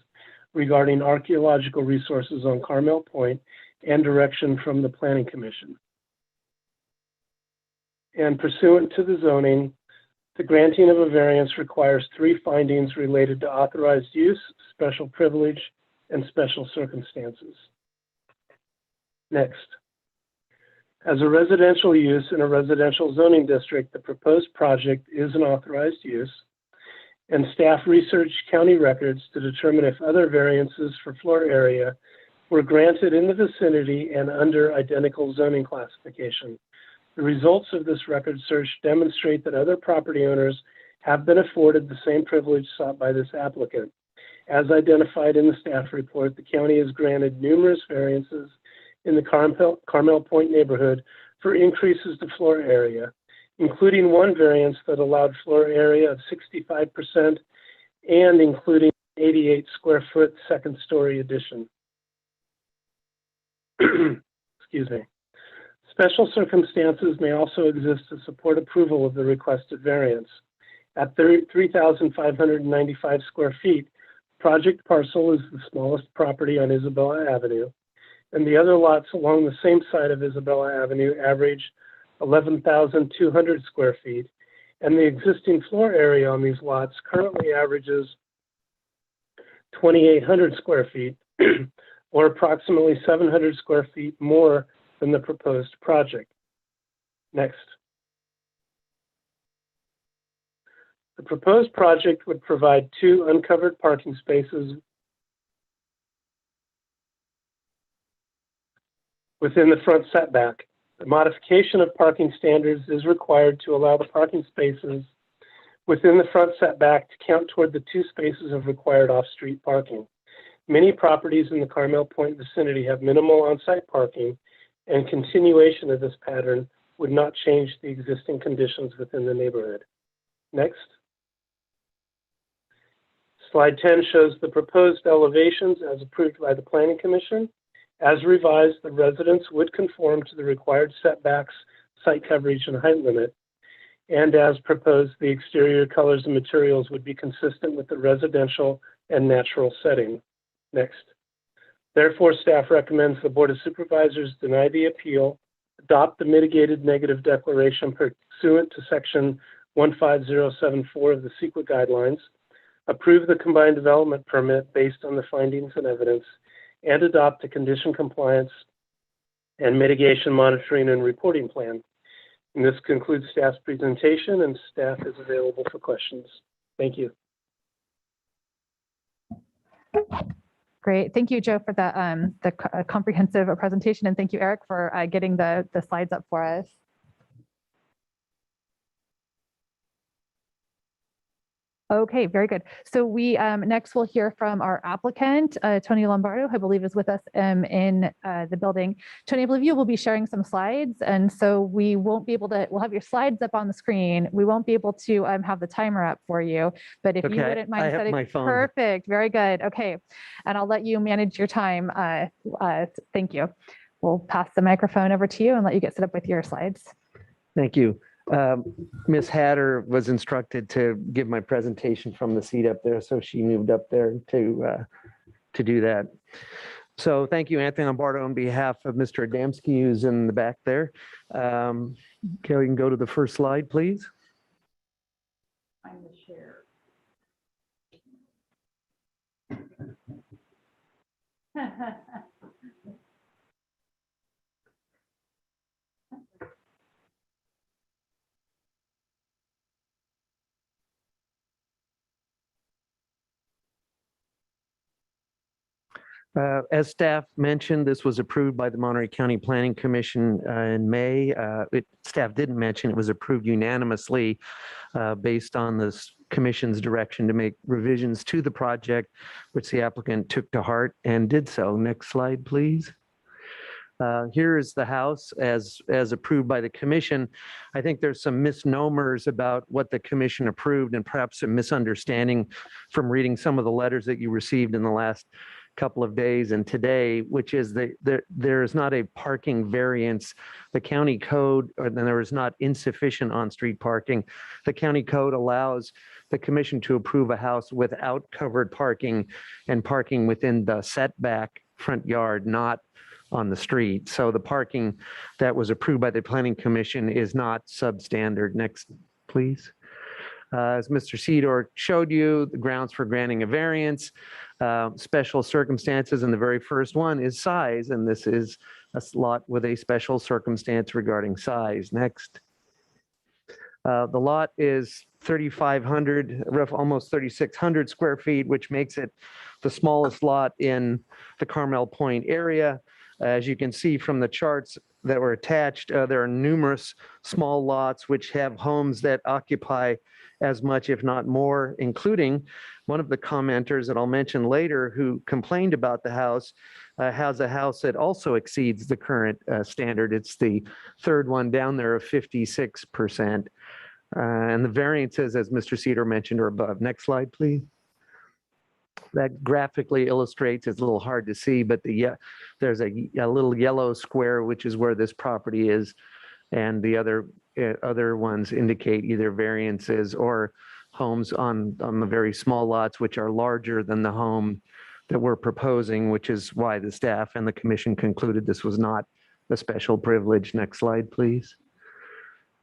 [SPEAKER 9] regarding archaeological resources on Carmel Point and direction from the Planning Commission. And pursuant to the zoning, the granting of a variance requires 3 findings related to authorized use, special privilege, and special circumstances. Next. As a residential use in a residential zoning district, the proposed project is an authorized use, and staff researched county records to determine if other variances for floor area were granted in the vicinity and under identical zoning classification. The results of this record search demonstrate that other property owners have been afforded the same privilege sought by this applicant. As identified in the staff report, the county has granted numerous variances in the Carmel Point neighborhood for increases to floor area, including one variance that allowed floor area of 65% and including 88 square foot second story addition. Excuse me. Special circumstances may also exist to support approval of the requested variance. At 3,595 square feet, project parcel is the smallest property on Isabella Avenue, and the other lots along the same side of Isabella Avenue average 11,200 square feet, and the existing floor area on these lots currently averages 2,800 square feet, or approximately 700 square feet more than the proposed project. Next. The proposed project would provide 2 uncovered parking spaces within the front setback. The modification of parking standards is required to allow the parking spaces within the front setback to count toward the 2 spaces of required off-street parking. Many properties in the Carmel Point vicinity have minimal on-site parking, and continuation of this pattern would not change the existing conditions within the neighborhood. Next. Slide 10 shows the proposed elevations as approved by the Planning Commission. As revised, the residents would conform to the required setbacks, site coverage, and height limit. And as proposed, the exterior colors and materials would be consistent with the residential and natural setting. Next. Therefore, staff recommends the Board of Supervisors deny the appeal, adopt the mitigated negative declaration pursuant to Section 15074 of the CEQA guidelines, approve the combined development permit based on the findings and evidence, and adopt a condition compliance and mitigation monitoring and reporting plan. And this concludes staff's presentation, and staff is available for questions. Thank you.
[SPEAKER 4] Great. Thank you, Joe, for the comprehensive presentation. And thank you, Eric, for getting the slides up for us. Okay, very good. So we next will hear from our applicant, Tony Lombardo, who I believe is with us in the building. Tony, I believe you will be sharing some slides. And so we won't be able to, we'll have your slides up on the screen. We won't be able to have the timer up for you, but if you wouldn't mind setting,
[SPEAKER 16] my phone.
[SPEAKER 4] Perfect, very good. Okay, and I'll let you manage your time. Thank you. we'll pass the microphone over to you and let you get set up with your slides.
[SPEAKER 16] Thank you. Ms. Hatter was instructed to give my presentation from the seat up there, so she moved up there to do that. So thank you, Anthony Lombardo, on behalf of Mr. Adamski, who's in the back there. Okay, we can go to the first slide, please.
[SPEAKER 3] I'm the chair.
[SPEAKER 16] As staff mentioned, this was approved by the Monterey County Planning Commission in May. Staff didn't mention it was approved unanimously based on this commission's direction to make revisions to the project, which the applicant took to heart and did so. Next slide, please. Here is the house as approved by the commission. I think there's some misnomers about what the commission approved and perhaps a misunderstanding from reading some of the letters that you received in the last couple of days and today, which is there is not a parking variance. The county code, or then there is not insufficient on-street parking. The county code allows the commission to approve a house without covered parking and parking within the setback front yard, not on the street. So the parking that was approved by the planning commission is not substandard. Next, please. As Mr. Sedor showed you, the grounds for granting a variance, special circumstances, and the very first one is size, and this is a lot with a special circumstance regarding size. Next. The lot is 3,500, almost 3,600 square feet, which makes it the smallest lot in the Carmel Point area. As you can see from the charts that were attached, there are numerous small lots which have homes that occupy as much, if not more, including one of the commenters that I'll mention later who complained about the house has a house that also exceeds the current standard. It's the third one down there of 56%. And the variances, as Mr. Sedor mentioned, are above. Next slide, please. That graphically illustrates, it's a little hard to see, but there's a little yellow square, which is where this property is. And the other ones indicate either variances or homes on the very small lots, which are larger than the home that we're proposing, which is why the staff and the commission concluded this was not a special privilege. Next slide, please.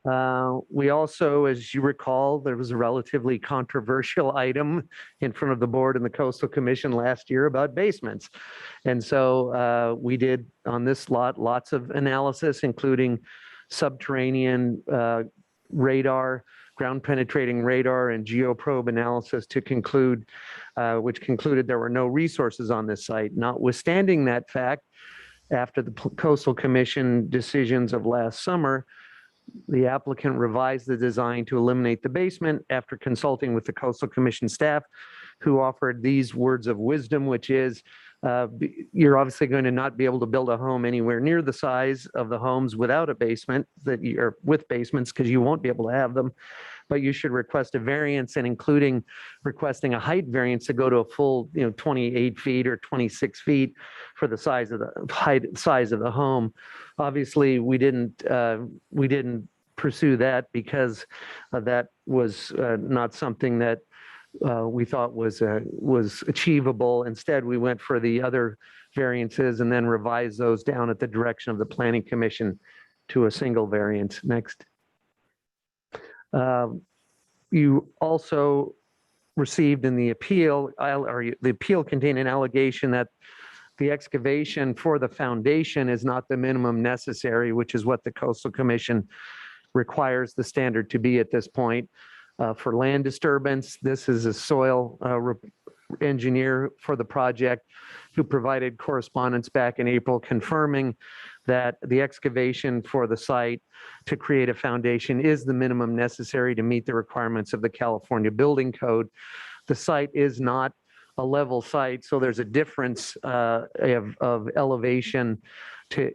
[SPEAKER 16] We also, as you recall, there was a relatively controversial item in front of the board and the Coastal Commission last year about basements. And so we did on this lot, lots of analysis, including subterranean radar, ground penetrating radar, and geoprobe analysis to conclude, which concluded there were no resources on this site. Notwithstanding that fact, after the Coastal Commission decisions of last summer, the applicant revised the design to eliminate the basement after consulting with the Coastal Commission staff, who offered these words of wisdom, which is, you're obviously going to not be able to build a home anywhere near the size of the homes without a basement, that you're with basements, because you won't be able to have them. But you should request a variance, and including requesting a height variance to go to a full 28 feet or 26 feet for the size of the size of the home. Obviously, we didn't pursue that because that was not something that we thought was achievable. Instead, we went for the other variances and then revised those down at the direction of the Planning Commission to a single variance. Next. You also received in the appeal, or the appeal contained an allegation that the excavation for the foundation is not the minimum necessary, which is what the Coastal Commission requires the standard to be at this point. For land disturbance, this is a soil engineer for the project who provided correspondence back in April confirming that the excavation for the site to create a foundation is the minimum necessary to meet the requirements of the California Building Code. The site is not a level site, so there's a difference of elevation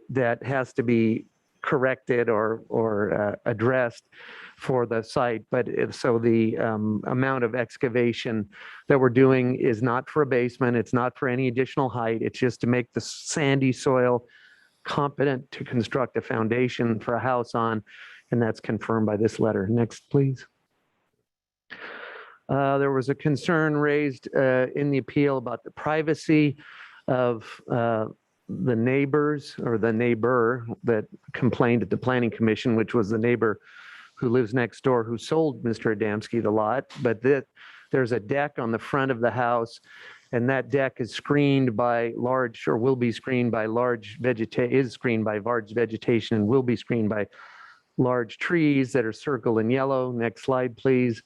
[SPEAKER 16] that has to be corrected or addressed for the site. But so the amount of excavation that we're doing is not for a basement. It's not for any additional height. It's just to make the sandy soil competent to construct a foundation for a house on, and that's confirmed by this letter. Next, please. There was a concern raised in the appeal about the privacy of the neighbors or the neighbor that complained at the Planning Commission, which was the neighbor who lives next door who sold Mr. Adamski the lot. But there's a deck on the front of the house, and that deck is screened by large, or will be screened by large is screened by large vegetation and will be screened by large trees that are circled in yellow. Next slide, please.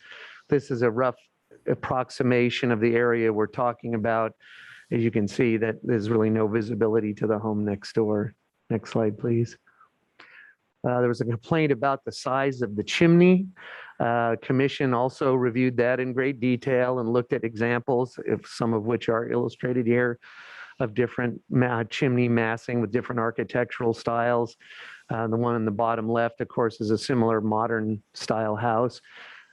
[SPEAKER 16] This is a rough approximation of the area we're talking about. As you can see, that there's really no visibility to the home next door. Next slide, please. There was a complaint about the size of the chimney. Commission also reviewed that in great detail and looked at examples, some of which are illustrated here, of different chimney massing with different architectural styles. The one in the bottom left, of course, is a similar modern style house.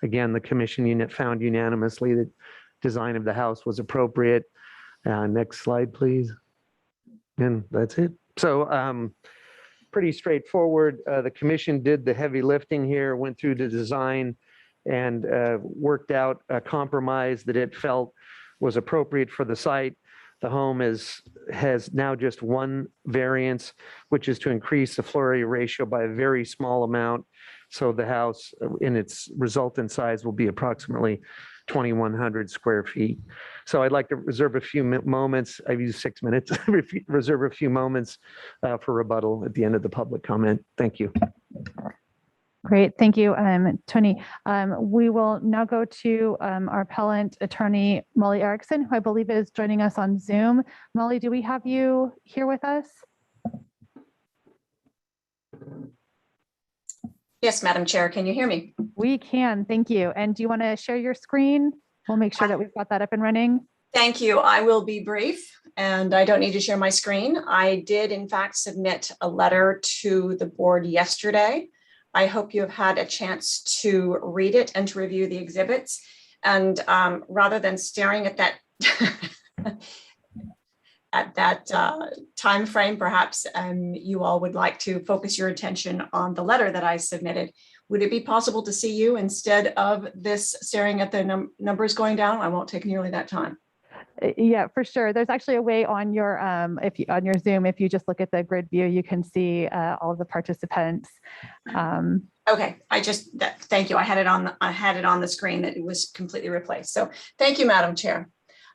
[SPEAKER 16] Again, the commission found unanimously that design of the house was appropriate. Next slide, please. And that's it. So pretty straightforward. The commission did the heavy lifting here, went through the design and worked out a compromise that it felt was appropriate for the site. The home has now just one variance, which is to increase the floor area ratio by a very small amount. So the house in its resultant size will be approximately 2,100 square feet. So I'd like to reserve a few moments. I've used 6 minutes. Reserve a few moments for rebuttal at the end of the public comment. Thank you.
[SPEAKER 4] Great, thank you, Tony. We will now go to our appellant attorney, Molly Erickson, who I believe is joining us on Zoom. Molly, do we have you here with us?
[SPEAKER 18] Yes, Madam Chair, can you hear me?
[SPEAKER 4] We can, thank you. And do you want to share your screen? We'll make sure that we've got that up and running.
[SPEAKER 18] Thank you. I will be brief and I don't need to share my screen. I did in fact submit a letter to the board yesterday. I hope you have had a chance to read it and to review the exhibits. And rather than staring at that time frame, perhaps you all would like to focus your attention on the letter that I submitted. Would it be possible to see you instead of this staring at the numbers going down? I won't take nearly that time.
[SPEAKER 4] Yeah, for sure. There's actually a way on your on your Zoom, if you just look at the grid view, you can see all of the participants.
[SPEAKER 18] Okay, thank you. I had it on the screen that it was completely replaced. So thank you, Madam Chair.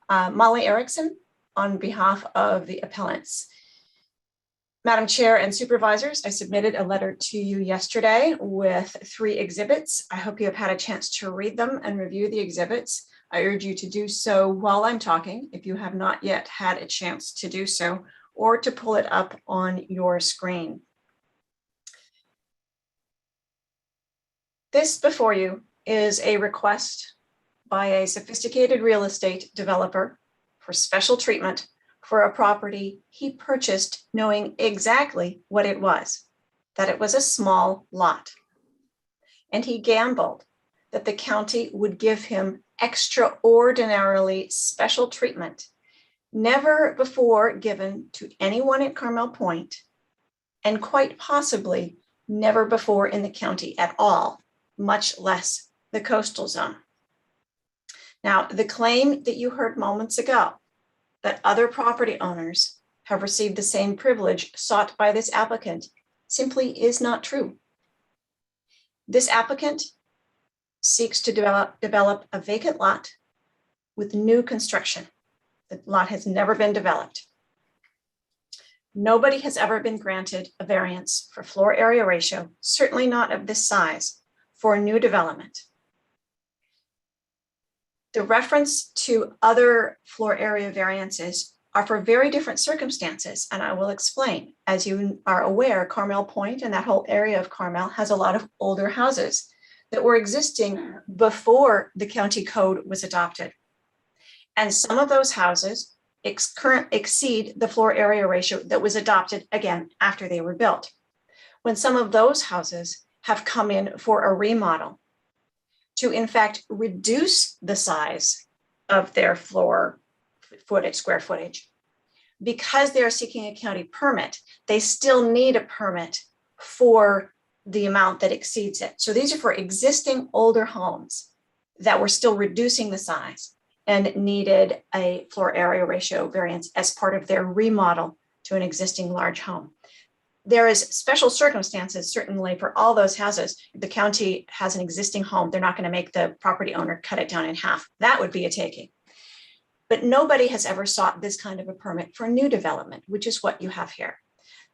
[SPEAKER 18] Molly Erickson on behalf of the appellants. Madam Chair and Supervisors, I submitted a letter to you yesterday with 3 exhibits. I hope you have had a chance to read them and review the exhibits. I urge you to do so while I'm talking, if you have not yet had a chance to do so, or to pull it up on your screen. This before you is a request by a sophisticated real estate developer for special treatment for a property he purchased knowing exactly what it was, that it was a small lot. And he gambled that the county would give him extraordinarily special treatment, never before given to anyone at Carmel Point, and quite possibly never before in the county at all, much less the coastal zone. Now, the claim that you heard moments ago that other property owners have received the same privilege sought by this applicant simply is not true. This applicant seeks to develop a vacant lot with new construction. The lot has never been developed. Nobody has ever been granted a variance for floor area ratio, certainly not of this size, for a new development. The reference to other floor area variances are for very different circumstances, and I will explain. As you are aware, Carmel Point and that whole area of Carmel has a lot of older houses that were existing before the county code was adopted. And some of those houses exceed the floor area ratio that was adopted again after they were built. When some of those houses have come in for a remodel to in fact reduce the size of their floor footage, square footage, because they're seeking a county permit, they still need a permit for the amount that exceeds it. So these are for existing older homes that were still reducing the size and needed a floor area ratio variance as part of their remodel to an existing large home. There is special circumstances, certainly for all those houses. If the county has an existing home, they're not going to make the property owner cut it down in half. That would be a taking. But nobody has ever sought this kind of a permit for new development, which is what you have here.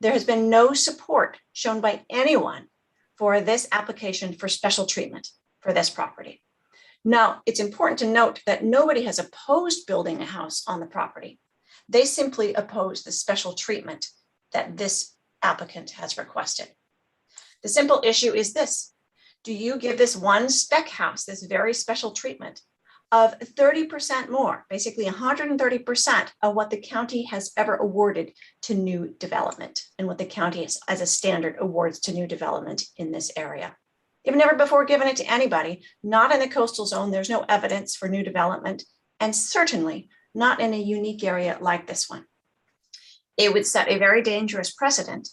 [SPEAKER 18] There has been no support shown by anyone for this application for special treatment for this property. Now, it's important to note that nobody has opposed building a house on the property. They simply oppose the special treatment that this applicant has requested. The simple issue is this: do you give this one spec house this very special treatment of 30% more, basically 130% of what the county has ever awarded to new development and what the county is, as a standard, awards to new development in this area? They've never before given it to anybody, not in the coastal zone. There's no evidence for new development, and certainly not in a unique area like this one. It would set a very dangerous precedent.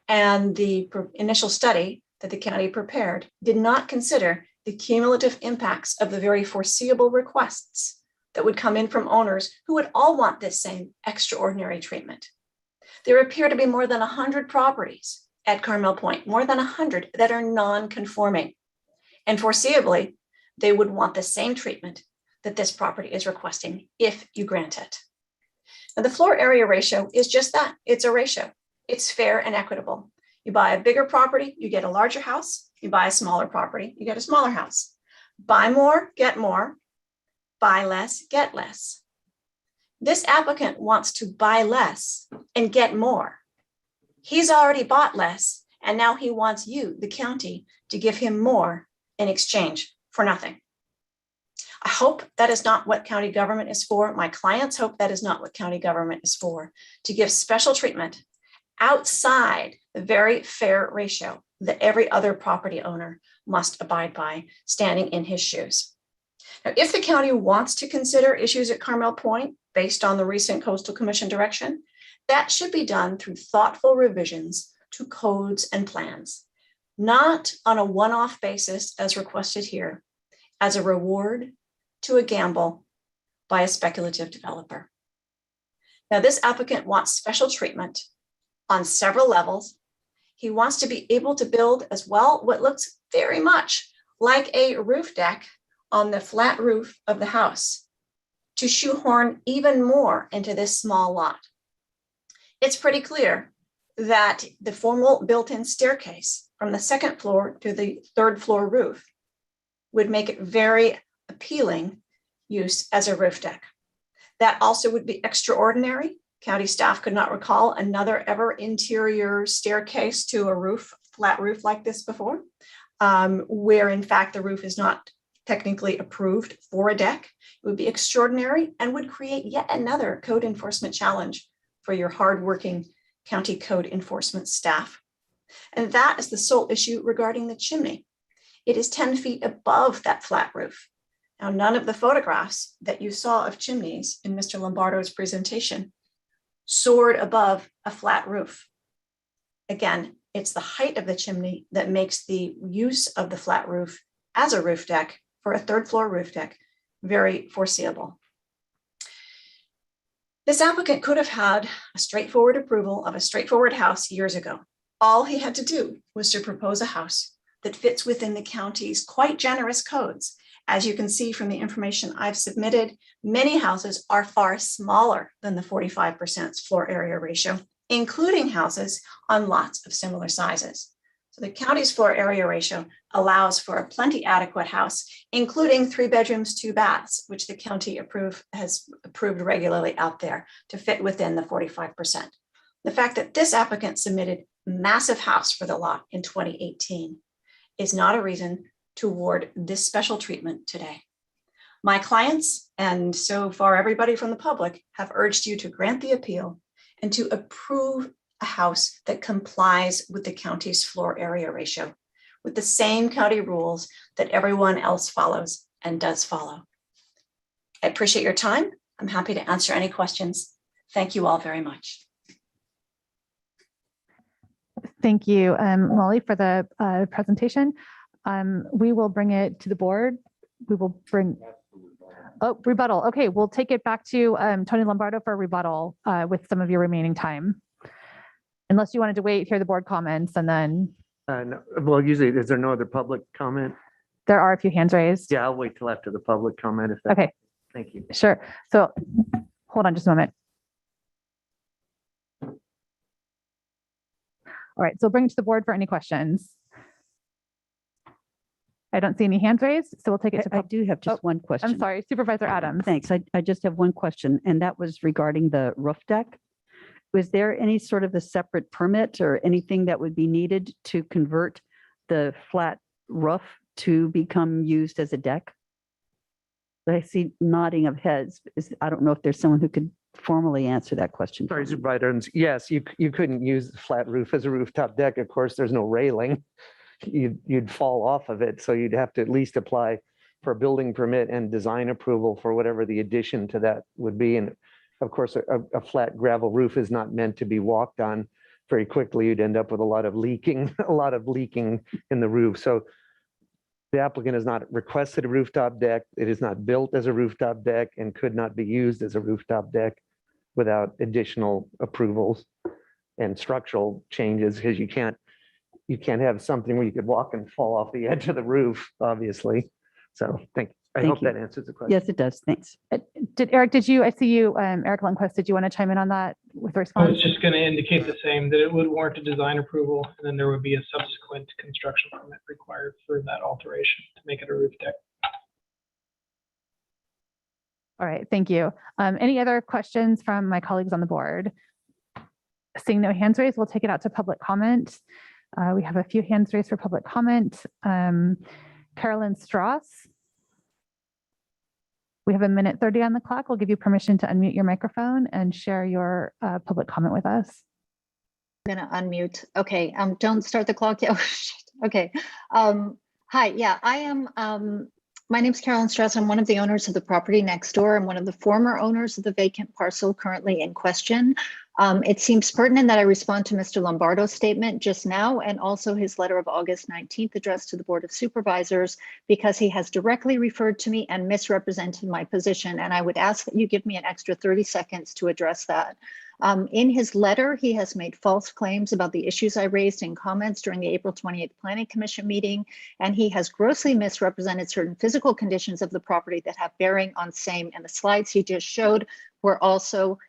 [SPEAKER 18] And the initial study that the county prepared did not consider the cumulative impacts of the very foreseeable requests that would come in from owners who would all want this same extraordinary treatment. There appear to be more than 100 properties at Carmel Point, more than 100 that are non-conforming. And foreseeably, they would want the same treatment that this property is requesting if you grant it. Now, the floor area ratio is just that. It's a ratio. It's fair and equitable. You buy a bigger property, you get a larger house. You buy a smaller property, you get a smaller house. Buy more, get more. Buy less, get less. This applicant wants to buy less and get more. He's already bought less, and now he wants you, the county, to give him more in exchange for nothing. I hope that is not what county government is for. My clients hope that is not what county government is for, to give special treatment outside the very fair ratio that every other property owner must abide by, standing in his shoes. Now, if the county wants to consider issues at Carmel Point based on the recent Coastal Commission direction, that should be done through thoughtful revisions to codes and plans, not on a one-off basis as requested here, as a reward to a gamble by a speculative developer. Now, this applicant wants special treatment on several levels. He wants to be able to build as well what looks very much like a roof deck on the flat roof of the house to shoehorn even more into this small lot. It's pretty clear that the formal built-in staircase from the second floor to the third floor roof would make it very appealing use as a roof deck. That also would be extraordinary. County staff could not recall another ever interior staircase to a roof, flat roof like this before, where in fact the roof is not technically approved for a deck. It would be extraordinary and would create yet another code enforcement challenge for your hardworking county code enforcement staff. And that is the sole issue regarding the chimney. It is 10 feet above that flat roof. Now, none of the photographs that you saw of chimneys in Mr. Lombardo's presentation soared above a flat roof. Again, it's the height of the chimney that makes the use of the flat roof as a roof deck for a third floor roof deck very foreseeable. This applicant could have had a straightforward approval of a straightforward house years ago. All he had to do was to propose a house that fits within the county's quite generous codes. As you can see from the information I've submitted, many houses are far smaller than the 45% floor area ratio, including houses on lots of similar sizes. So the county's floor area ratio allows for a plenty adequate house, including 3 bedrooms, 2 baths, which the county has approved regularly out there to fit within the 45%. The fact that this applicant submitted massive house for the lot in 2018 is not a reason to award this special treatment today. My clients, and so far everybody from the public, have urged you to grant the appeal and to approve a house that complies with the county's floor area ratio, with the same county rules that everyone else follows and does follow. I appreciate your time. I'm happy to answer any questions Thank you all very much.
[SPEAKER 4] Thank you, Molly, for the presentation. We will bring it to the board. We will bring, oh, rebuttal. Okay, we'll take it back to Tony Lombardo for rebuttal with some of your remaining time. Unless you wanted to wait, hear the board comments, and then
[SPEAKER 16] No, well, usually, is there no other public comment?
[SPEAKER 4] there are a few hands raised.
[SPEAKER 16] Yeah, I'll wait till after the public comment if that.
[SPEAKER 4] Okay.
[SPEAKER 16] Thank you.
[SPEAKER 4] Sure. So hold on just a moment. All right, so bring it to the board for any questions. I don't see any hands raised, so we'll take it to.
[SPEAKER 1] I do have just one question.
[SPEAKER 4] I'm sorry, Supervisor Adams.
[SPEAKER 1] Thanks. I just have one question, and that was regarding the roof deck. Was there any sort of a separate permit or anything that would be needed to convert the flat roof to become used as a deck? I see nodding of heads. I don't know if there's someone who could formally answer that question.
[SPEAKER 16] Sorry, Supervisor. Yes, you couldn't use the flat roof as a rooftop deck. Of course, there's no railing. You'd fall off of it. So you'd have to at least apply for a building permit and design approval for whatever the addition to that would be. And of course, a flat gravel roof is not meant to be walked on very quickly. You'd end up with a lot of leaking in the roof. So the applicant has not requested a rooftop deck. It is not built as a rooftop deck and could not be used as a rooftop deck without additional approvals and structural changes, because you can't have something where you could walk and fall off the edge of the roof, obviously. So I hope that answers the question.
[SPEAKER 1] Yes, it does. Thanks.
[SPEAKER 4] Eric, I see you, Eric Lundquist, did you want to chime in on that with
[SPEAKER 2] I
[SPEAKER 4] response?
[SPEAKER 2] was just going to indicate the same, that it would warrant a design approval, and then there would be a subsequent construction permit required for that alteration to make it a roof deck.
[SPEAKER 4] All right, thank you. Any other questions from my colleagues on the board? Seeing no hands raised, we'll take it out to public comment. We have a few hands raised for public comment. Carolyn Strauss. We have 1:30 on the clock. We'll give you permission to unmute your microphone and share your public comment with us.
[SPEAKER 20] I'm gonna unmute. Okay, don't start the clock yet. Oh, shit. Okay. Hi, yeah, I am, my name's Carolyn Strauss. I'm one of the owners of the property next door. I'm one of the former owners of the vacant parcel currently in question. It seems pertinent that I respond to Mr. Lombardo's statement just now, and also his letter of August 19th addressed to the Board of Supervisors, because he has directly referred to me and misrepresented my position. And I would ask that you give me an extra 30 seconds to address that. In his letter, he has made false claims about the issues I raised in comments during the April 28th Planning Commission meeting, and he has grossly misrepresented certain physical conditions of the property that have bearing on same, and the slides he just showed were also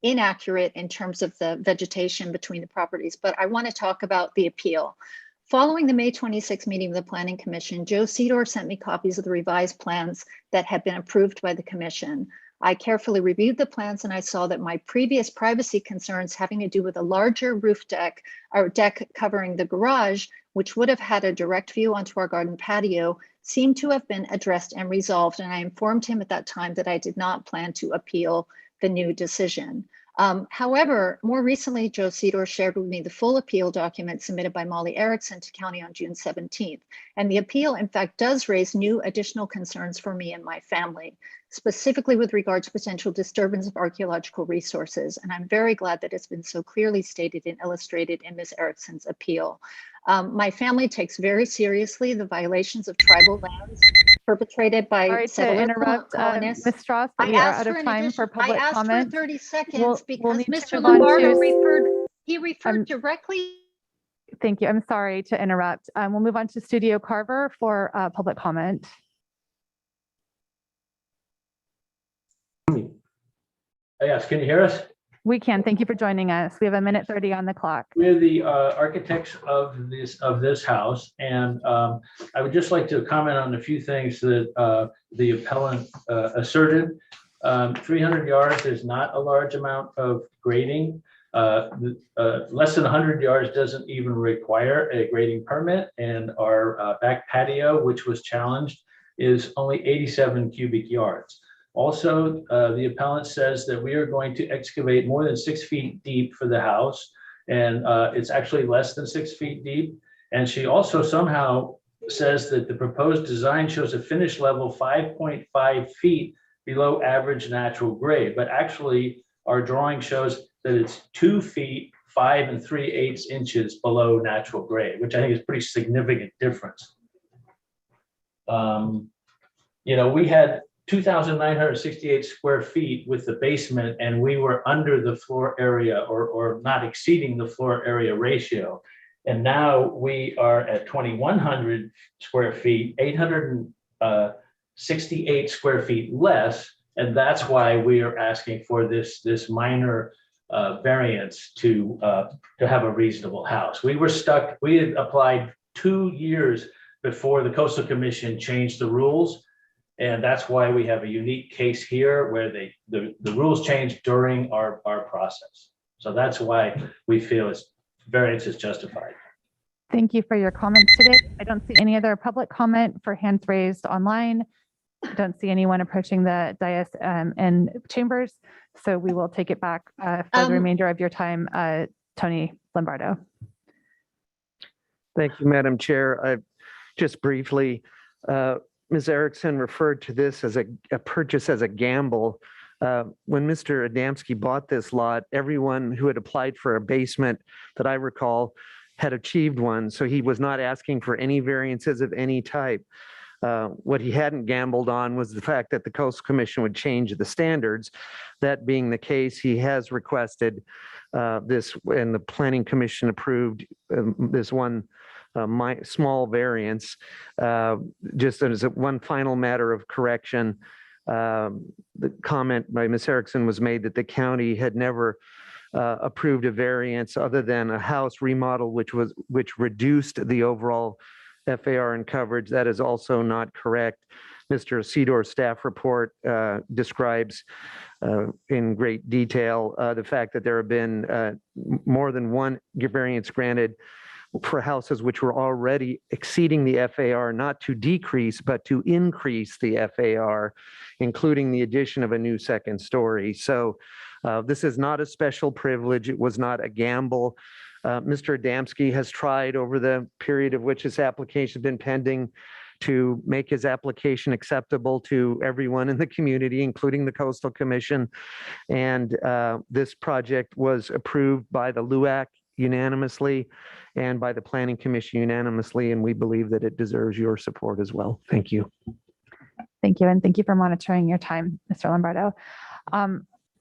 [SPEAKER 20] inaccurate in terms of the vegetation between the properties. But I want to talk about the appeal. Following the May 26th meeting of the Planning Commission, Joe Cedar sent me copies of the revised plans that had been approved by the commission. I carefully reviewed the plans, and I saw that my previous privacy concerns having to do with a larger roof deck or deck covering the garage, which would have had a direct view onto our garden patio, seemed to have been addressed and resolved. And I informed him at that time that I did not plan to appeal the new decision. However, more recently, Joe Cedar shared with me the full appeal document submitted by Molly Erickson to county on June 17th. And the appeal, in fact, does raise new additional concerns for me and my family, specifically with regard to potential disturbance of archaeological resources. And I'm very glad that it's been so clearly stated and illustrated in Ms. Erickson's appeal. My family takes very seriously the violations of tribal lands perpetrated by
[SPEAKER 4] Sorry to
[SPEAKER 20] settler
[SPEAKER 4] interrupt,
[SPEAKER 20] colonists.
[SPEAKER 4] Ms. Strauss, but we are out of time for public
[SPEAKER 20] I asked
[SPEAKER 4] comment.
[SPEAKER 20] for 30 seconds
[SPEAKER 4] We'll
[SPEAKER 20] because
[SPEAKER 4] need to
[SPEAKER 20] Mr.
[SPEAKER 4] move on
[SPEAKER 20] Lombardo
[SPEAKER 4] to-
[SPEAKER 20] referred directly.
[SPEAKER 4] Thank you. I'm sorry to interrupt. We'll move on to Studio Carver for public comment.
[SPEAKER 21] Yes, can you hear us?
[SPEAKER 4] We can. Thank you for joining us. We have 1:30 on the clock.
[SPEAKER 21] We're the architects of this house, and I would just like to comment on a few things that the appellant asserted. 300 yards is not a large amount of grading. Less than 100 yards doesn't even require a grading permit, and our back patio, which was challenged, is only 87 cubic yards. Also, the appellant says that we are going to excavate more than 6 feet deep for the house, and it's actually less than 6 feet deep. And she also somehow says that the proposed design shows a finish level 5.5 feet below average natural grade, but actually our drawing shows that it's 2 feet, 5 3/8 inches below natural grade, which I think is pretty significant difference. We had 2,968 square feet with the basement, and we were under the floor area or not exceeding the floor area ratio. And now we are at 2,100 square feet, 868 square feet less. And that's why we are asking for this minor variance to have a reasonable house. We were stuck, we had applied 2 years before the Coastal Commission changed the rules. And that's why we have a unique case here where the rules changed during our process. So that's why we feel variance is justified.
[SPEAKER 4] Thank you for your comments today. I don't see any other public comment for hands raised online. I don't see anyone approaching the dais and chambers. So we will take it back for the remainder of your time, Tony Lombardo.
[SPEAKER 16] Thank you, Madam Chair. Just briefly, Ms. Erickson referred to this as a purchase as a gamble. When Mr. Adamski bought this lot, everyone who had applied for a basement that I recall had achieved one. So he was not asking for any variances of any type. What he hadn't gambled on was the fact that the Coastal Commission would change the standards. That being the case, he has requested this, and the Planning Commission approved this one small variance. Just as one final matter of correction, the comment by Ms. Erickson was made that the county had never approved a variance other than a house remodel, which reduced the overall FAR and coverage. That is also not correct. Mr. Sedor's staff report describes in great detail the fact that there have been more than one variance granted for houses which were already exceeding the FAR, not to decrease, but to increase the FAR, including the addition of a new second story. So this is not a special privilege. It was not a gamble. Mr. Adamski has tried over the period of which his application has been pending to make his application acceptable to everyone in the community, including the Coastal Commission. And this project was approved by the LUAC unanimously and by the Planning Commission unanimously, and we believe that it deserves your support as well. Thank you.
[SPEAKER 4] Thank you, and thank you for monitoring your time, Mr. Lombardo.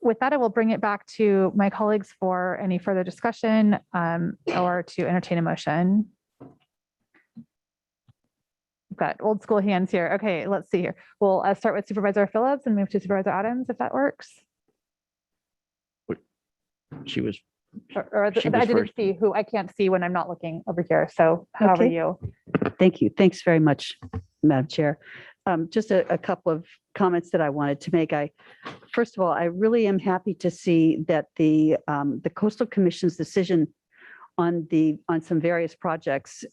[SPEAKER 4] With that, I will bring it back to my colleagues for any further discussion or to entertain a motion. We've got old school hands here. Okay, let's see here. We'll start with Supervisor Phillips and move to Supervisor Adams, if that works.
[SPEAKER 13] She was.
[SPEAKER 4] I didn't
[SPEAKER 13] first.
[SPEAKER 4] see who. I can't see when I'm not looking over here. So however
[SPEAKER 1] Okay.
[SPEAKER 4] you.
[SPEAKER 1] Thank you. Thanks very much, Madam Chair. Just a couple of comments that I wanted to make. First of all, I really am happy to see that the Coastal Commission's decision on some various projects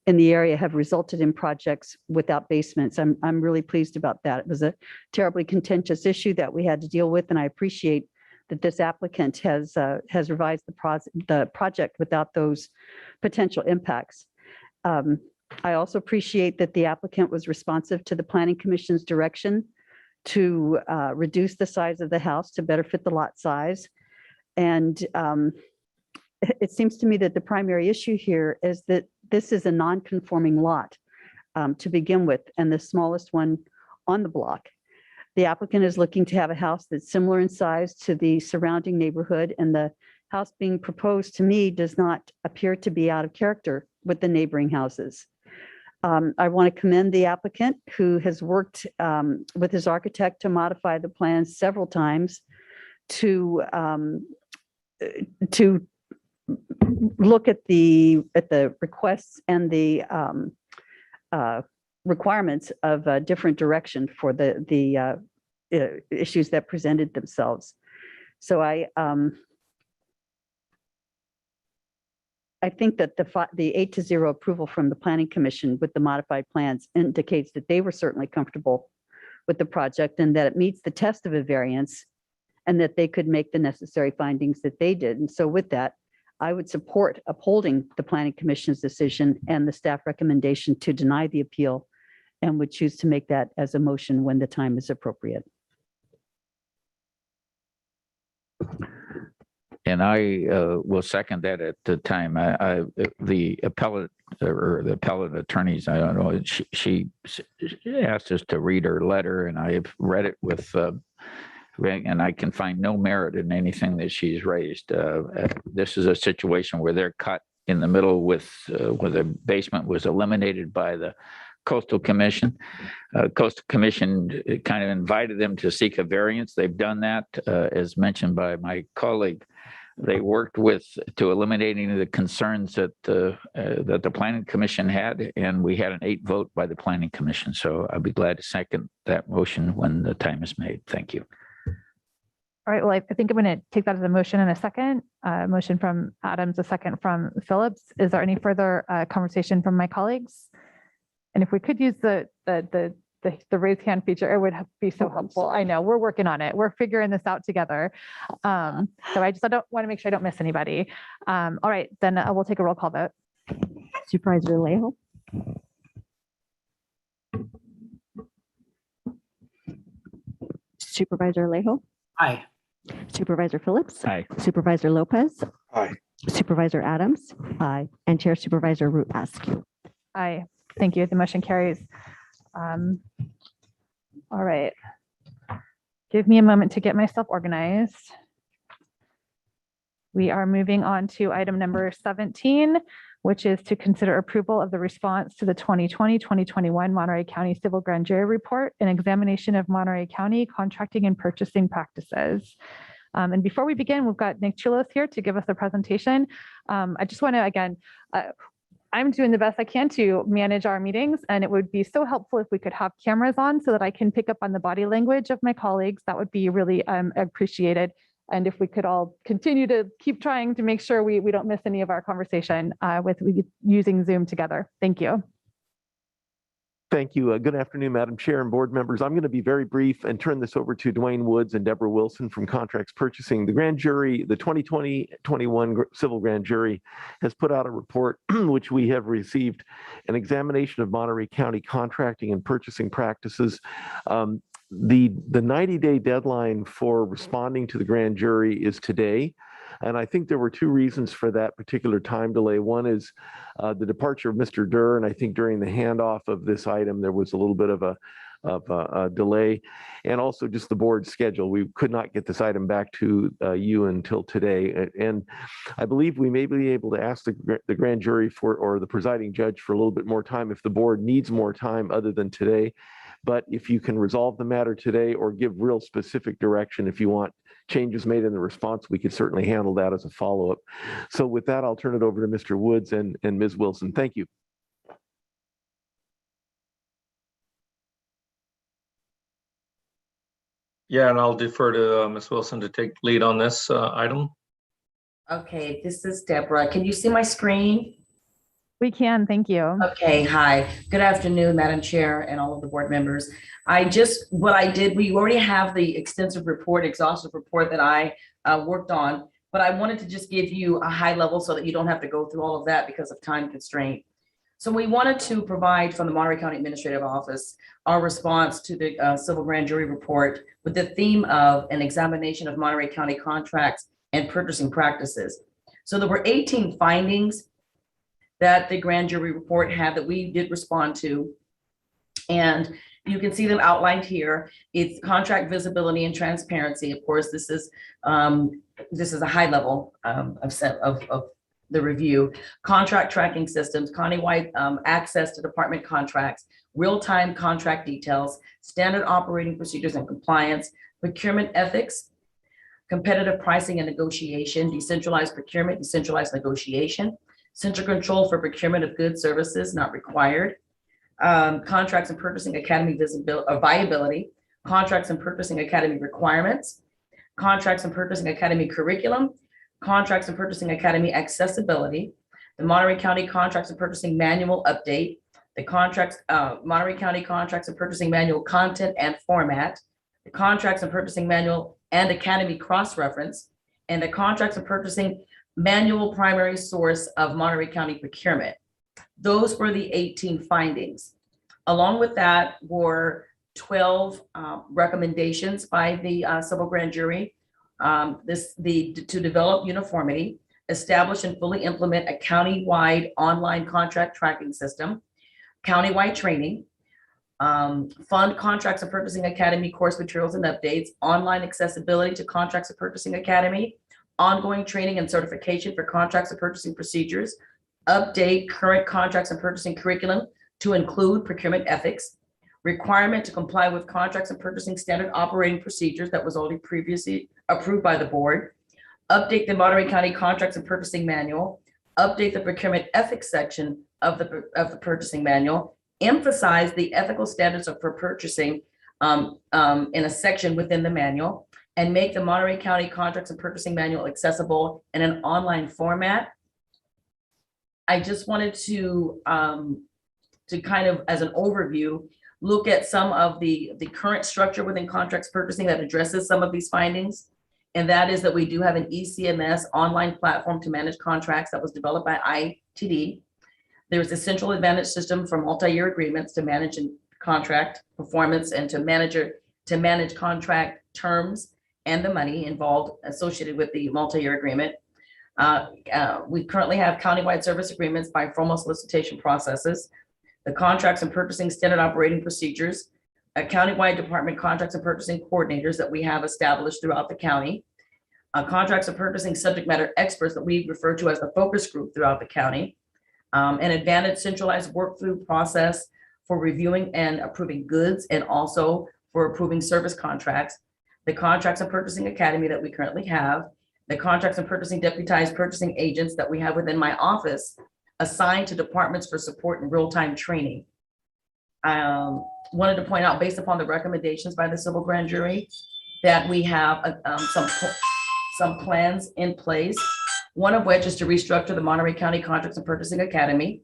[SPEAKER 1] in the area have resulted in projects without basements. I'm really pleased about that. It was a terribly contentious issue that we had to deal with, and I appreciate that this applicant has revised the project without those potential impacts. I also appreciate that the applicant was responsive to the Planning Commission's direction to reduce the size of the house to better fit the lot size. And it seems to me that the primary issue here is that this is a non-conforming lot to begin with, and the smallest one on the block. The applicant is looking to have a house that's similar in size to the surrounding neighborhood, and the house being proposed to me does not appear to be out of character with the neighboring houses. I want to commend the applicant who has worked with his architect to modify the plans several times to look at the requests and the requirements of a different direction for the issues that presented themselves. So I think that the 8-0 approval from the Planning Commission with the modified plans indicates that they were certainly comfortable with the project and that it meets the test of a variance and that they could make the necessary findings that they did. And so with that, I would support upholding the Planning Commission's decision and the staff recommendation to deny the appeal, and would choose to make that as a motion when the time is appropriate.
[SPEAKER 13] And I will second that at the time. The appellate or the appellate attorneys, I don't know, she asked us to read her letter, and I have read it with, and I can find no merit in anything that she's raised. This is a situation where they're cut in the middle with where the basement was eliminated by the Coastal Commission. Coastal Commission kind of invited them to seek a variance. They've done that, as mentioned by my colleague. They worked to eliminating the concerns that the Planning Commission had, and we had an 8 vote by the Planning Commission. So I'll be glad to second that motion when the time is made. Thank you.
[SPEAKER 4] All right, well, I think I'm going to take that as a motion in a second. Motion from Adams, a second from Phillips. Is there any further conversation from my colleagues? And if we could use the raise hand feature, it would be so helpful. I know we're working on it. We're figuring this out together. So I don't want to make sure I don't miss anybody. All right, then we'll take a roll call vote.
[SPEAKER 7] Supervisor Alejo. Supervisor Alejo.
[SPEAKER 6] Aye.
[SPEAKER 7] Supervisor Phillips.
[SPEAKER 13] Aye.
[SPEAKER 7] Supervisor Lopez.
[SPEAKER 22] Aye.
[SPEAKER 7] Supervisor Adams. Aye. And Chair Supervisor Root Askew.
[SPEAKER 4] Aye. Thank you. The motion carries. All right. Give me a moment to get myself organized. We are moving on to item number 17, which is to consider approval of the response to the 2020-2021 Monterey County Civil Grand Jury Report, an examination of Monterey County contracting and purchasing practices. And before we begin, we've got Nick Chulos here to give us a presentation. I just want to, again, I'm doing the best I can to manage our meetings, and it would be so helpful if we could have cameras on so that I can pick up on the body language of my colleagues. That would be really appreciated. And if we could all continue to keep trying to make sure we don't miss any of our conversation with using Zoom together. Thank you.
[SPEAKER 8] Thank you. Good afternoon, Madam Chair and board members. I'm going to be very brief and turn this over to Dwayne Woods and Deborah Wilson from Contracts Purchasing. The grand jury, the 2020-21 Civil Grand Jury has put out a report which we have received, an examination of Monterey County contracting and purchasing practices. The 90-day deadline for responding to the grand jury is today. And I think there were 2 reasons for that particular time delay. One is the departure of Mr. Durr, and I think during the handoff of this item, there was a little bit of a delay, and also just the board's schedule. We could not get this item back to you until today. And I believe we may be able to ask the grand jury or the presiding judge for a little bit more time if the board needs more time other than today. But if you can resolve the matter today or give real specific direction, if you want changes made in the response, we could certainly handle that as a follow-up. So with that, I'll turn it over to Mr. Woods and Ms. Wilson. Thank you.
[SPEAKER 19] Yeah, and I'll defer to Ms. Wilson to take lead on this item.
[SPEAKER 3] Okay, this is Deborah. Can you see my screen?
[SPEAKER 4] We can, thank you.
[SPEAKER 3] Okay, hi. Good afternoon, Madam Chair and all of the board members. What I did, we already have the extensive report, exhaustive report that I worked on, but I wanted to just give you a high level so that you don't have to go through all of that because of time constraint. So we wanted to provide from the Monterey County Administrative Office our response to the Civil Grand Jury Report with the theme of an examination of Monterey County contracts and purchasing practices. So there were 18 findings that the grand jury report had that we did respond to. And you can see them outlined here. It's contract visibility and transparency. Of course, this is a high level of the review. Contract tracking systems, countywide access to department contracts, real-time contract details, standard operating procedures and compliance, procurement ethics, competitive pricing and negotiation, decentralized procurement, decentralized negotiation, central control for procurement of goods, services not required, contracts and purchasing academy viability, contracts and purchasing academy requirements, contracts and purchasing academy curriculum, contracts and purchasing academy accessibility, the Monterey County contracts and purchasing manual update, the contracts, Monterey County contracts and purchasing manual content and format, the contracts and purchasing manual and academy cross-reference, and the contracts and purchasing manual primary source of Monterey County procurement. Those were the 18 findings. Along with that were 12 recommendations by the civil grand jury, To develop uniformity, establish and fully implement a county-wide online contract tracking system, county-wide training, fund Contracts and Purchasing Academy course materials and updates, online accessibility to Contracts and Purchasing Academy, ongoing training and certification for contracts and purchasing procedures, update current contracts and purchasing curriculum to include procurement ethics, requirement to comply with contracts and purchasing standard operating procedures that was already previously approved by the board, update the Monterey County Contracts and Purchasing Manual, update the procurement ethics section of the purchasing manual, emphasize the ethical standards for purchasing in a section within the manual, and make the Monterey County Contracts and Purchasing Manual accessible in an online format. I just wanted to kind of, as an overview, look at some of the current structure within contracts purchasing that addresses some of these findings. And that is that we do have an ECMS online platform to manage contracts that was developed by ITD. There's a central advantage system for multi-year agreements to manage and contract performance and to manage contract terms and the money involved associated with the multi-year agreement. We currently have countywide service agreements by formal solicitation processes, the contracts and purchasing standard operating procedures, a countywide department contracts and purchasing coordinators that we have established throughout the county, contracts and purchasing subject matter experts that we refer to as the focus group throughout the county, an advanced centralized workflow process for reviewing and approving goods and also for approving service contracts, the Contracts and Purchasing Academy that we currently have, the contracts and purchasing deputized purchasing agents that we have within my office assigned to departments for support and real-time training. Wanted to point out, based upon the recommendations by the civil grand jury, that we have some plans in place, one of which is to restructure the Monterey County Contracts and Purchasing Academy,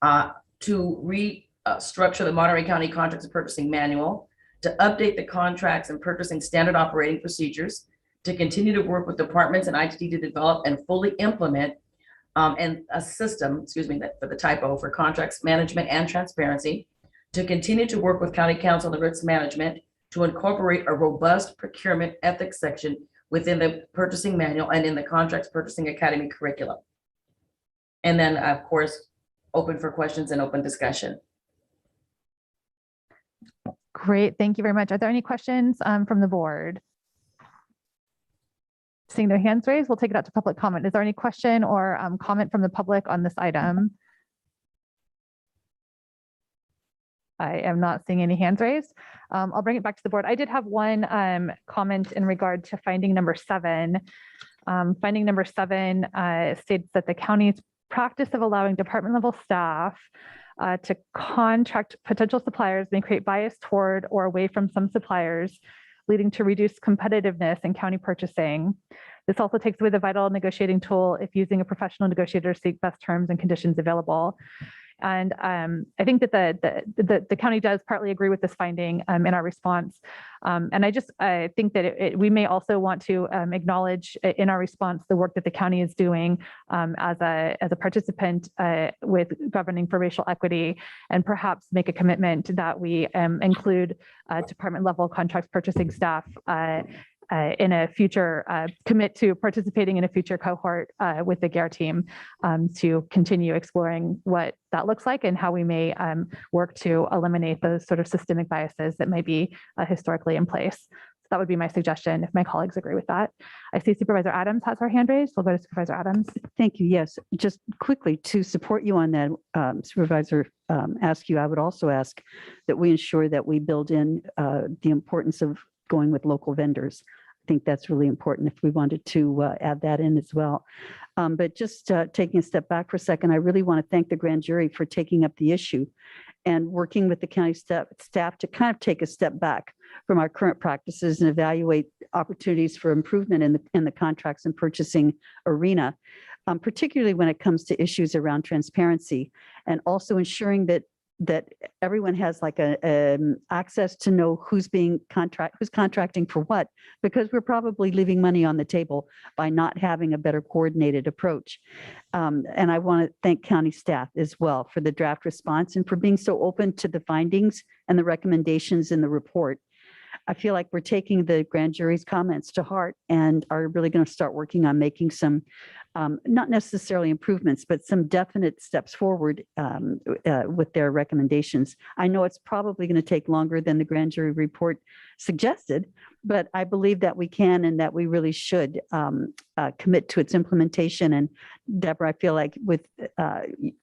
[SPEAKER 3] to restructure the Monterey County Contracts and Purchasing Manual, to update the contracts and purchasing standard operating procedures, to continue to work with departments and ITD to develop and fully implement and a system, excuse me, for the typo, for contracts management and transparency, to continue to work with county council and risk management to incorporate a robust procurement ethics section within the purchasing manual and in the Contracts Purchasing Academy curriculum. And then, of course, open for questions and open discussion.
[SPEAKER 4] Great, thank you very much. Are there any questions from the board? Seeing no hands raised, we'll take it out to public comment. Is there any question or comment from the public on this item? I am not seeing any hands raised. I'll bring it back to the board. I did have one comment in regard to finding number 7. Finding number 7 states that the county's practice of allowing department level staff to contract potential suppliers may create bias toward or away from some suppliers, leading to reduced competitiveness in county purchasing. This also takes away the vital negotiating tool if using a professional negotiator to seek best terms and conditions available. And I think that the county does partly agree with this finding in our response. And I think that we may also want to acknowledge in our response the work that the county is doing as a participant with governing for racial equity, and perhaps make a commitment that we include department level contracts purchasing staff in a future, commit to participating in a future cohort with the GARE team to continue exploring what that looks like and how we may work to eliminate those sort of systemic biases that may be historically in place. So that would be my suggestion if my colleagues agree with that. I see Supervisor Adams has her hand raised. We'll go to Supervisor Adams.
[SPEAKER 1] Thank you. Yes, just quickly to support you on that, Supervisor Askew, I would also ask that we ensure that we build in the importance of going with local vendors. I think that's really important if we wanted to add that in as well. But just taking a step back for a second, I really want to thank the grand jury for taking up the issue and working with the county staff to kind of take a step back from our current practices and evaluate opportunities for improvement in the contracts and purchasing arena, particularly when it comes to issues around transparency, and also ensuring that everyone has like access to know who's contracting for what, because we're probably leaving money on the table by not having a better coordinated approach. And I want to thank county staff as well for the draft response and for being so open to the findings and the recommendations in the report. I feel like we're taking the grand jury's comments to heart and are really going to start working on making some, not necessarily improvements, but some definite steps forward with their recommendations. I know it's probably going to take longer than the grand jury report suggested, but I believe that we can and that we really should commit to its implementation. And Deborah, I feel like with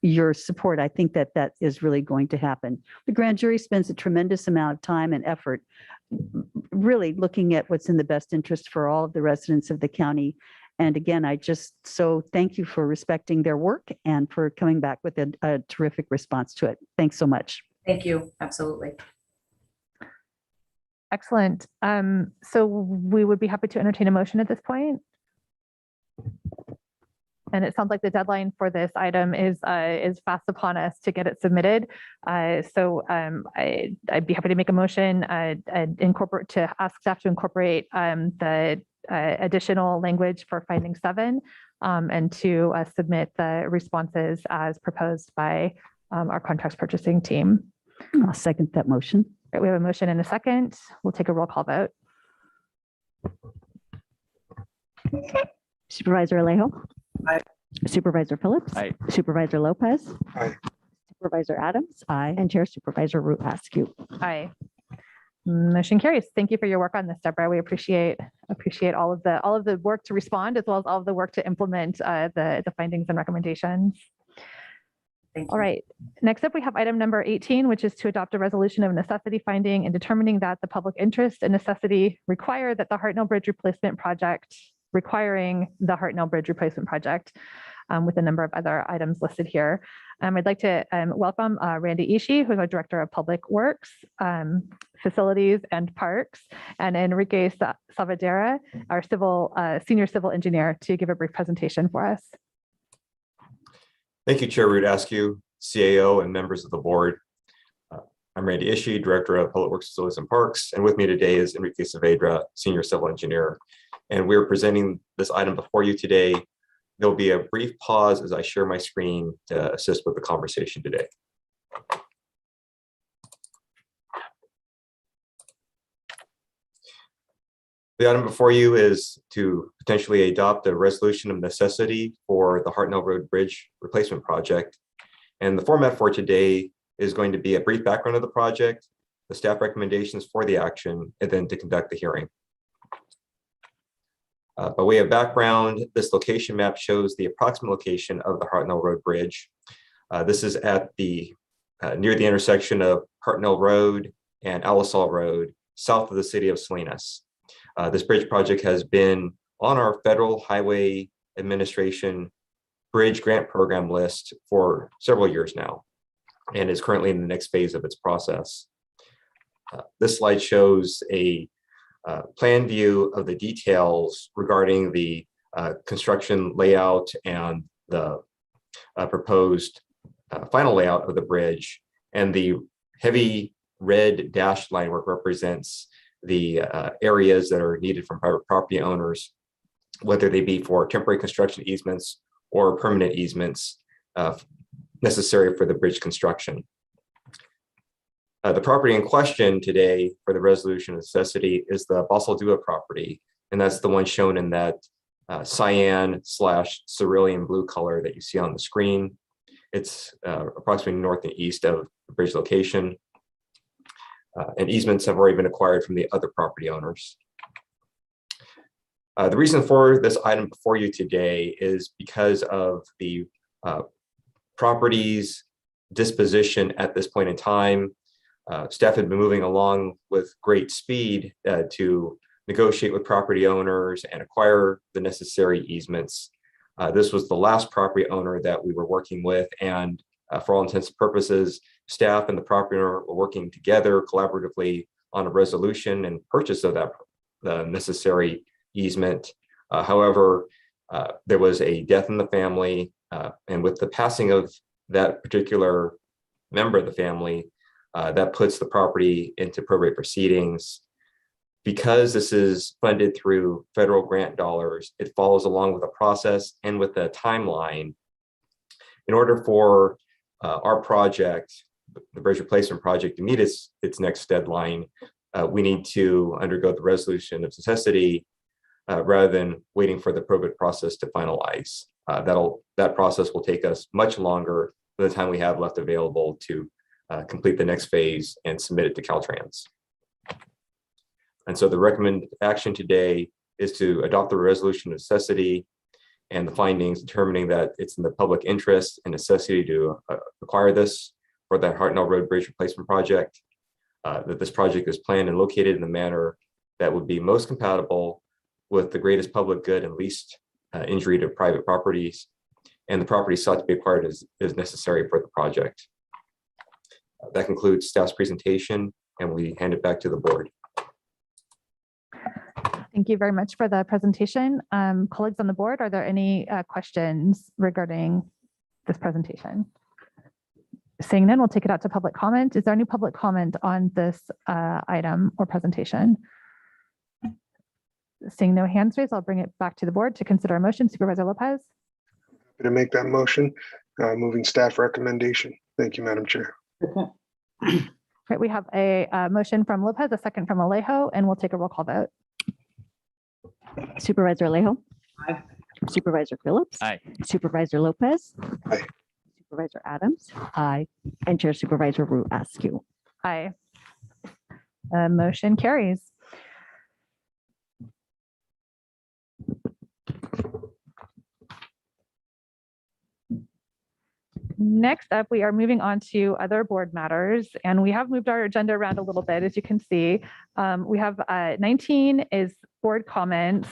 [SPEAKER 1] your support, I think that that is really going to happen. The grand jury spends a tremendous amount of time and effort really looking at what's in the best interest for all of the residents of the county. And again, I just so thank you for respecting their work and for coming back with a terrific response to it. Thanks so much.
[SPEAKER 3] Thank you. Absolutely.
[SPEAKER 4] Excellent. So we would be happy to entertain a motion at this point. And it sounds like the deadline for this item is fast upon us to get it submitted. I'd be happy to make a motion, ask staff to incorporate the additional language for finding 7 and to submit the responses as proposed by our contracts purchasing team.
[SPEAKER 1] I'll second that motion.
[SPEAKER 4] Right, we have a motion and a second. We'll take a roll call vote.
[SPEAKER 7] Supervisor Alejo.
[SPEAKER 2] Aye.
[SPEAKER 7] Supervisor Phillips.
[SPEAKER 13] Aye.
[SPEAKER 7] Supervisor Lopez.
[SPEAKER 17] Aye.
[SPEAKER 7] Supervisor Adams.
[SPEAKER 1] Aye.
[SPEAKER 7] And Chair Supervisor Root Askew.
[SPEAKER 4] Aye. Motion carries. Thank you for your work on this, Deborah. We appreciate all of the work to respond as well as all of the work to implement the findings and recommendations.
[SPEAKER 3] Thank you.
[SPEAKER 4] All right. Next up, we have item number 18, which is to adopt a resolution of necessity finding and determining that the public interest and necessity require that the Hartnell Bridge replacement project, with a number of other items listed here. I'd like to welcome Randy Ishii, who's our Director of Public Works, Facilities and Parks, and Enrique Savadera, our Senior Civil Engineer, to give a brief presentation for us.
[SPEAKER 11] Thank you, Chair Root Askew, CAO, and members of the board. I'm Randy Ishii, Director of Public Works, Facilities and Parks, and with me today is Enrique Saavedra, Senior Civil Engineer. And we're presenting this item before you today. There'll be a brief pause as I share my screen to assist with the conversation today. The item before you is to potentially adopt a resolution of necessity for the Hartnell Road Bridge replacement project. And the format for today is going to be a brief background of the project, the staff recommendations for the action, and then to conduct the hearing. By way of background, this location map shows the approximate location of the Hartnell Road Bridge. This is at the near the intersection of Hartnell Road and Alisal Road, south of the city of Salinas. This bridge project has been on our Federal Highway Administration Bridge Grant Program list for several years now, and is currently in the next phase of its process. This slide shows a plan view of the details regarding the construction layout and the proposed final layout of the bridge. And the heavy red dashed line work represents the areas that are needed from private property owners, whether they be for temporary construction easements or permanent easements necessary for the bridge construction. The property in question today for the resolution of necessity is the Basaldua property, and that's the one shown in that cyan/cerulean blue color that you see on the screen. It's approximately north and east of the bridge location, and easements have already been acquired from the other property owners. The reason for this item before you today is because of the property's disposition at this point in time. Staff had been moving along with great speed to negotiate with property owners and acquire the necessary easements. This was the last property owner that we were working with, and for all intents and purposes, staff and the property owner were working together collaboratively on a resolution and purchase of the necessary easement. However, there was a death in the family, and with the passing of that particular member of the family, that puts the property into probate proceedings. Because this is funded through federal grant dollars, it follows along with a process and with a timeline. In order for our project, the bridge replacement project, to meet its next deadline, we need to undergo the resolution of necessity rather than waiting for the probate process to finalize. That process will take us much longer than the time we have left available to complete the next phase and submit it to Caltrans. And so the recommended action today is to adopt the resolution of necessity and the findings determining that it's in the public interest and necessity to acquire this for that Hartnell Road Bridge Replacement Project, that this project is planned and located in the manner that would be most compatible with the greatest public good and least injury to private properties, and the property sought to be acquired is necessary for the project. That concludes staff's presentation, and we hand it back to the board.
[SPEAKER 4] Thank you very much for the presentation. Colleagues on the board, are there any questions regarding this presentation? Seeing none, we'll take it out to public comment. Is there any public comment on this item or presentation? Seeing no hands raised, I'll bring it back to the board to consider a motion. Supervisor Lopez.
[SPEAKER 12] To make that motion, moving staff recommendation. Thank you, Madam Chair.
[SPEAKER 4] Right, we have a motion from Lopez, a second from Alejo, and we'll take a roll call vote.
[SPEAKER 7] Supervisor Alejo.
[SPEAKER 6] Aye.
[SPEAKER 7] Supervisor Phillips.
[SPEAKER 13] Aye.
[SPEAKER 7] Supervisor Lopez.
[SPEAKER 12] Aye.
[SPEAKER 7] Supervisor Adams. Aye. And Chair Supervisor Wu Askew.
[SPEAKER 4] Aye. Motion carries. Next up, we are moving on to other board matters, and we have moved our agenda around a little bit, as you can see. We have 19 is board comments,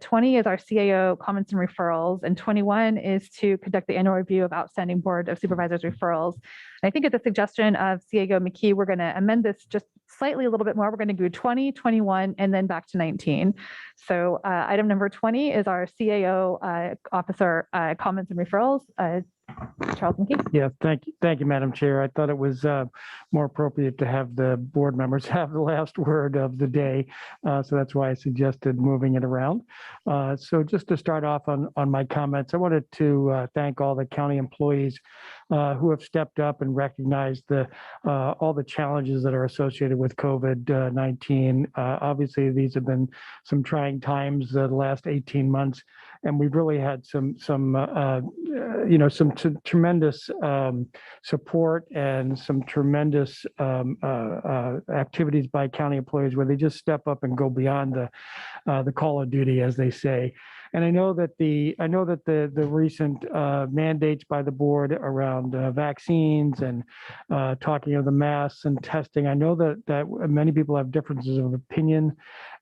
[SPEAKER 4] 20 is our CAO comments and referrals, and 21 is to conduct the annual review of outstanding Board of Supervisors referrals. And I think at the suggestion of CAO McKee, we're going to amend this just slightly a little bit more. We're going to do 20, 21, and then back to 19. So item number 20 is our CAO officer comments and referrals. Charles McKee.
[SPEAKER 2] Yeah, thank you, Madam Chair. I thought it was more appropriate to have the board members have the last word of the day. So that's why I suggested moving it around. So just to start off on my comments, I wanted to thank all the county employees who have stepped up and recognized all the challenges that are associated with COVID-19. Obviously, these have been some trying times the last 18 months, and we've really had some tremendous support and some tremendous activities by county employees where they just step up and go beyond the call of duty, as they say. And I know that the recent mandates by the board around vaccines and talking of the masks and testing, I know that many people have differences of opinion,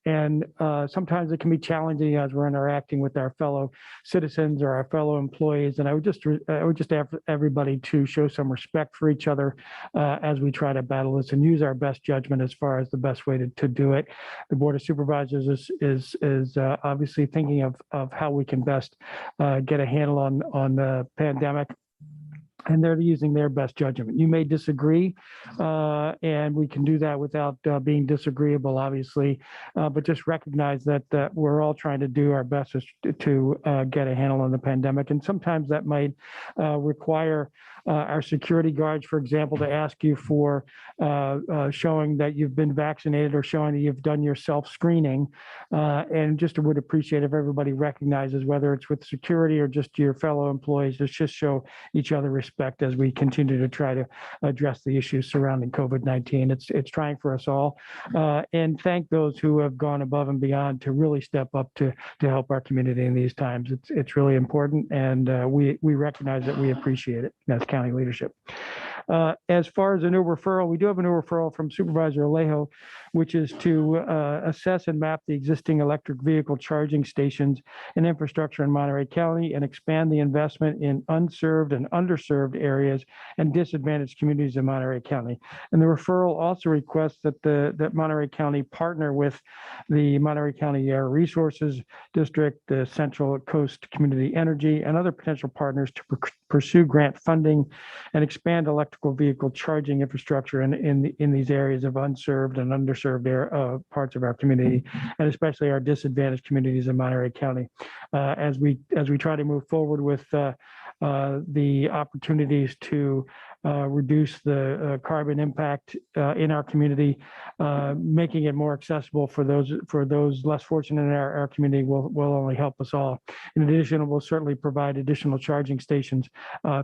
[SPEAKER 2] and sometimes it can be challenging as we're interacting with our fellow citizens or our fellow employees. And I would just ask everybody to show some respect for each other as we try to battle this and use our best judgment as far as the best way to do it. The Board of Supervisors is obviously thinking of how we can best get a handle on the pandemic, and they're using their best judgment. You may disagree, and we can do that without being disagreeable, obviously, but just recognize that we're all trying to do our best to get a handle on the pandemic. And sometimes that might require our security guards, for example, to ask you for showing that you've been vaccinated or showing that you've done your self-screening. And just would appreciate if everybody recognizes, whether it's with security or just your fellow employees, let's just show each other respect as we continue to try to address the issues surrounding COVID-19. It's trying for us all. And thank those who have gone above and beyond to really step up to help our community in these times. It's really important, and we recognize that we appreciate it as county leadership. As far as a new referral, we do have a new referral from Supervisor Alejo, which is to assess and map the existing electric vehicle charging stations and infrastructure in Monterey County and expand the investment in unserved and underserved areas and disadvantaged communities in Monterey County. And the referral also requests that Monterey County partner with the Monterey County Air Resources District, the Central Coast Community Energy, and other potential partners to pursue grant funding and expand electrical vehicle charging infrastructure in these areas of unserved and underserved parts of our community, and especially our disadvantaged communities in Monterey County. As we try to move forward with the opportunities to reduce the carbon impact in our community, making it more accessible for those less fortunate in our community will only help us all. In addition, we'll certainly provide additional charging stations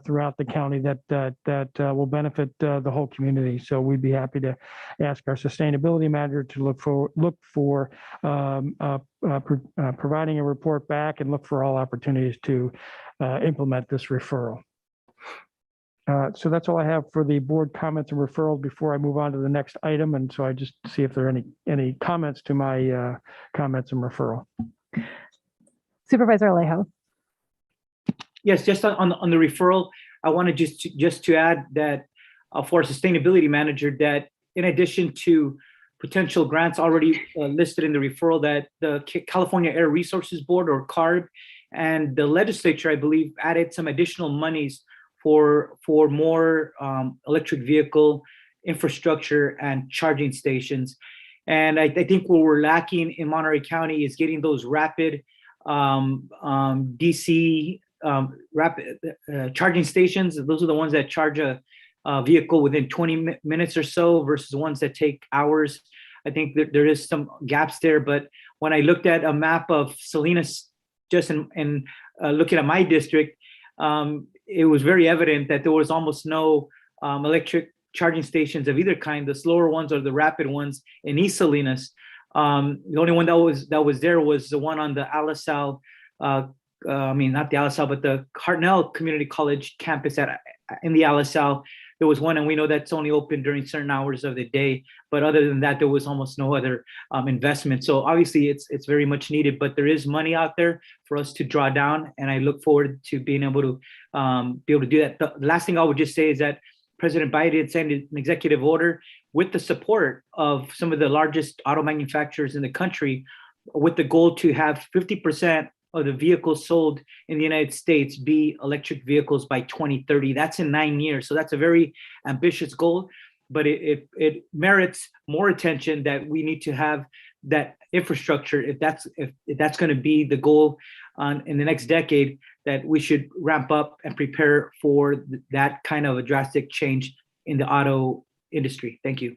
[SPEAKER 2] throughout the county that will benefit the whole community. So we'd be happy to ask our sustainability manager to look for providing a report back and look for all opportunities to implement this referral. So that's all I have for the board comments and referrals before I move on to the next item. And so I just see if there are any comments to my comments and referral.
[SPEAKER 4] Supervisor Alejo.
[SPEAKER 6] Yes, just on the referral, I wanted just to add that for sustainability manager, that in addition to potential grants already listed in the referral, that the California Air Resources Board, or CARB, and the legislature, I believe, added some additional monies for more electric vehicle infrastructure and charging stations. And I think what we're lacking in Monterey County is getting those rapid DC rapid charging stations. Those are the ones that charge a vehicle within 20 minutes or so versus ones that take hours. I think that there is some gaps there, but when I looked at a map of Salinas, just in looking at my district, it was very evident that there was almost no electric charging stations of either kind. The slower ones are the rapid ones in East Salinas. The only one that was there was the one on the Alisal, not the Alisal, but the Hartnell Community College campus in the Alisal. There was one, and we know that's only open during certain hours of the day. But other than that, there was almost no other investment. So obviously, it's very much needed. But there is money out there for us to draw down, and I look forward to being able to do that. The last thing I would just say is that President Biden signed an executive order with the support of some of the largest auto manufacturers in the country, with the goal to have 50% of the vehicles sold in the United States be electric vehicles by 2030. That's in 9 years. So that's a very ambitious goal, but it merits more attention, that we need to have that infrastructure. If that's going to be the goal in the next decade, that we should ramp up and prepare for that kind of a drastic change in the auto industry. Thank you.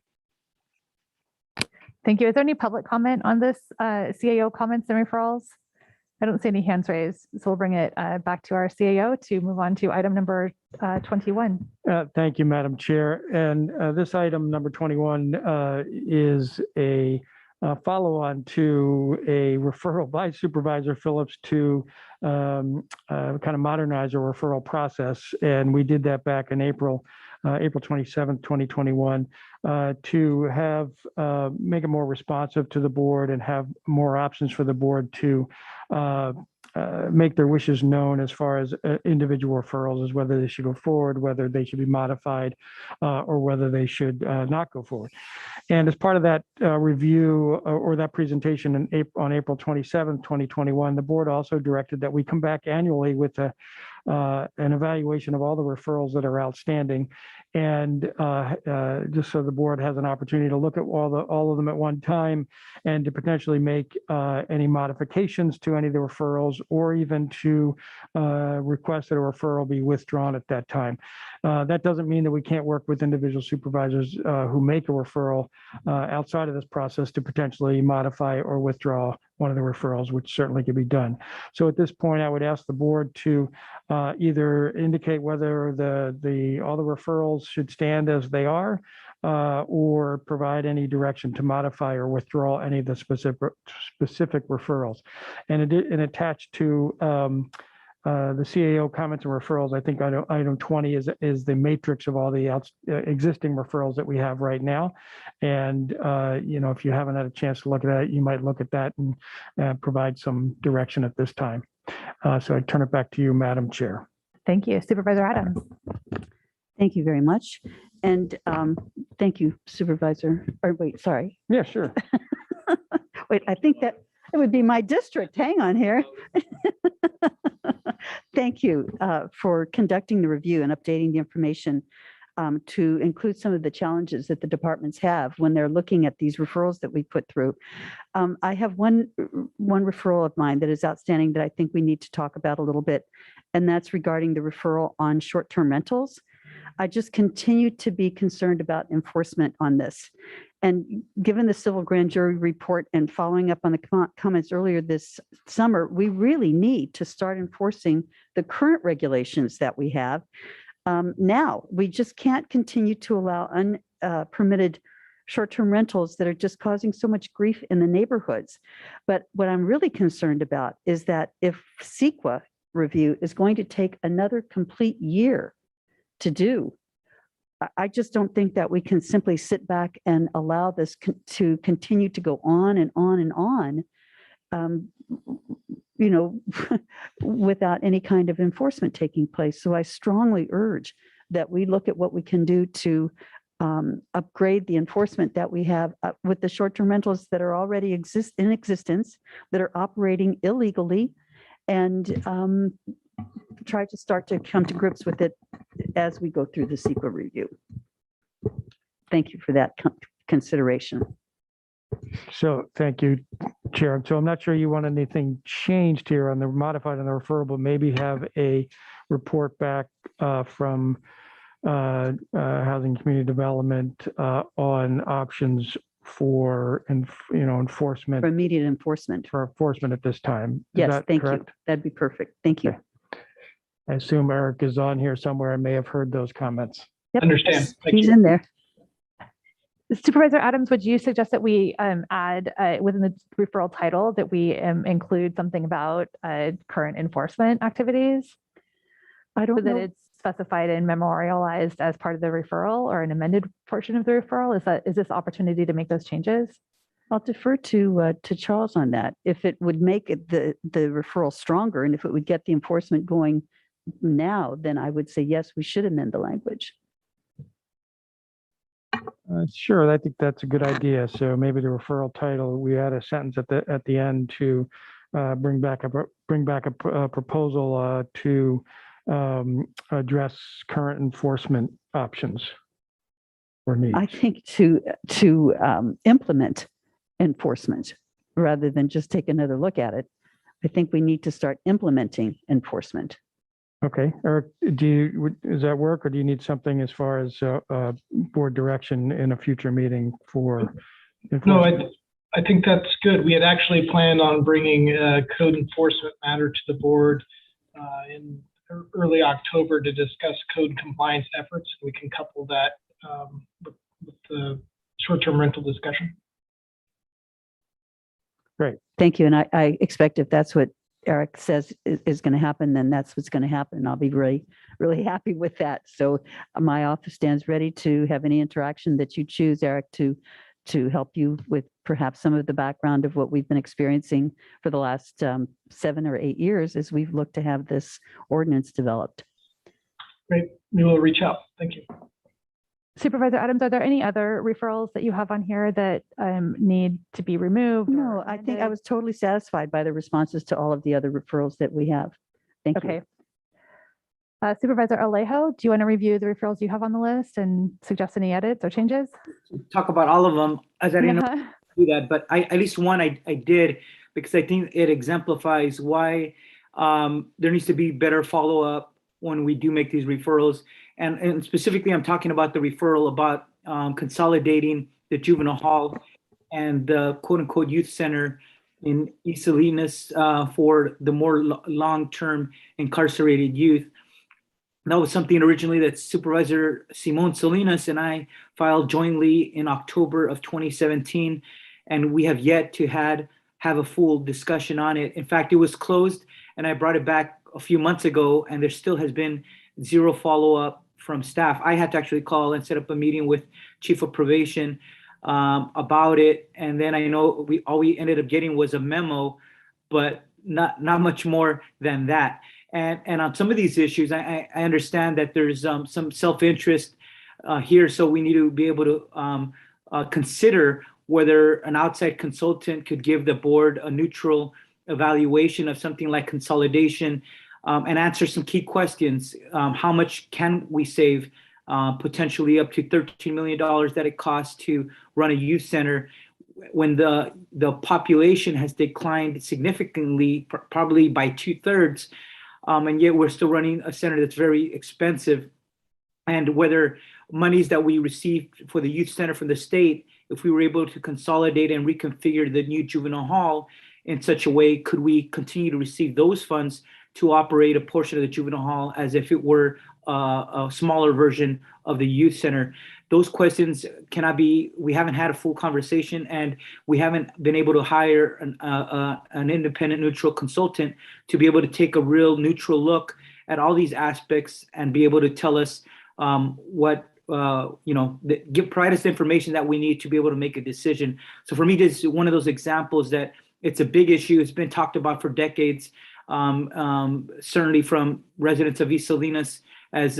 [SPEAKER 4] Thank you. Is there any public comment on this CAO comments and referrals? I don't see any hands raised, so we'll bring it back to our CAO to move on to item number 21.
[SPEAKER 2] Thank you, Madam Chair. And this item number 21 is a follow-on to a referral by Supervisor Phillips to kind of modernize our referral process. And we did that back in April 27th, 2021, to have make it more responsive to the board and have more options for the board to make their wishes known as far as individual referrals, as whether they should go forward, whether they should be modified, or whether they should not go forward. And as part of that review or that presentation on April 27th, 2021, the board also directed that we come back annually with an evaluation of all the referrals that are outstanding, and just so the board has an opportunity to look at all of them at one time, and to potentially make any modifications to any of the referrals, or even to request that a referral be withdrawn at that time. That doesn't mean that we can't work with individual supervisors who make a referral outside of this process to potentially modify or withdraw one of the referrals, which certainly can be done. So at this point, I would ask the board to either indicate whether all the referrals should stand as they are, or provide any direction to modify or withdraw any of the specific referrals. And attached to the CAO comments and referrals, I think item 20 is the matrix of all the existing referrals that we have right now. And if you haven't had a chance to look at that, you might look at that and provide some direction at this time. So I turn it back to you, Madam Chair.
[SPEAKER 4] Thank you. Supervisor Adams.
[SPEAKER 1] Thank you very much. And thank you, Supervisor. Or wait, sorry.
[SPEAKER 2] Yeah, sure.
[SPEAKER 1] Wait, I think that it would be my district. Hang on here. Thank you for conducting the review and updating the information to include some of the challenges that the departments have when they're looking at these referrals that we put through. I have one referral of mine that is outstanding that I think we need to talk about a little bit, and that's regarding the referral on short-term rentals. I just continue to be concerned about enforcement on this. And given the civil grand jury report and following up on the comments earlier this summer, we really need to start enforcing the current regulations that we have. Now, we just can't continue to allow unpermitted short-term rentals that are just causing so much grief in the neighborhoods. But what I'm really concerned about is that if CEQA review is going to take another complete year to do, I just don't think that we can simply sit back and allow this to continue to go on and on and on, you know, without any kind of enforcement taking place. So I strongly urge that we look at what we can do to upgrade the enforcement that we have with the short-term rentals that are already in existence, that are operating illegally, and try to start to come to grips with it as we go through the CEQA review. Thank you for that consideration.
[SPEAKER 2] So thank you, Chair. So I'm not sure you want anything changed here on the modified on the referral, but maybe have a report back from Housing Community Development on options for, enforcement.
[SPEAKER 1] For immediate enforcement.
[SPEAKER 2] For enforcement at this time. Is
[SPEAKER 1] Yes,
[SPEAKER 2] that
[SPEAKER 1] thank
[SPEAKER 2] correct?
[SPEAKER 1] you. That'd be perfect. Thank you.
[SPEAKER 2] Okay. I assume Eric is on here somewhere and may have heard those comments.
[SPEAKER 1] Yep.
[SPEAKER 2] Understand. Thank
[SPEAKER 1] He's
[SPEAKER 2] you.
[SPEAKER 1] in there.
[SPEAKER 4] Supervisor Adams, would you suggest that we add within the referral title that we include something about current enforcement activities?
[SPEAKER 1] I don't
[SPEAKER 4] so
[SPEAKER 1] know.
[SPEAKER 4] that it's specified and memorialized as part of the referral or an amended portion of the referral? Is this opportunity to make those changes?
[SPEAKER 1] I'll defer to Charles on that. If it would make the referral stronger and if it would get the enforcement going now, then I would say, yes, we should amend the language.
[SPEAKER 2] Sure, I think that's a good idea. So maybe the referral title, we add a sentence at the end to bring back a proposal to address current enforcement options or needs.
[SPEAKER 1] I think to implement enforcement rather than just take another look at it. I think we need to start implementing enforcement.
[SPEAKER 2] Okay, Eric, does that work, or do you need something as far as board direction in a future meeting for enforcement?
[SPEAKER 5] No, I think that's good. We had actually planned on bringing a code enforcement matter to the board in early October to discuss code compliance efforts. We can couple that with the short-term rental discussion.
[SPEAKER 2] Great.
[SPEAKER 1] Thank you. And I expect if that's what Eric says is going to happen, then that's what's going to happen. I'll be really, really happy with that. So my office stands ready to have any interaction that you choose, Eric, to help you with perhaps some of the background of what we've been experiencing for the last 7 or 8 years as we've looked to have this ordinance developed.
[SPEAKER 5] Great. We will reach out. Thank you.
[SPEAKER 4] Supervisor Adams, are there any other referrals that you have on here that need to be removed?
[SPEAKER 1] No, I think I was totally satisfied by the responses to all of the other referrals that we have. Thank you.
[SPEAKER 4] Okay. Supervisor Alejo, do you want to review the referrals you have on the list and suggest any edits or changes?
[SPEAKER 6] Talk about all of them, as I didn't know to do that, but at least one I did, because I think it exemplifies why there needs to be better follow-up when we do make these referrals. And specifically, I'm talking about the referral about consolidating the juvenile hall and the quote-unquote youth center in East Salinas for the more long-term incarcerated youth. That was something originally that Supervisor Simon Salinas and I filed jointly in October of 2017, and we have yet to have a full discussion on it. In fact, it was closed, and I brought it back a few months ago, and there still has been zero follow-up from staff. I had to actually call and set up a meeting with Chief of Probation about it, and then I know all we ended up getting was a memo, but not much more than that. And on some of these issues, I understand that there's some self-interest here, so we need to be able to consider whether an outside consultant could give the board a neutral evaluation of something like consolidation and answer some key questions. How much can we save? Potentially up to $13 million that it costs to run a youth center when the population has declined significantly, probably by 2/3. And yet we're still running a center that's very expensive. and whether monies that we received for the youth center from the state, if we were able to consolidate and reconfigure the new juvenile hall in such a way, could we continue to receive those funds to operate a portion of the juvenile hall as if it were a smaller version of the youth center? Those questions we haven't had a full conversation, and we haven't been able to hire an independent neutral consultant to be able to take a real neutral look at all these aspects and be able to tell us provide us the information that we need to be able to make a decision. So for me, this is one of those examples that it's a big issue. It's been talked about for decades, certainly from residents of East Salinas, as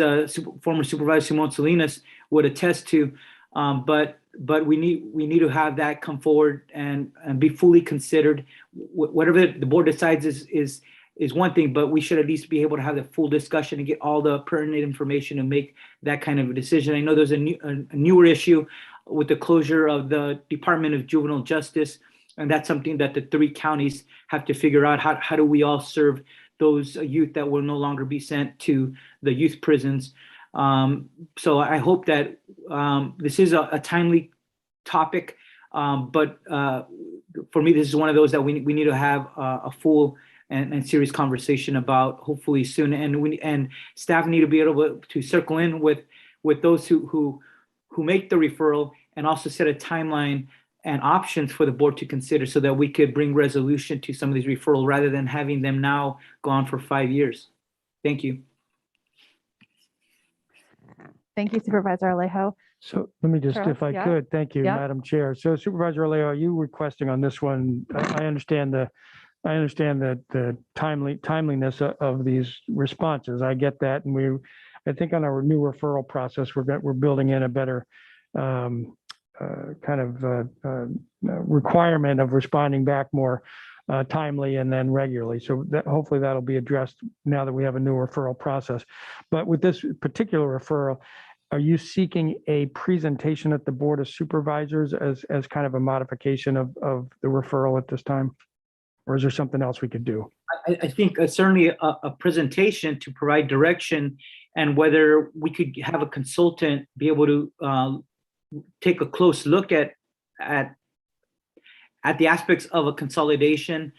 [SPEAKER 6] former Supervisor Simon Salinas would attest to. But we need to have that come forward and be fully considered. Whatever the board decides is one thing, but we should at least be able to have the full discussion and get all the pertinent information and make that kind of a decision. I know there's a newer issue with the closure of the Department of Juvenile Justice, and that's something that the 3 counties have to figure out. How do we all serve those youth that will no longer be sent to the youth prisons? So I hope that this is a timely topic, but for me, this is one of those that we need to have a full and serious conversation about, hopefully soon. And staff need to be able to circle in with those who make the referral, and also set a timeline and options for the board to consider, so that we could bring resolution to some of these referrals rather than having them now go on for 5 years. Thank you.
[SPEAKER 4] Thank you, Supervisor Alejo.
[SPEAKER 2] So let me just,
[SPEAKER 4] Charles,
[SPEAKER 2] if I
[SPEAKER 4] yeah.
[SPEAKER 2] could, thank you,
[SPEAKER 4] Yeah.
[SPEAKER 2] Madam Chair. So Supervisor Alejo, are you requesting on this one? I understand the timeliness of these responses. I get that. And I think on our new referral process, we're building in a better requirement of responding back more timely and then regularly. So hopefully that'll be addressed now that we have a new referral process. But with this particular referral, are you seeking a presentation at the Board of Supervisors as kind of a modification of the referral at this time? Or is there something else we could do?
[SPEAKER 6] I think certainly a presentation to provide direction, and whether we could have a consultant be able to take a close look at the aspects of a consolidation,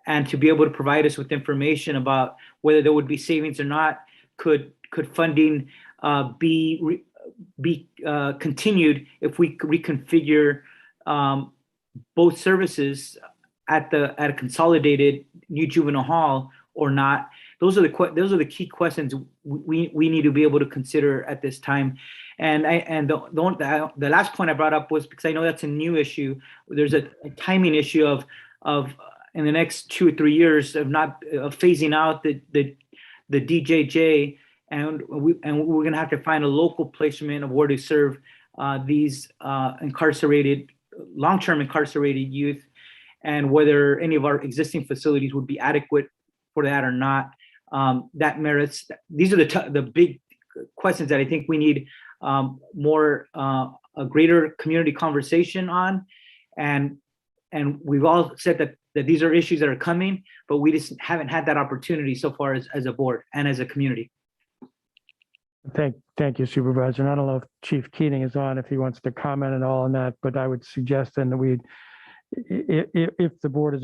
[SPEAKER 6] and to be able to provide us with information about whether there would be savings or not. Could funding be continued if we reconfigure both services at a consolidated new juvenile hall or not? Those are the key questions we need to be able to consider at this time. And the last point I brought up was because I know that's a new issue. There's a timing issue of in the next 2 or 3 years of phasing out the DJJ, and we're going to have to find a local placement of where to serve these long-term incarcerated youth, and whether any of our existing facilities would be adequate for that or not. These are the big questions that I think we need a greater community conversation on. And we've all said that these are issues that are coming, but we just haven't had that opportunity so far as a board and as a community.
[SPEAKER 2] Thank you, Supervisor. And I don't know if Chief Keating is on, if he wants to comment at all on that, but I would suggest then that if the board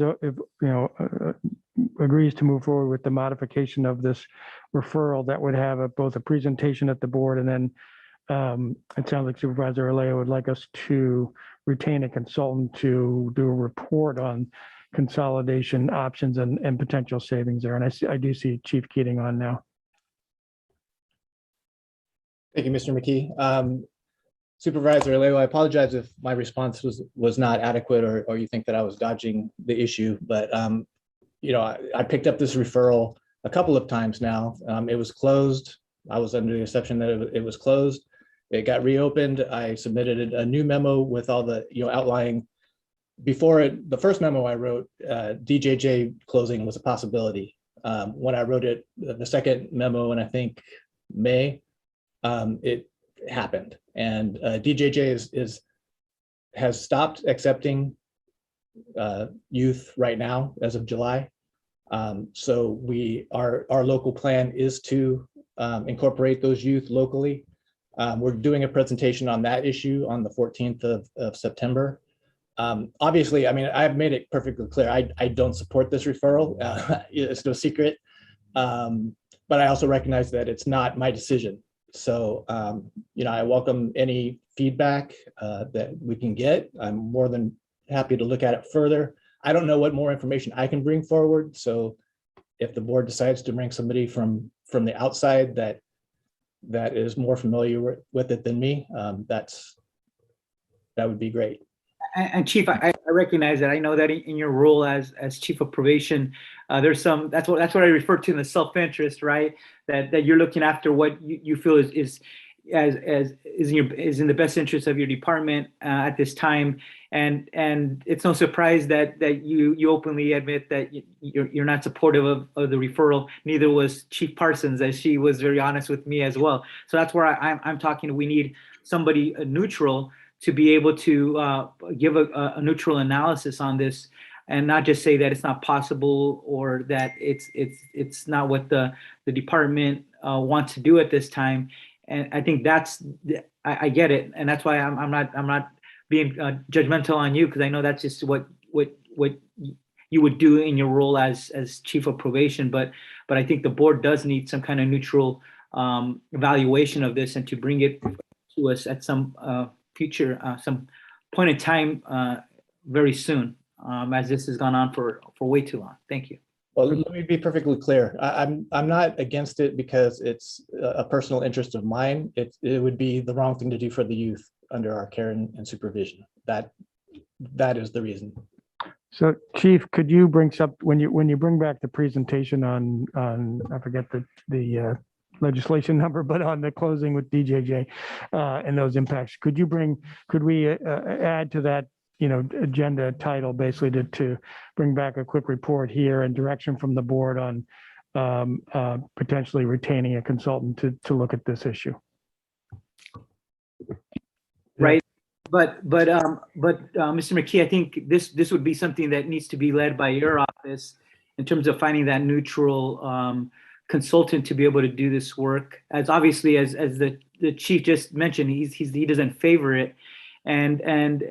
[SPEAKER 2] agrees to move forward with the modification of this referral, that would have both a presentation at the board, and then it sounds like Supervisor Alejo would like us to retain a consultant to do a report on consolidation options and potential savings there. And I do see Chief Keating on now.
[SPEAKER 14] Thank you, Mr. McKee. Supervisor Alejo, I apologize if my response was not adequate, or you think that I was dodging the issue, but I picked up this referral a couple of times now. It was closed. I was under the assumption that it was closed. It got reopened. I submitted a new memo with all the outlining. Before the first memo I wrote, DJJ closing was a possibility. When I wrote it, the second memo in I think May, it happened, and DJJ has stopped accepting youth right now as of July. So our local plan is to incorporate those youth locally. We're doing a presentation on that issue on the 14th of September. Obviously, I mean, I've made it perfectly clear. I don't support this referral. It's no secret. But I also recognize that it's not my decision. So, you know, I welcome any feedback that we can get. I'm more than happy to look at it further. I don't know what more information I can bring forward. So if the board decides to bring somebody from the outside that is more familiar with it than me, that would be great.
[SPEAKER 6] And Chief, I recognize that. I know that in your role as Chief of Probation, there's some, that's what I refer to in the self-interest, right? That you're looking after what you feel is in the best interest of your department at this time. And it's no surprise that you openly admit that you're not supportive of the referral. Neither was Chief Parsons, as she was very honest with me as well. So that's where I'm talking. We need somebody neutral to be able to give a neutral analysis on this, and not just say that it's not possible or that it's not what the department wants to do at this time. And I think I get it, and that's why I'm not being judgmental on you, because I know that's just what you would do in your role as Chief of Probation. But I think the board does need some kind of neutral evaluation of this, and to bring it to us at some future, some point in time very soon, as this has gone on for way too long. Thank you.
[SPEAKER 14] Well, let me be perfectly clear. I'm not against it because it's a personal interest of mine. It would be the wrong thing to do for the youth under our care and supervision. That is the reason.
[SPEAKER 2] So Chief, could you bring up, when you bring back the presentation on I forget the legislation number, but on the closing with DJJ and those impacts, could we add to that, you know, agenda title, basically to bring back a quick report here and direction from the board on potentially retaining a consultant to look at this issue?
[SPEAKER 6] Right. But Mr. McKee, I think this would be something that needs to be led by your office in terms of finding that neutral consultant to be able to do this work. As obviously as the chief just mentioned, he doesn't favor it, and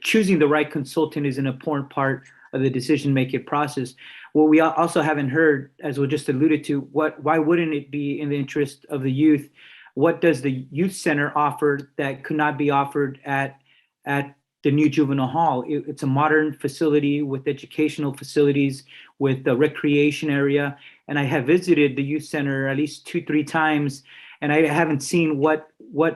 [SPEAKER 6] choosing the right consultant is an important part of the decision-making process. What we also haven't heard, as we just alluded to, why wouldn't it be in the interest of the youth? What does the youth center offer that could not be offered at the new juvenile hall? It's a modern facility with educational facilities, with the recreation area. And I have visited the youth center at least 2-3 times, and I haven't seen what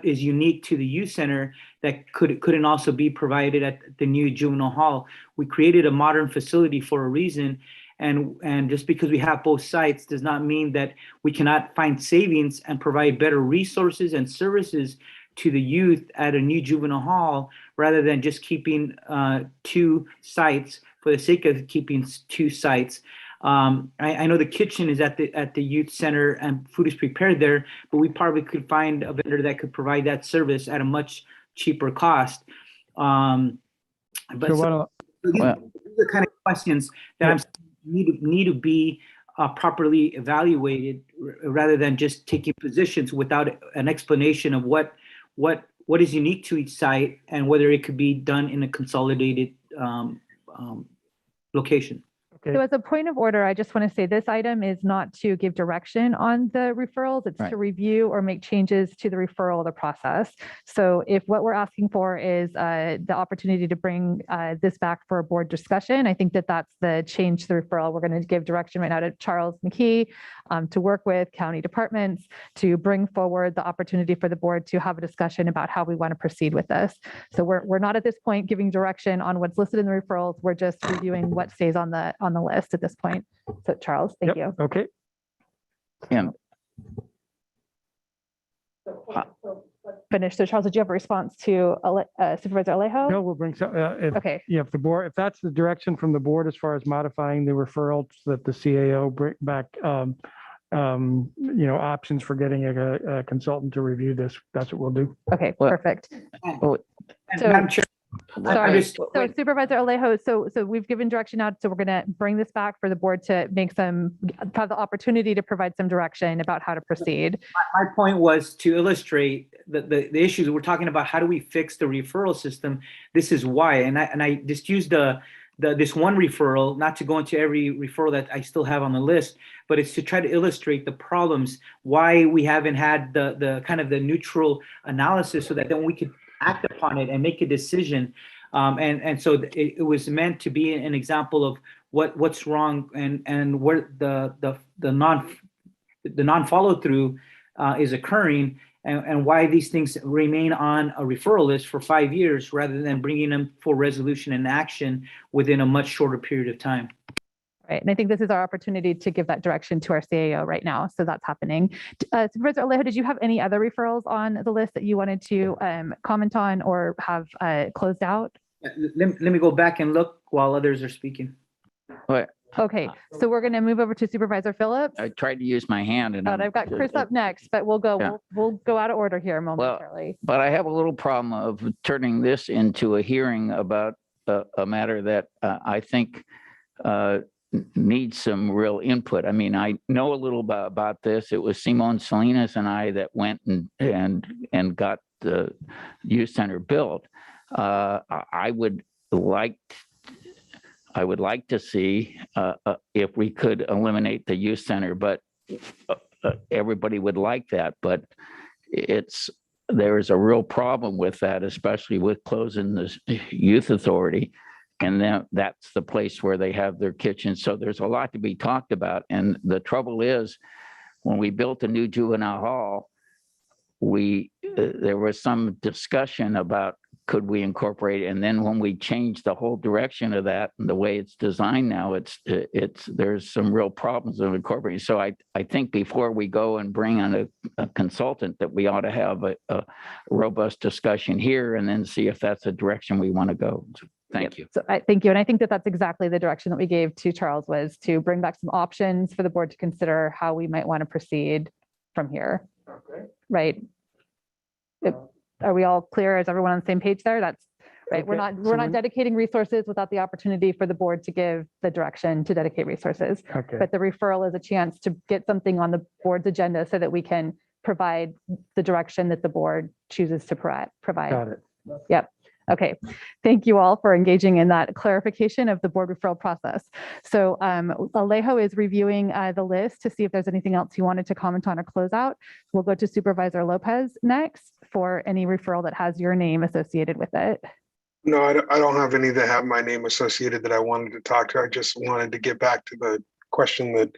[SPEAKER 6] is unique to the youth center that couldn't also be provided at the new juvenile hall. We created a modern facility for a reason. And just because we have both sites does not mean that we cannot find savings and provide better resources and services to the youth at a new juvenile hall, rather than just keeping 2 sites for the sake of keeping 2 sites. I know the kitchen is at the youth center and food is prepared there, but we probably could find a vendor that could provide that service at a much cheaper cost. But these are the kind of questions that need to be properly evaluated, rather than just taking positions without an explanation of what is unique to each site and whether it could be done in a consolidated location.
[SPEAKER 4] So as a point of order, I just want to say this item is not to give direction on the referrals. It's to review or make changes to the referral of the process. So if what we're asking for is the opportunity to bring this back for a board discussion, I think that's the change to the referral. We're going to give direction right now to Charles McKee to work with county departments to bring forward the opportunity for the board to have a discussion about how we want to proceed with this. So we're not at this point giving direction on what's listed in the referrals. We're just reviewing what stays on the list at this point. So Charles, thank you.
[SPEAKER 2] Okay.
[SPEAKER 13] And
[SPEAKER 4] Finish. So Charles, did you have a response to Supervisor Alejo?
[SPEAKER 2] No, we'll bring some.
[SPEAKER 4] Okay.
[SPEAKER 2] Yeah, if that's the direction from the board as far as modifying the referral, so that the CAO bring back, options for getting a consultant to review this, that's what we'll do.
[SPEAKER 4] Okay, perfect.
[SPEAKER 6] And Madam Chair, I'm
[SPEAKER 4] Sorry.
[SPEAKER 6] just,
[SPEAKER 4] So Supervisor Alejo, so we've given direction out, so we're going to bring this back for the board to have the opportunity to provide some direction about how to proceed.
[SPEAKER 6] my point was to illustrate the issues we're talking about. How do we fix the referral system? This is why, and I just used this one referral, not to go into every referral that I still have on the list, but it's to try to illustrate the problems, why we haven't had the kind of the neutral analysis so that then we could act upon it and make a decision. And so it was meant to be an example of what's wrong and where the non follow through is occurring, and why these things remain on a referral list for 5 years rather than bringing them for resolution and action within a much shorter period of time.
[SPEAKER 4] Right. And I think this is our opportunity to give that direction to our CAO right now. So that's happening. Supervisor Alejo, did you have any other referrals on the list that you wanted to comment on or have closed out?
[SPEAKER 6] Let me go back and look while others are speaking.
[SPEAKER 4] Okay, so we're going to move over to Supervisor Phillips.
[SPEAKER 13] I tried to use my hand and
[SPEAKER 4] I've got Chris up next, but we'll go
[SPEAKER 13] Yeah.
[SPEAKER 4] we'll go out of order here momentarily.
[SPEAKER 13] But I have a little problem of turning this into a hearing about a matter that I think needs some real input. I mean, I know a little bit about this. It was Simon Salinas and I that went and got the youth center built. I would like to see if we could eliminate the youth center, but everybody would like that. But there's a real problem with that, especially with closing the youth authority. And then that's the place where they have their kitchens. So there's a lot to be talked about. And the trouble is, when we built a new juvenile hall, there was some discussion about could we incorporate it? And then when we changed the whole direction of that and the way it's designed now, there's some real problems of incorporating. So I think before we go and bring on a consultant, that we ought to have a robust discussion here and then see if that's the direction we want to go. So, thank you.
[SPEAKER 4] So thank you. And I think that that's exactly the direction that we gave to Charles, was to bring back some options for the board to consider how we might want to proceed from here.
[SPEAKER 2] Okay.
[SPEAKER 4] Right. Are we all clear? Is everyone on the same page there? That's right. We're not dedicating resources without the opportunity for the board to give the direction to dedicate resources.
[SPEAKER 2] Okay.
[SPEAKER 4] But the referral is a chance to get something on the board's agenda so that we can provide the direction that the board chooses to provide.
[SPEAKER 2] Got it.
[SPEAKER 4] Yep. Okay. Thank you all for engaging in that clarification of the board referral process. So Alejo is reviewing the list to see if there's anything else he wanted to comment on or close out. We'll go to Supervisor Lopez next for any referral that has your name associated with it.
[SPEAKER 12] No, I don't have any that have my name associated that I wanted to talk to. I just wanted to get back to the question that,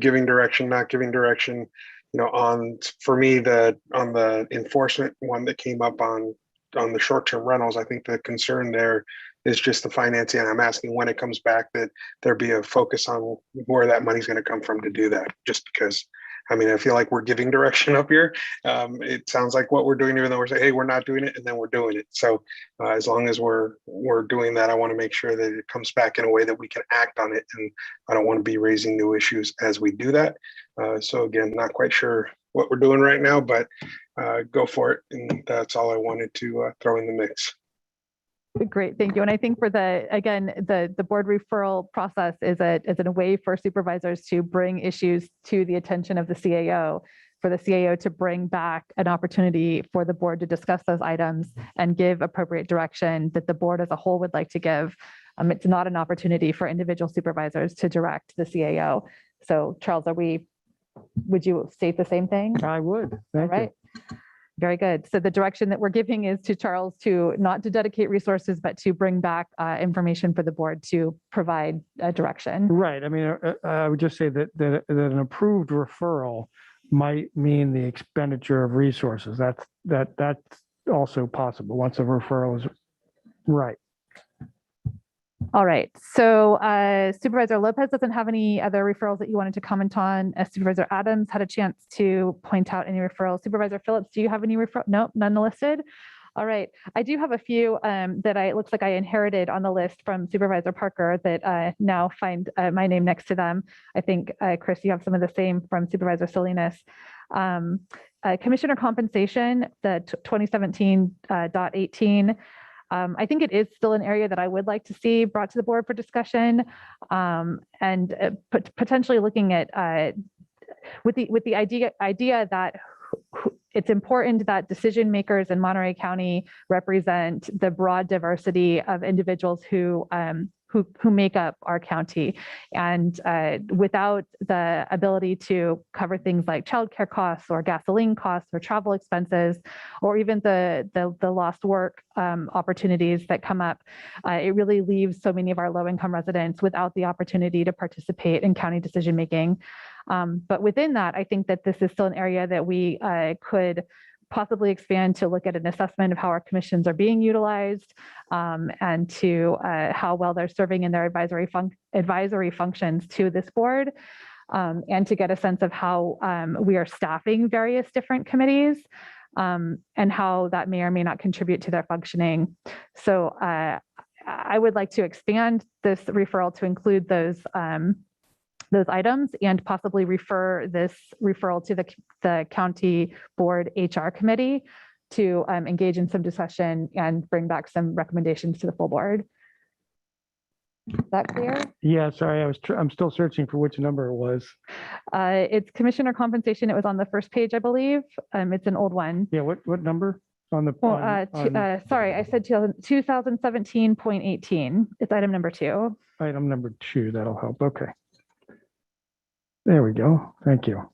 [SPEAKER 12] giving direction, not giving direction, for me, on the enforcement one that came up on the short-term rentals, I think the concern there is just the financing. And I'm asking when it comes back that there be a focus on where that money's going to come from to do that, just because, I feel like we're giving direction up here. It sounds like what we're doing, even though we're saying, hey, we're not doing it, and then we're doing it. So as long as we're doing that, I want to make sure that it comes back in a way that we can act on it. And I don't want to be raising new issues as we do that. So again, not quite sure what we're doing right now, but go for it. And that's all I wanted to throw in the mix.
[SPEAKER 4] Great, thank you. And I think for the board referral process is a way for supervisors to bring issues to the attention of the CAO, for the CAO to bring back an opportunity for the board to discuss those items and give appropriate direction that the board as a whole would like to give. It's not an opportunity for individual supervisors to direct the CAO. So Charles, would you state the same thing?
[SPEAKER 2] I would.
[SPEAKER 4] All right. Very good. So the direction that we're giving is to Charles not to dedicate resources, but to bring back information for the board to provide direction.
[SPEAKER 2] Right. I would just say that an approved referral might mean the expenditure of resources. That's also possible once a referral is right.
[SPEAKER 4] All right. So Supervisor Lopez doesn't have any other referrals that you wanted to comment on. Supervisor Adams had a chance to point out any referrals. Supervisor Phillips, do you have any referral? Nope, none listed. All right. I do have a few that it looks like I inherited on the list from Supervisor Parker that now find my name next to them. I think, Chris, you have some of the same from Supervisor Salinas. Commissioner compensation, the 2017.18. I think it is still an area that I would like to see brought to the board for discussion, and potentially looking at with the idea that it's important that decision makers in Monterey County represent the broad diversity of individuals who make up our county. And without the ability to cover things like childcare costs or gasoline costs or travel expenses, or even the lost work opportunities that come up, it really leaves so many of our low-income residents without the opportunity to participate in county decision-making. But within that, I think that this is still an area that we could possibly expand to look at an assessment of how our commissions are being utilized, and to how well they're serving in their advisory functions to this board, and to get a sense of how we are staffing various different committees, and how that may or may not contribute to their functioning. So I would like to expand this referral to include those items, and possibly refer this referral to the county board HR committee to engage in some discussion and bring back some recommendations to the full board. Is that clear?
[SPEAKER 2] Yeah, sorry, I'm still searching for which number it was.
[SPEAKER 4] It's commissioner compensation. It was on the first page, I believe. It's an old one.
[SPEAKER 2] Yeah, what number on the?
[SPEAKER 4] Well, sorry, I said 2017.18. It's item number 2.
[SPEAKER 2] Item number 2, that'll help. Okay. There we go. Thank you.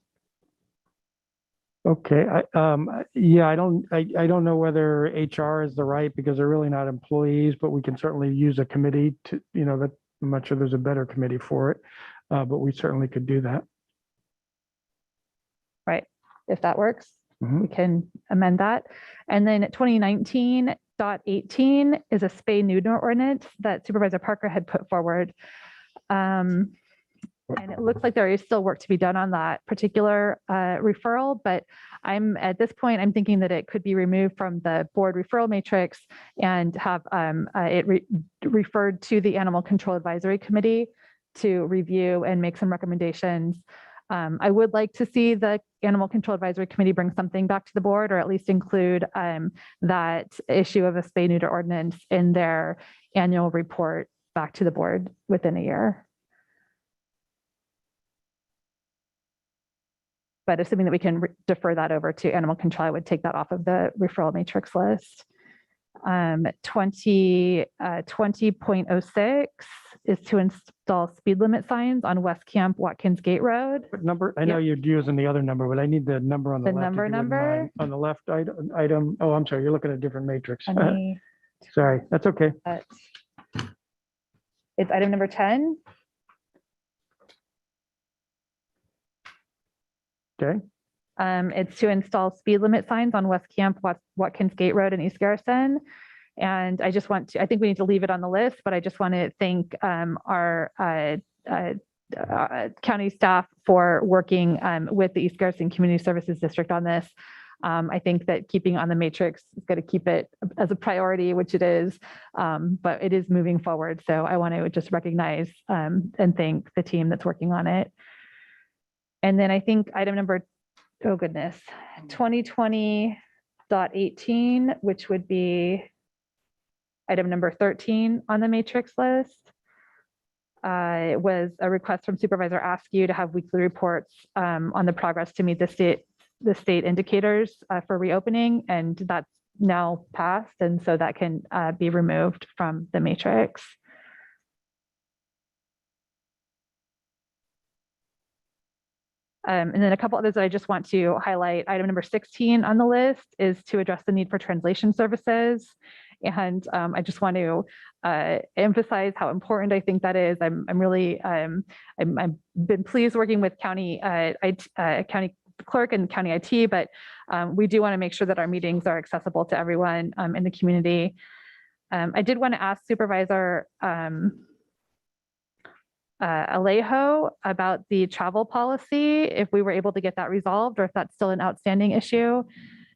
[SPEAKER 2] Okay, yeah, I don't know whether HR is the right, because they're really not employees, but we can certainly use a committee to, that I'm not sure there's a better committee for it, but we certainly could do that.
[SPEAKER 4] Right, if that works, we can amend that. And then 2019.18 is a spay-neuter ordinance that Supervisor Parker had put forward. And it looks like there is still work to be done on that particular referral, but at this point, I'm thinking that it could be removed from the board referral matrix and have it referred to the Animal Control Advisory Committee to review and make some recommendations. I would like to see the Animal Control Advisory Committee bring something back to the board, or at least include that issue of a spay-neuter ordinance in their annual report back to the board within a year. But assuming that we can defer that over to animal control, I would take that off of the referral matrix list. 20.06 is to install speed limit signs on West Camp Watkins Gate Road.
[SPEAKER 2] What number? I know you're using the other number, but I need the number on the left.
[SPEAKER 4] The number?
[SPEAKER 2] On the left item. Oh, I'm sorry. You're looking at a different matrix. Sorry, that's okay.
[SPEAKER 4] It's item number 10.
[SPEAKER 2] Okay.
[SPEAKER 4] It's to install speed limit signs on West Camp, Watkins Gate Road in East Garrison. And I just want to, I think we need to leave it on the list, but I just want to thank our county staff for working with the East Garrison Community Services District on this. I think that keeping on the matrix is going to keep it as a priority, which it is, but it is moving forward. So I want to just recognize and thank the team that's working on it. And then I think item number, 2020.18, which would be item number 13 on the matrix list. It was a request from Supervisor Askew to have weekly reports on the progress to meet the state indicators for reopening, and that's now passed, and so that can be removed from the matrix. And then a couple others that I just want to highlight. Item number 16 on the list is to address the need for translation services. And I just want to emphasize how important I think that is. I've been pleased working with county county clerk and county IT, but we do want to make sure that our meetings are accessible to everyone in the community. I did want to ask Supervisor Alejo about the travel policy, if we were able to get that resolved, or if that's still an outstanding issue.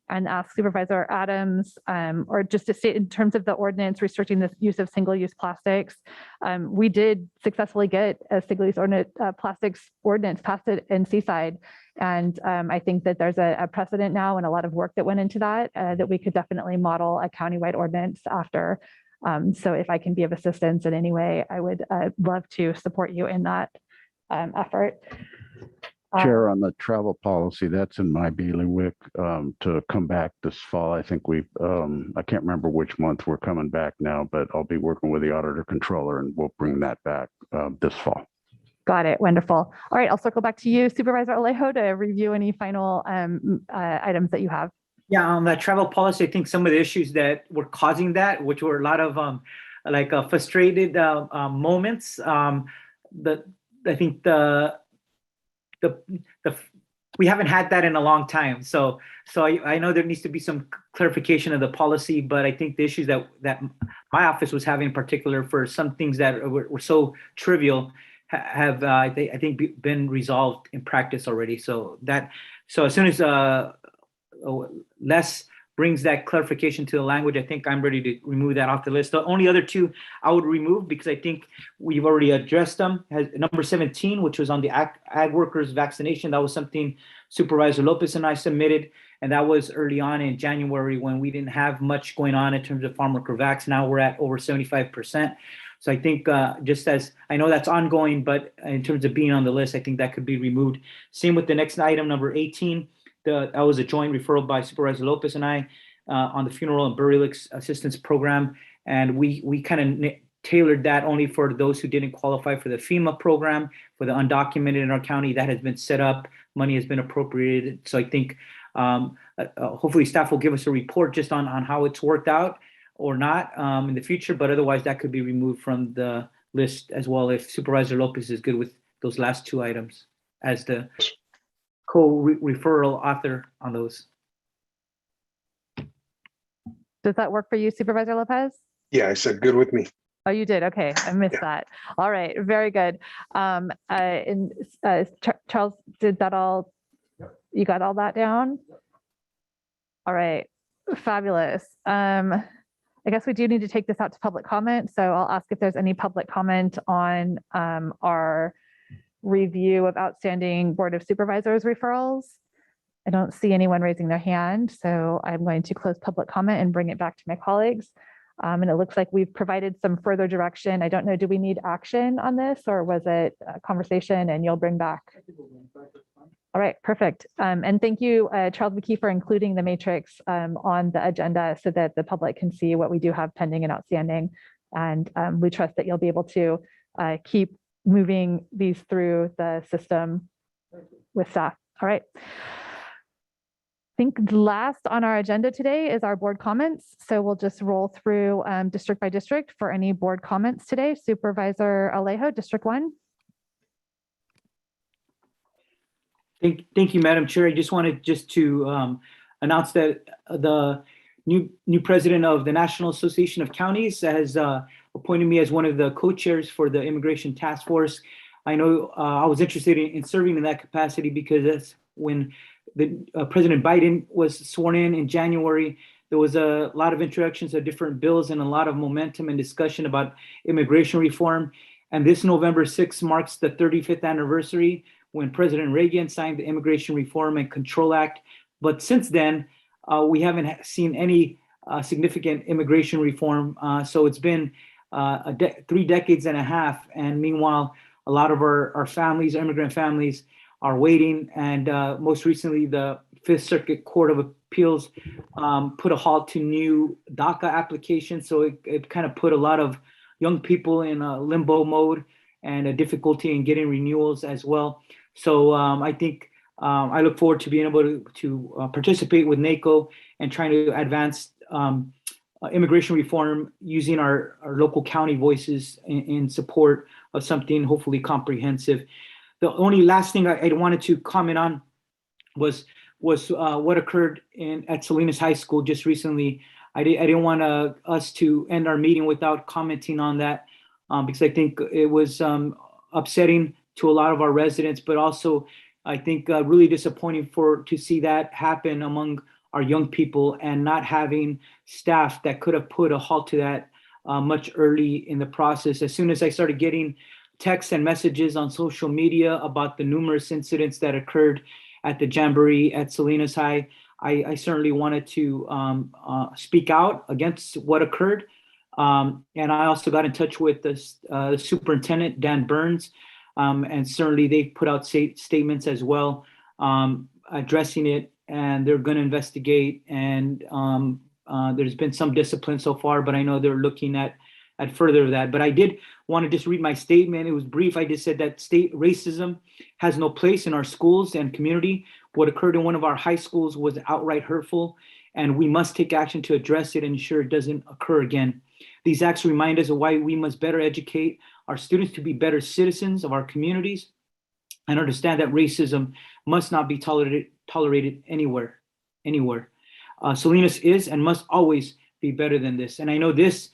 [SPEAKER 4] and ask Supervisor Adams, or just to state in terms of the ordinance restricting the use of single-use plastics, we did successfully get a single-use plastics ordinance passed it in Seaside. And I think that there's a precedent now and a lot of work that went into that, that we could definitely model a countywide ordinance after. So if I can be of assistance in any way, I would love to support you in that effort.
[SPEAKER 22] Chair, on the travel policy, that's in my bailiwick to come back this fall. I think I can't remember which month we're coming back now, but I'll be working with the auditor controller and we'll bring that back this fall.
[SPEAKER 4] Got it. Wonderful. All right. I'll circle back to you, Supervisor Alejo, to review any final items that you have.
[SPEAKER 6] Yeah, on that travel policy, I think some of the issues that were causing that, which were a lot of frustrated moments, I think we haven't had that in a long time. So I know there needs to be some clarification of the policy, but I think the issues that my office was having in particular for some things that were so trivial have I think been resolved in practice already. So as soon as Les brings that clarification to the language, I think I'm ready to remove that off the list. The only other two I would remove, because I think we've already addressed them, has number 17, which was on the ag workers vaccination. That was something Supervisor Lopez and I submitted, and that was early on in January when we didn't have much going on in terms of farm worker vax. Now we're at over 75%. So I think just as I know that's ongoing, but in terms of being on the list, I think that could be removed. Same with the next item, number 18. That was a joint referral by Supervisor Lopez and I on the funeral and burial assistance program. And we kind of tailored that only for those who didn't qualify for the FEMA program, for the undocumented in our county. That has been set up. Money has been appropriated. So I think hopefully staff will give us a report just on how it's worked out or not in the future, but otherwise that could be removed from the list as well if Supervisor Lopez is good with those last two items as the co-referral author on those.
[SPEAKER 4] Does that work for you, Supervisor Lopez?
[SPEAKER 12] Yeah, I said good with me.
[SPEAKER 4] Oh, you did? Okay, I missed that. All right, very good. Charles, did that all? You got all that down? All right, fabulous. I guess we do need to take this out to public comment. So I'll ask if there's any public comment on our review of outstanding Board of Supervisors referrals. I don't see anyone raising their hand, so I'm going to close public comment and bring it back to my colleagues. And it looks like we've provided some further direction. I don't know, do we need action on this, or was it a conversation and you'll bring back? All right, perfect. And thank you, Charles McKee, for including the matrix on the agenda so that the public can see what we do have pending and outstanding. And we trust that you'll be able to keep moving these through the system with staff. All right. I think last on our agenda today is our board comments. So we'll just roll through district by district for any board comments today. Supervisor Alejo, District 1.
[SPEAKER 6] Thank you, Madam Chair. I just wanted to announce that the new president of the National Association of Counties has appointed me as one of the co-chairs for the Immigration Task Force. I know I was interested in serving in that capacity because that's when President Biden was sworn in January. There was a lot of introductions of different bills and a lot of momentum and discussion about immigration reform. And this November 6th marks the 35th anniversary when President Reagan signed the Immigration Reform and Control Act. But since then, we haven't seen any significant immigration reform. So it's been 3 decades and a half. And meanwhile, a lot of our families, immigrant families, are waiting. And most recently, the Fifth Circuit Court of Appeals put a halt to new DACA applications. So it kind of put a lot of young people in a limbo mode and a difficulty in getting renewals as well. So I think I look forward to being able to participate with NACO and trying to advance immigration reform using our local county voices in support of something hopefully comprehensive. The only last thing I wanted to comment on was what occurred at Salinas High School just recently. I didn't want us to end our meeting without commenting on that because I think it was upsetting to a lot of our residents, but also I think really disappointing to see that happen among our young people and not having staff that could have put a halt to that much early in the process. As soon as I started getting texts and messages on social media about the numerous incidents that occurred at the Jamboree at Salinas High, I certainly wanted to speak out against what occurred. And I also got in touch with the superintendent, Dan Burns, and certainly they put out statements as well addressing it, and they're going to investigate. And there's been some discipline so far, but I know they're looking at further of that. But I did want to just read my statement. It was brief. I just said that state racism has no place in our schools and community. What occurred in one of our high schools was outright hurtful, and we must take action to address it and ensure it doesn't occur again. These acts remind us of why we must better educate our students to be better citizens of our communities and understand that racism must not be tolerated anywhere. Salinas is and must always be better than this. And I know these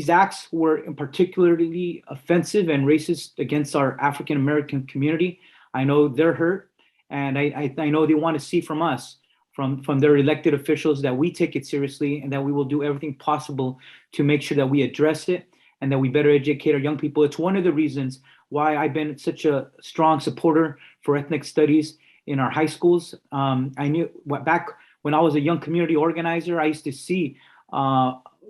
[SPEAKER 6] acts were particularly offensive and racist against our African American community. I know they're hurt, and I know they want to see from us, from their elected officials, that we take it seriously and that we will do everything possible to make sure that we address it and that we better educate our young people. It's one of the reasons why I've been such a strong supporter for ethnic studies in our high schools. I knew back when I was a young community organizer, I used to see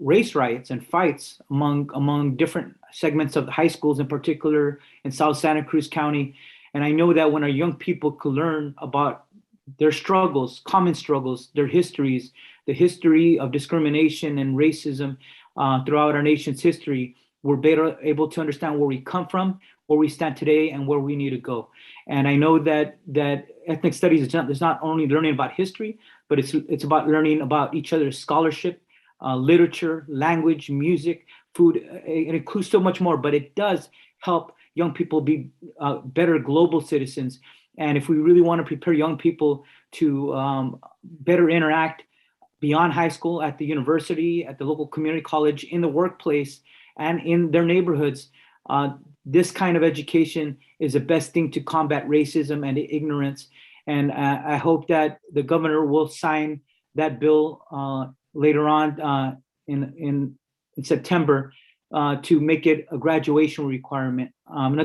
[SPEAKER 6] race riots and fights among different segments of the high schools, in particular in South Santa Cruz County. And I know that when our young people could learn about their struggles, common struggles, their histories, the history of discrimination and racism throughout our nation's history, we're better able to understand where we come from, where we stand today, and where we need to go. And I know that ethnic studies is not only learning about history, but it's about learning about each other's scholarship, literature, language, music, food. It includes so much more, but it does help young people be better global citizens. And if we really want to prepare young people to better interact beyond high school, at the university, at the local community college, in the workplace, and in their neighborhoods, this kind of education is the best thing to combat racism and ignorance. And I hope that the governor will sign that bill later on in September to make it a graduation requirement.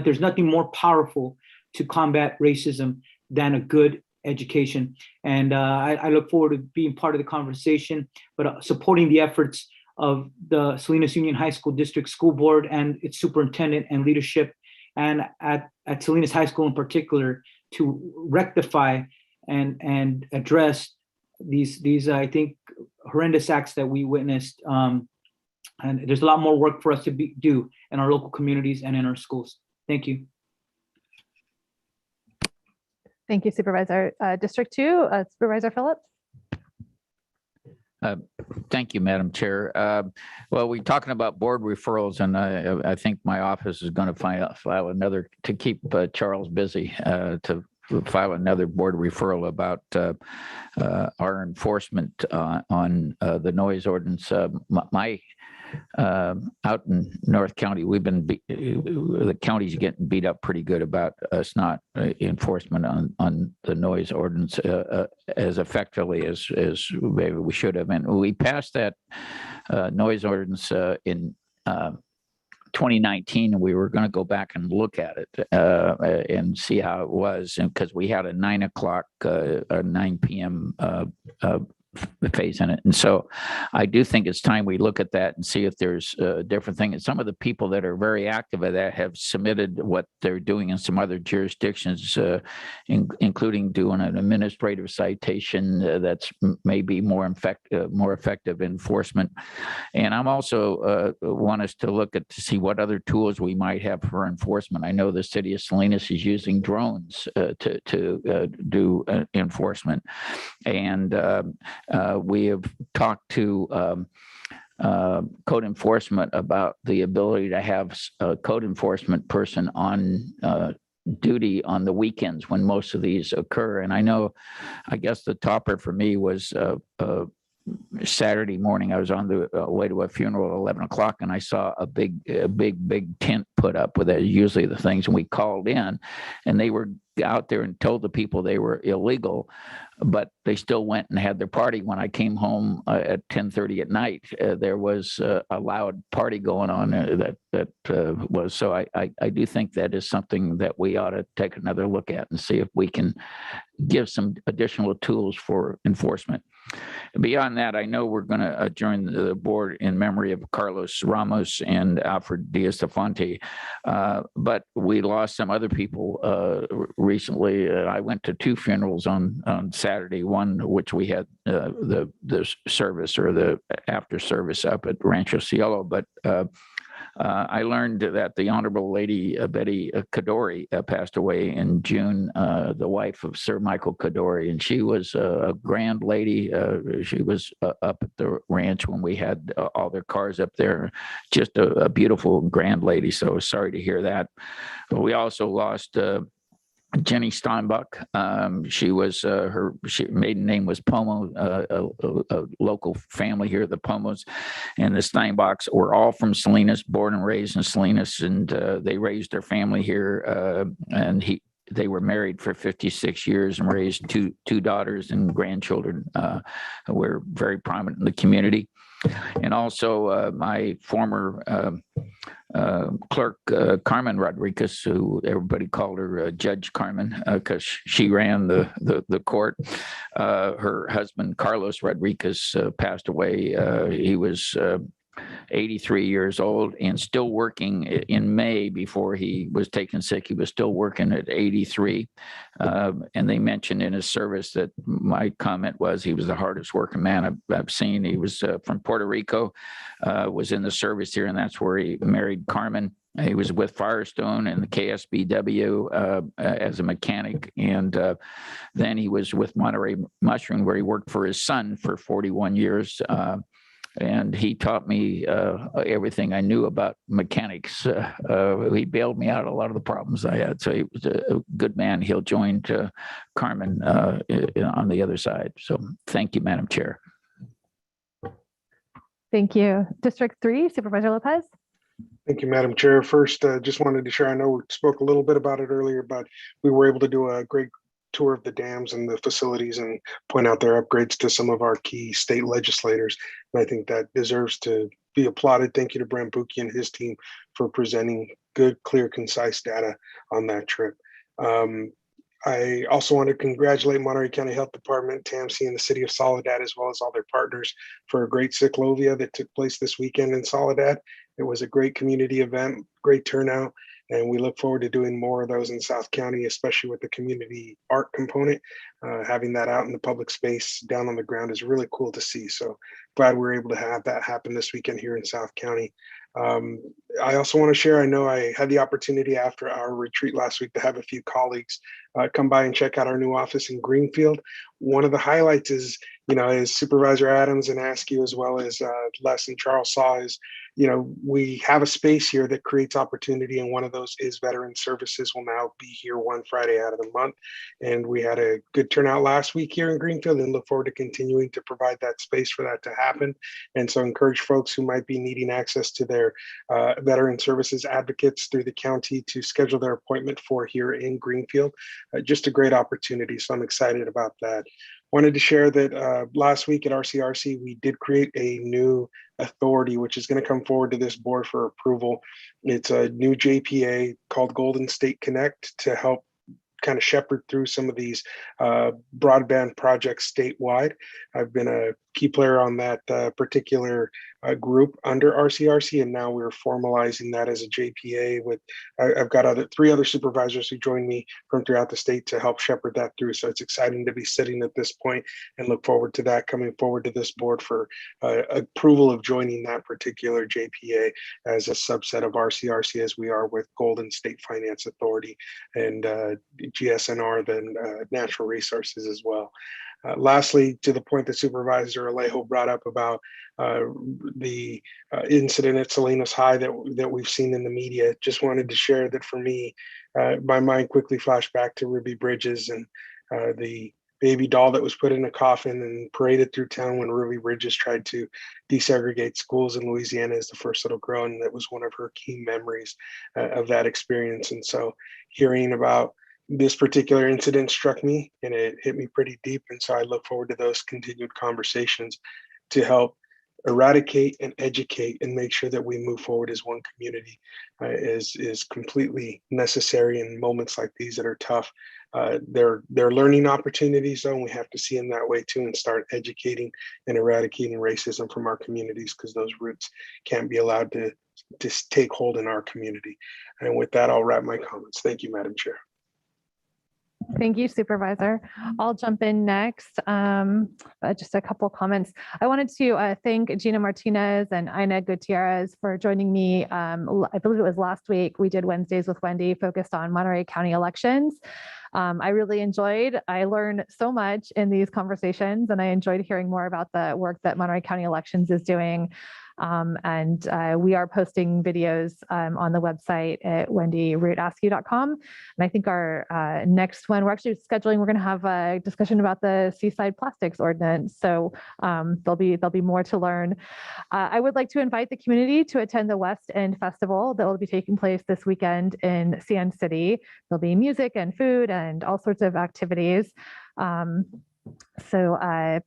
[SPEAKER 6] There's nothing more powerful to combat racism than a good education. And I look forward to being part of the conversation, but supporting the efforts of the Salinas Union High School District School Board and its superintendent and leadership, and at Salinas High School in particular, to rectify and address these I think horrendous acts that we witnessed. And there's a lot more work for us to do in our local communities and in our schools. Thank you.
[SPEAKER 4] Thank you, Supervisor. District 2, Supervisor Phillips.
[SPEAKER 13] Thank you, Madam Chair. Well, we're talking about board referrals, and I think my office is going to file another, to keep Charles busy, to file another board referral about our enforcement on the noise ordinance. Out in North County, we've been the county's getting beat up pretty good about us not enforcement on the noise ordinance as effectively as maybe we should have. And we passed that noise ordinance in 2019, and we were going to go back and look at it and see how it was, and because we had a 9 o'clock or 9 p.m. phase in it. And so I do think it's time we look at that and see if there's a different thing. And some of the people that are very active at that have submitted what they're doing in some other jurisdictions, including doing an administrative citation that's maybe more effective enforcement. And I'm also want us to look at to see what other tools we might have for enforcement. I know the city of Salinas is using drones to do enforcement. And we have talked to code enforcement about the ability to have a code enforcement person on duty on the weekends when most of these occur. And I know, I guess the topper for me was Saturday morning, I was on the way to a funeral at 11 o'clock, and I saw a big tent put up with usually the things, and we called in, and they were out there and told the people they were illegal, but they still went and had their party. When I came home at 10:30 at night, there was a loud party going on that was. So I do think that is something that we ought to take another look at and see if we can give some additional tools for enforcement. Beyond that, I know we're going to adjourn the board in memory of Carlos Ramos and Alfred Diaz-Fonte, but we lost some other people recently. I went to 2 funerals on Saturday, one which we had the service or the after service up at Rancho Cielo, but I learned that the Honorable Lady Betty Kadori passed away in June, the wife of Sir Michael Kadori, and she was a grand lady. She was up at the ranch when we had all their cars up there. Just a beautiful grand lady. So sorry to hear that. But we also lost Jenny Steinbach. She was her maiden name was Pomo, a local family here, the Pomos, and the Steinbachs were all from Salinas, born and raised in Salinas, and they raised their family here. And they were married for 56 years and raised two daughters and grandchildren who were very prominent in the community. And also my former clerk, Carmen Rodriguez, who everybody called her Judge Carmen because she ran the court. Her husband, Carlos Rodriguez, passed away. He was 83 years old and still working. In May, before he was taken sick, he was still working at 83. And they mentioned in his service that my comment was he was the hardest working man I've seen. He was from Puerto Rico, was in the service here, and that's where he married Carmen. He was with Firestone and the KSBW as a mechanic. And then he was with Monterey Mushroom, where he worked for his son for 41 years. And he taught me everything I knew about mechanics. He bailed me out of a lot of the problems I had. So he was a good man. He'll join Carmen on the other side. So thank you, Madam Chair.
[SPEAKER 4] Thank you. District 3, Supervisor Lopez.
[SPEAKER 12] Thank you, Madam Chair. First, just wanted to share, I know we spoke a little bit about it earlier, but we were able to do a great tour of the dams and the facilities and point out their upgrades to some of our key state legislators. And I think that deserves to be applauded. Thank you to Brent Buki and his team for presenting good, clear, concise data on that trip. I also want to congratulate Monterey County Health Department, TAMC, and the City of Soledad, as well as all their partners, for a great cyclovia that took place this weekend in Soledad. It was a great community event, great turnout, and we look forward to doing more of those in South County, especially with the community art component. Having that out in the public space down on the ground is really cool to see. So glad we were able to have that happen this weekend here in South County. I also want to share, I know I had the opportunity after our retreat last week to have a few colleagues come by and check out our new office in Greenfield. One of the highlights is, as Supervisor Adams and Askew, as well as Les and Charles saw, is, we have a space here that creates opportunity, and one of those is veteran services will now be here one Friday out of the month. And we had a good turnout last week here in Greenfield and look forward to continuing to provide that space for that to happen. And so encourage folks who might be needing access to their veteran services advocates through the county to schedule their appointment for here in Greenfield. Just a great opportunity. So I'm excited about that. Wanted to share that last week at RCRC, we did create a new authority, which is going to come forward to this board for approval. It's a new JPA called Golden State Connect to help kind of shepherd through some of these broadband projects statewide. I've been a key player on that particular group under RCRC, and now we're formalizing that as a JPA with, I've got three other supervisors who join me from throughout the state to help shepherd that through. So it's exciting to be sitting at this point and look forward to that coming forward to this board for approval of joining that particular JPA as a subset of RCRC, as we are with Golden State Finance Authority and GSNR, then Natural Resources as well. Lastly, to the point that Supervisor Alejo brought up about the incident at Salinas High that we've seen in the media, just wanted to share that for me, my mind quickly flashed back to Ruby Bridges and the baby doll that was put in a coffin and paraded through town when Ruby Bridges tried to desegregate schools in Louisiana as the first little girl. And that was one of her key memories of that experience. And so hearing about this particular incident struck me and it hit me pretty deep. And so I look forward to those continued conversations to help eradicate and educate and make sure that we move forward as one community is completely necessary in moments like these that are tough. They're learning opportunities, though, and we have to see them that way too and start educating and eradicating racism from our communities, because those roots can't be allowed to take hold in our community. And with that, I'll wrap my comments. Thank you, Madam Chair.
[SPEAKER 4] Thank you, Supervisor. I'll jump in next. Just a couple comments. I wanted to thank Gina Martinez and Ina Gutierrez for joining me. I believe it was last week. We did Wednesdays with Wendy focused on Monterey County elections. I really enjoyed, I learned so much in these conversations, and I enjoyed hearing more about the work that Monterey County Elections is doing. We are posting videos on the website at wendyrootaskew.com. And I think our next one, we're going to have a discussion about the Seaside Plastics Ordinance. So there'll be more to learn. I would like to invite the community to attend the West End Festival that will be taking place this weekend in CN City. There'll be music and food and all sorts of activities. So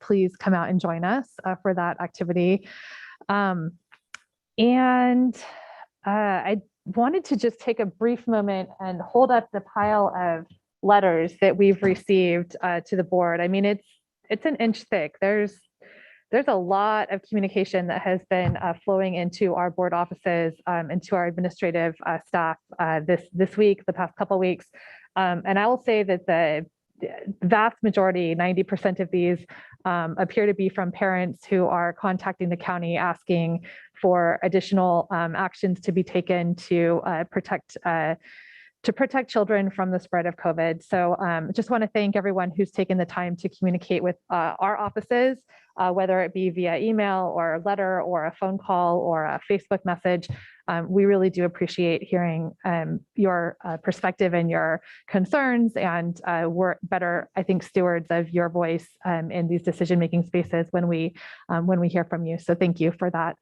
[SPEAKER 4] please come out and join us for that activity. I wanted to just take a brief moment and hold up the pile of letters that we've received to the board. I mean, it's an inch thick. There's a lot of communication that has been flowing into our board offices, into our administrative staff this week, the past couple of weeks. And I will say that the vast majority, 90% of these appear to be from parents who are contacting the county asking for additional actions to be taken to protect children from the spread of COVID. So just want to thank everyone who's taken the time to communicate with our offices, whether it be via email or a letter or a phone call or a Facebook message. We really do appreciate hearing your perspective and your concerns, and we're better, I think, stewards of your voice in these decision-making spaces when we hear from you. So thank you for that.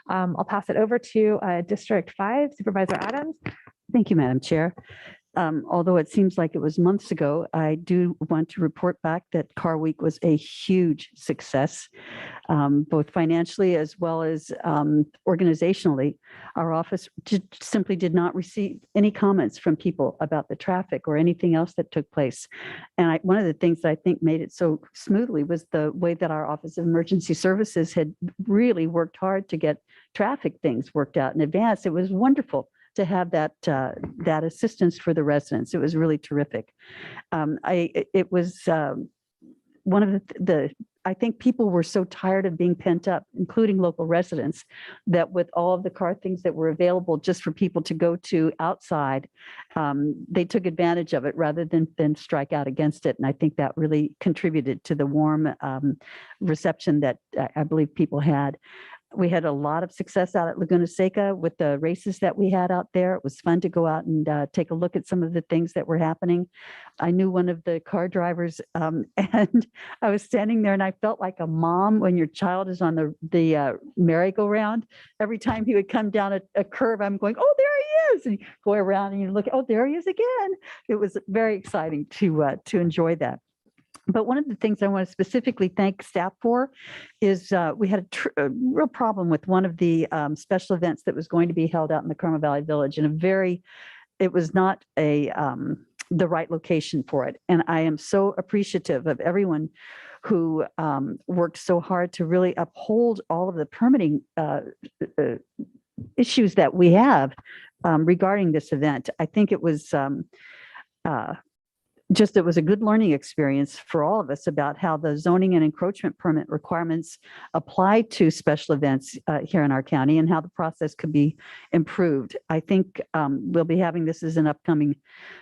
[SPEAKER 4] I'll pass it over to District 5, Supervisor Adams.
[SPEAKER 1] Thank you, Madam Chair. Although it seems like it was months ago, I do want to report back that Car Week was a huge success, both financially as well as organizationally. Our office simply did not receive any comments from people about the traffic or anything else that took place. And one of the things that I think made it so smoothly was the way that our Office of Emergency Services had really worked hard to get traffic things worked out in advance. It was wonderful to have that assistance for the residents. It was really terrific. It was one of I think people were so tired of being pent up, including local residents, that with all of the car things that were available just for people to go to outside, they took advantage of it rather than strike out against it. And I think that really contributed to the warm reception that I believe people had. We had a lot of success out at Laguna Seca with the races that we had out there. It was fun to go out and take a look at some of the things that were happening. I knew one of the car drivers, and I was standing there and I felt like a mom when your child is on the merry-go-round. Every time he would come down a curve, I'm going, oh, there he is. And you go around and you look, oh, there he is again. It was very exciting to enjoy that. But one of the things I want to specifically thank staff for is we had a real problem with one of the special events that was going to be held out in the Carmel Valley Village, and it was not the right location for it. And I am so appreciative of everyone who worked so hard to really uphold all of the permitting issues that we have regarding this event. I think it was it was a good learning experience for all of us about how the zoning and encroachment permit requirements apply to special events here in our county and how the process could be improved. I think we'll be having this as an upcoming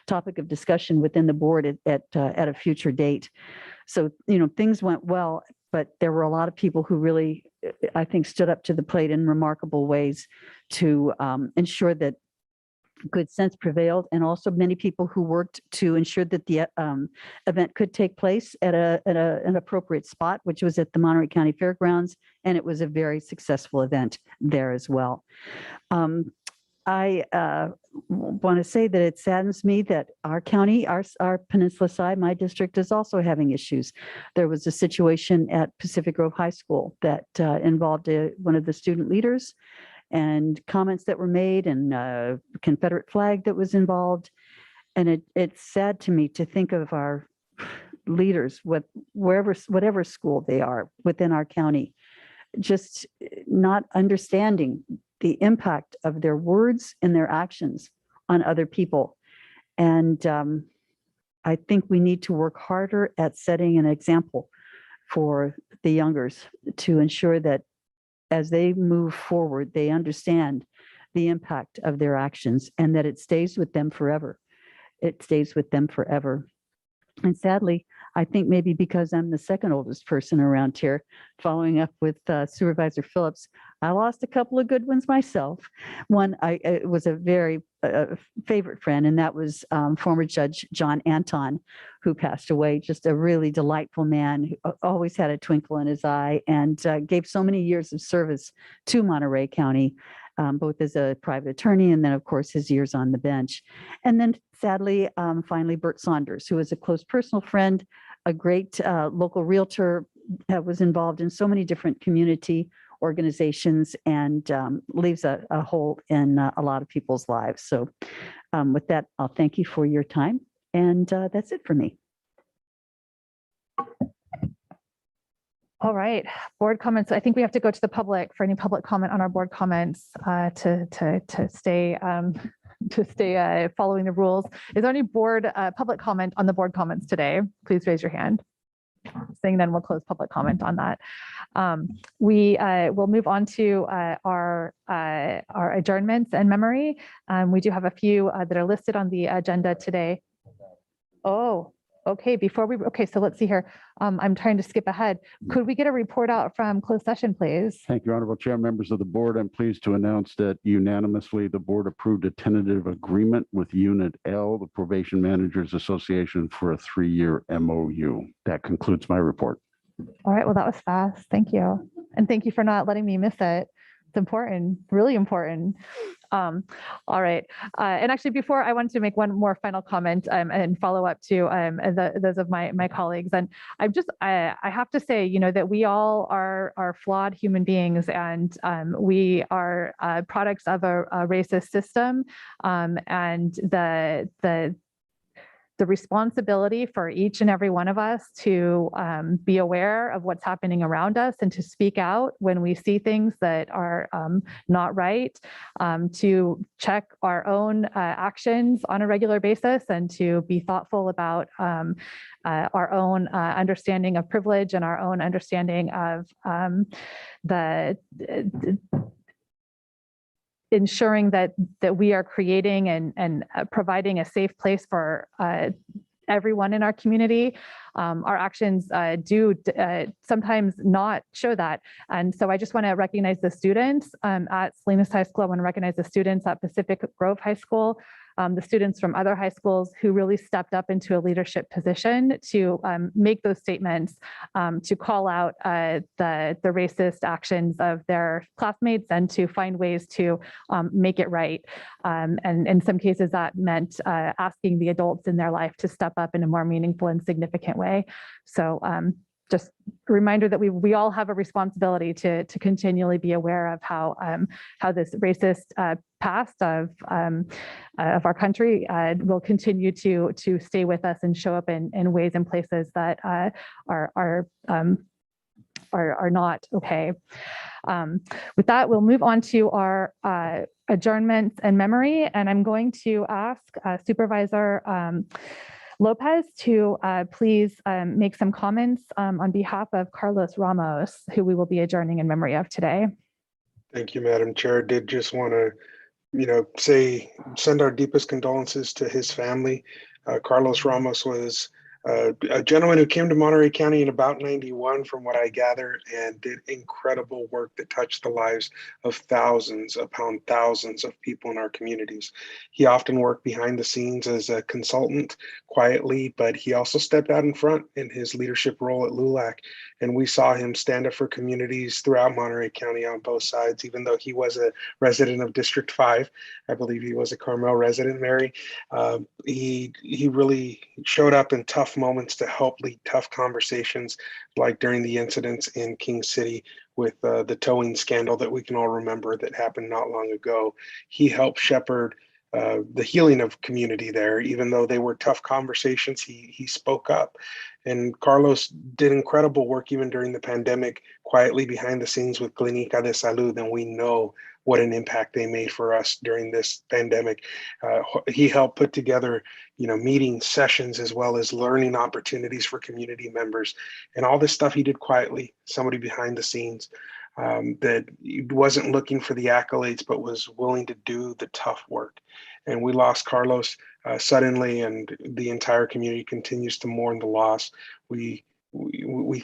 [SPEAKER 1] topic of discussion within the board at a future date. So, things went well, but there were a lot of people who really, I think, stood up to the plate in remarkable ways to ensure that good sense prevailed, and also many people who worked to ensure that the event could take place at an appropriate spot, which was at the Monterey County Fairgrounds, and it was a very successful event there as well. I want to say that it saddens me that our county, our peninsula side, my district is also having issues. There was a situation at Pacific Grove High School that involved one of the student leaders, and comments that were made, and a Confederate flag that was involved. And it's sad to me to think of our leaders, whatever school they are within our county, just not understanding the impact of their words and their actions on other people. And I think we need to work harder at setting an example for the youngers to ensure that as they move forward, they understand the impact of their actions and that it stays with them forever. It stays with them forever. And sadly, I think maybe because I'm the second oldest person around here, following up with Supervisor Phillips, I lost a couple of good ones myself. One, it was a very favorite friend, and that was former Judge John Anton, who passed away. Just a really delightful man who always had a twinkle in his eye, and gave so many years of service to Monterey County, both as a private attorney and then, of course, his years on the bench. And then sadly, finally, Bert Saunders, who was a close personal friend, a great local realtor, was involved in so many different community organizations, and leaves a hole in a lot of people's lives. So with that, I'll thank you for your time. And that's it for me.
[SPEAKER 4] All right, board comments. I think we have to go to the public for any public comment on our board comments to stay following the rules. Is there any board public comment on the board comments today? Please raise your hand. Saying then we'll close public comment on that. We will move on to our adjournments and memory. We do have a few that are listed on the agenda today. Oh, okay. So let's see here. I'm trying to skip ahead. Could we get a report out from closed session, please?
[SPEAKER 22] Thank you, Honorable Chair, members of the board. I'm pleased to announce that unanimously the board approved a tentative agreement with Unit L, the Probation Managers Association, for a 3-year MOU. That concludes my report.
[SPEAKER 4] All right. Well, that was fast. Thank you. And thank you for not letting me miss it. It's important, really important. All right. And actually, before I wanted to make one more final comment and follow up to those of my colleagues. And I have to say, that we all are flawed human beings, and we are products of a racist system, and the responsibility for each and every one of us to be aware of what's happening around us and to speak out when we see things that are not right, to check our own actions on a regular basis, and to be thoughtful about our own understanding of privilege and our own understanding of ensuring that we are creating and providing a safe place for everyone in our community. Our actions do sometimes not show that. And so I just want to recognize the students at Salinas High School. I want to recognize the students at Pacific Grove High School, the students from other high schools who really stepped up into a leadership position to make those statements, to call out the racist actions of their classmates, and to find ways to make it right. And in some cases that meant asking the adults in their life to step up in a more meaningful and significant way. So just a reminder that we all have a responsibility to continually be aware of how this racist past of our country will continue to stay with us and show up in ways and places that are not okay. With that, we'll move on to our adjournments and memory, and I'm going to ask Supervisor Lopez to please make some comments on behalf of Carlos Ramos, who we will be adjourning in memory of today.
[SPEAKER 12] Thank you, Madam Chair. Did just want to, send our deepest condolences to his family. Carlos Ramos was a gentleman who came to Monterey County in about 91, from what I gather, and did incredible work that touched the lives of thousands upon thousands of people in our communities. He often worked behind the scenes as a consultant quietly, but he also stepped out in front in his leadership role at LULAC. And we saw him stand up for communities throughout Monterey County on both sides, even though he was a resident of District 5. I believe he was a Carmel resident, Mary. He really showed up in tough moments to help lead tough conversations, like during the incidents in King City with the towing scandal that we can all remember that happened not long ago. He helped shepherd the healing of community there. Even though they were tough conversations, he spoke up. And Carlos did incredible work even during the pandemic, quietly behind the scenes with Clínica de Salud, and we know what an impact they made for us during this pandemic. He helped put together, meeting sessions as well as learning opportunities for community members, and all this stuff he did quietly, somebody behind the scenes that wasn't looking for the accolades, but was willing to do the tough work. And we lost Carlos suddenly, and the entire community continues to mourn the loss. We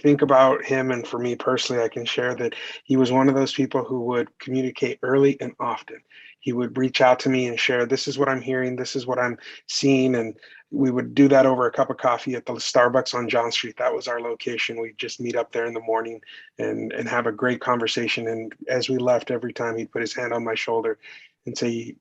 [SPEAKER 12] think about him, and for me personally, I can share that he was one of those people who would communicate early and often. He would reach out to me and share, this is what I'm hearing, this is what I'm seeing, and we would do that over a cup of coffee at the Starbucks on John Street. That was our location. We'd just meet up there in the morning and have a great conversation. And as we left, every time he'd put his hand on my shoulder and say,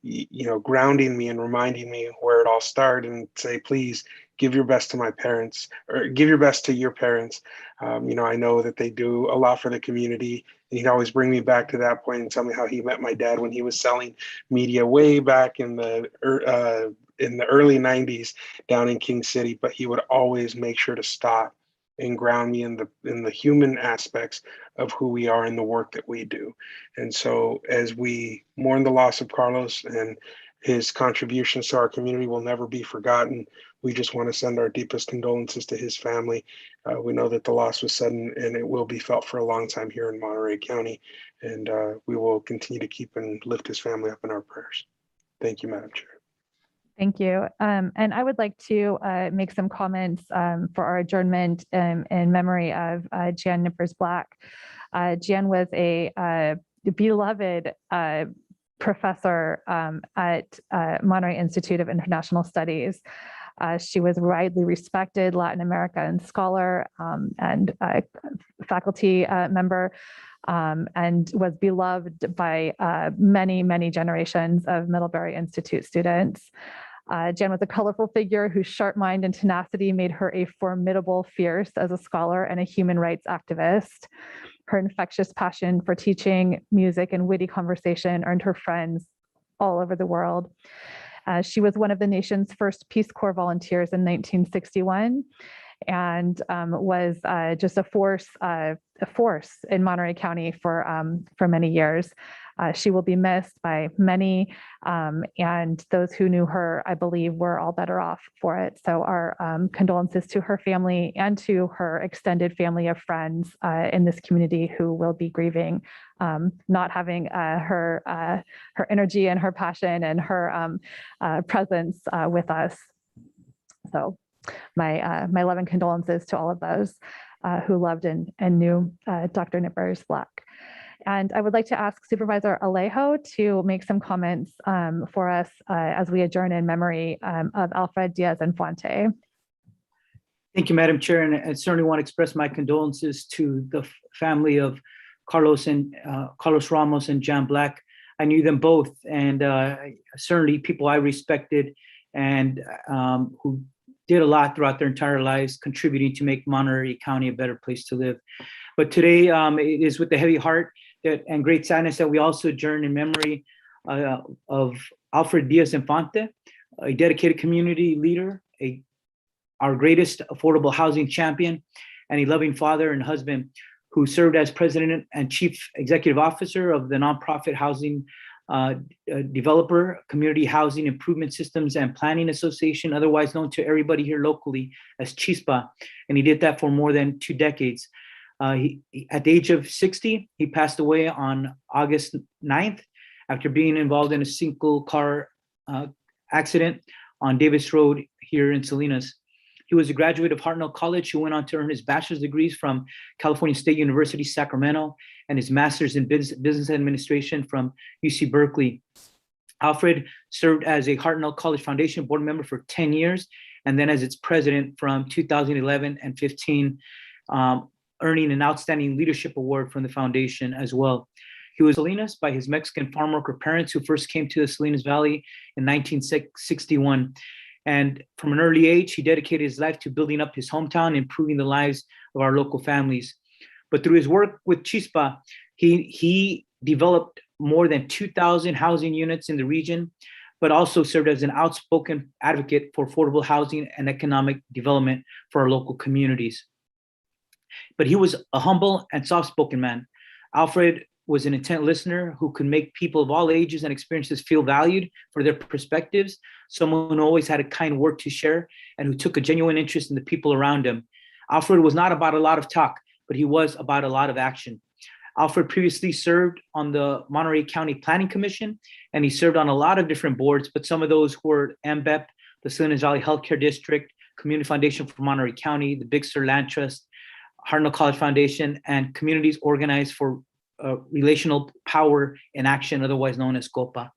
[SPEAKER 12] grounding me and reminding me where it all started, and say, please give your best to my parents, or give your best to your parents. I know that they do a lot for the community. And he'd always bring me back to that point and tell me how he met my dad when he was selling media way back in the early 90s down in King City. But he would always make sure to stop and ground me in the human aspects of who we are and the work that we do. And so as we mourn the loss of Carlos, and his contributions to our community will never be forgotten, we just want to send our deepest condolences to his family. We know that the loss was sudden, and it will be felt for a long time here in Monterey County. And we will continue to keep and lift his family up in our prayers. Thank you, Madam Chair.
[SPEAKER 4] Thank you. And I would like to make some comments for our adjournment in memory of Jan Nippers Black. Jan was a beloved professor at Monterey Institute of International Studies. She was a widely respected Latin American scholar and faculty member, and was beloved by many, many generations of Middlebury Institute students. Jan was a colorful figure whose sharp mind and tenacity made her a formidable force as a scholar and a human rights activist. Her infectious passion for teaching, music, and witty conversation earned her friends all over the world. She was one of the nation's first Peace Corps volunteers in 1961, and was just a force in Monterey County for many years. She will be missed by many, and those who knew her, I believe, were all better off for it. So our condolences to her family and to her extended family of friends in this community who will be grieving not having her energy and her passion and her presence with us. So my love and condolences to all of those who loved and knew Dr. Nippers Black. And I would like to ask Supervisor Alejo to make some comments for us as we adjourn in memory of Alfred Diaz-Infante.
[SPEAKER 6] Thank you, Madam Chair, and I certainly want to express my condolences to the family of Carlos Ramos and Jan Black. I knew them both, and certainly people I respected and who did a lot throughout their entire lives, contributing to make Monterey County a better place to live. But today it is with a heavy heart and great sadness that we also adjourn in memory of Alfred Diaz-Infante, a dedicated community leader, our greatest affordable housing champion, and a loving father and husband who served as president and chief executive officer of the nonprofit housing developer, Community Housing Improvement Systems and Planning Association, otherwise known to everybody here locally as CHISPA. And he did that for more than 2 decades. At the age of 60, he passed away on August 9th after being involved in a single car accident on Davis Road here in Salinas. He was a graduate of Hartnell College who went on to earn his bachelor's degrees from California State University, Sacramento, and his master's in business administration from UC Berkeley. Alfred served as a Hartnell College Foundation board member for 10 years, and then as its president from 2011 and 15, earning an outstanding leadership award from the foundation as well. He was Salinas by his Mexican farm worker parents who first came to the Salinas Valley in 1961. And from an early age, he dedicated his life to building up his hometown, improving the lives of our local families. But through his work with Chispa, he developed more than 2,000 housing units in the region, but also served as an outspoken advocate for affordable housing and economic development for our local communities. But he was a humble and soft-spoken man. Alfred was an intent listener who could make people of all ages and experiences feel valued for their perspectives, someone who always had a kind word to share and who took a genuine interest in the people around him. Alfred was not about a lot of talk, but he was about a lot of action. Alfred previously served on the Monterey County Planning Commission, and he served on a lot of different boards, but some of those were MBEP, the Salinas Valley Healthcare District, Community Foundation for Monterey County, the Big Sur Land Trust, Hartnell College Foundation, and Communities Organized for Relational Power in Action, otherwise known as COPA.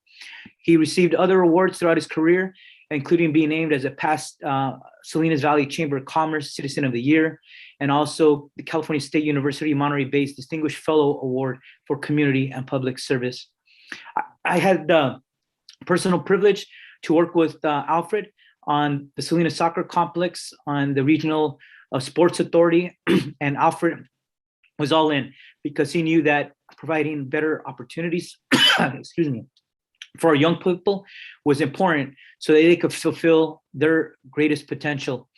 [SPEAKER 6] He received other awards throughout his career, including being named as a past Salinas Valley Chamber of Commerce Citizen of the Year, and also the California State University Monterey-based Distinguished Fellow Award for Community and Public Service. I had the personal privilege to work with Alfred on the Salinas Soccer Complex, on the Regional Sports Authority, and Alfred was all in because he knew that providing better opportunities, excuse me, for our young people was important so that they could fulfill their greatest potential.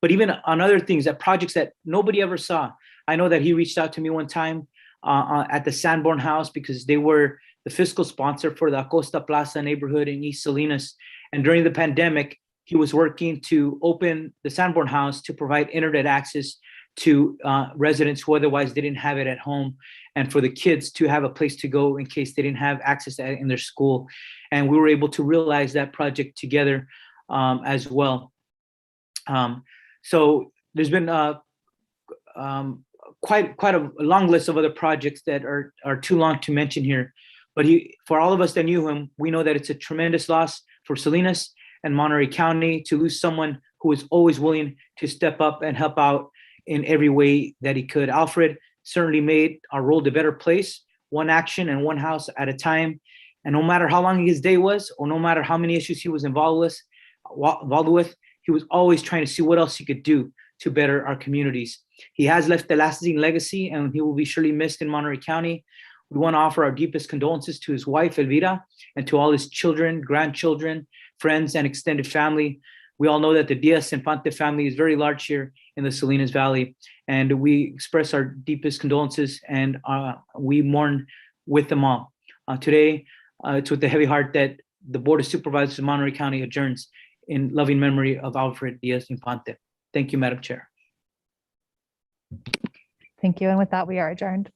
[SPEAKER 6] But even on other things, that projects that nobody ever saw, I know that he reached out to me one time at the Sanborn House because they were the fiscal sponsor for the Acosta Plaza neighborhood in East Salinas. And during the pandemic, he was working to open the Sanborn House to provide internet access to residents who otherwise didn't have it at home, and for the kids to have a place to go in case they didn't have access to it in their school. And we were able to realize that project together as well. So there's been quite a long list of other projects that are too long to mention here. But for all of us that knew him, we know that it's a tremendous loss for Salinas and Monterey County to lose someone who was always willing to step up and help out in every way that he could. Alfred certainly made our world a better place, one action and one house at a time. And no matter how long his day was, or no matter how many issues he was involved with, he was always trying to see what else he could do to better our communities. He has left a lasting legacy, and he will be surely missed in Monterey County. We want to offer our deepest condolences to his wife, Elvira, and to all his children, grandchildren, friends, and extended family. We all know that the Diaz-Infante family is very large here in the Salinas Valley, and we express our deepest condolences, and we mourn with them all. Today, it's with a heavy heart that the Board of Supervisors of Monterey County adjourns in loving memory of Alfred Diaz-Infante. Thank you, Madam Chair.
[SPEAKER 4] Thank you. And with that, we are adjourned.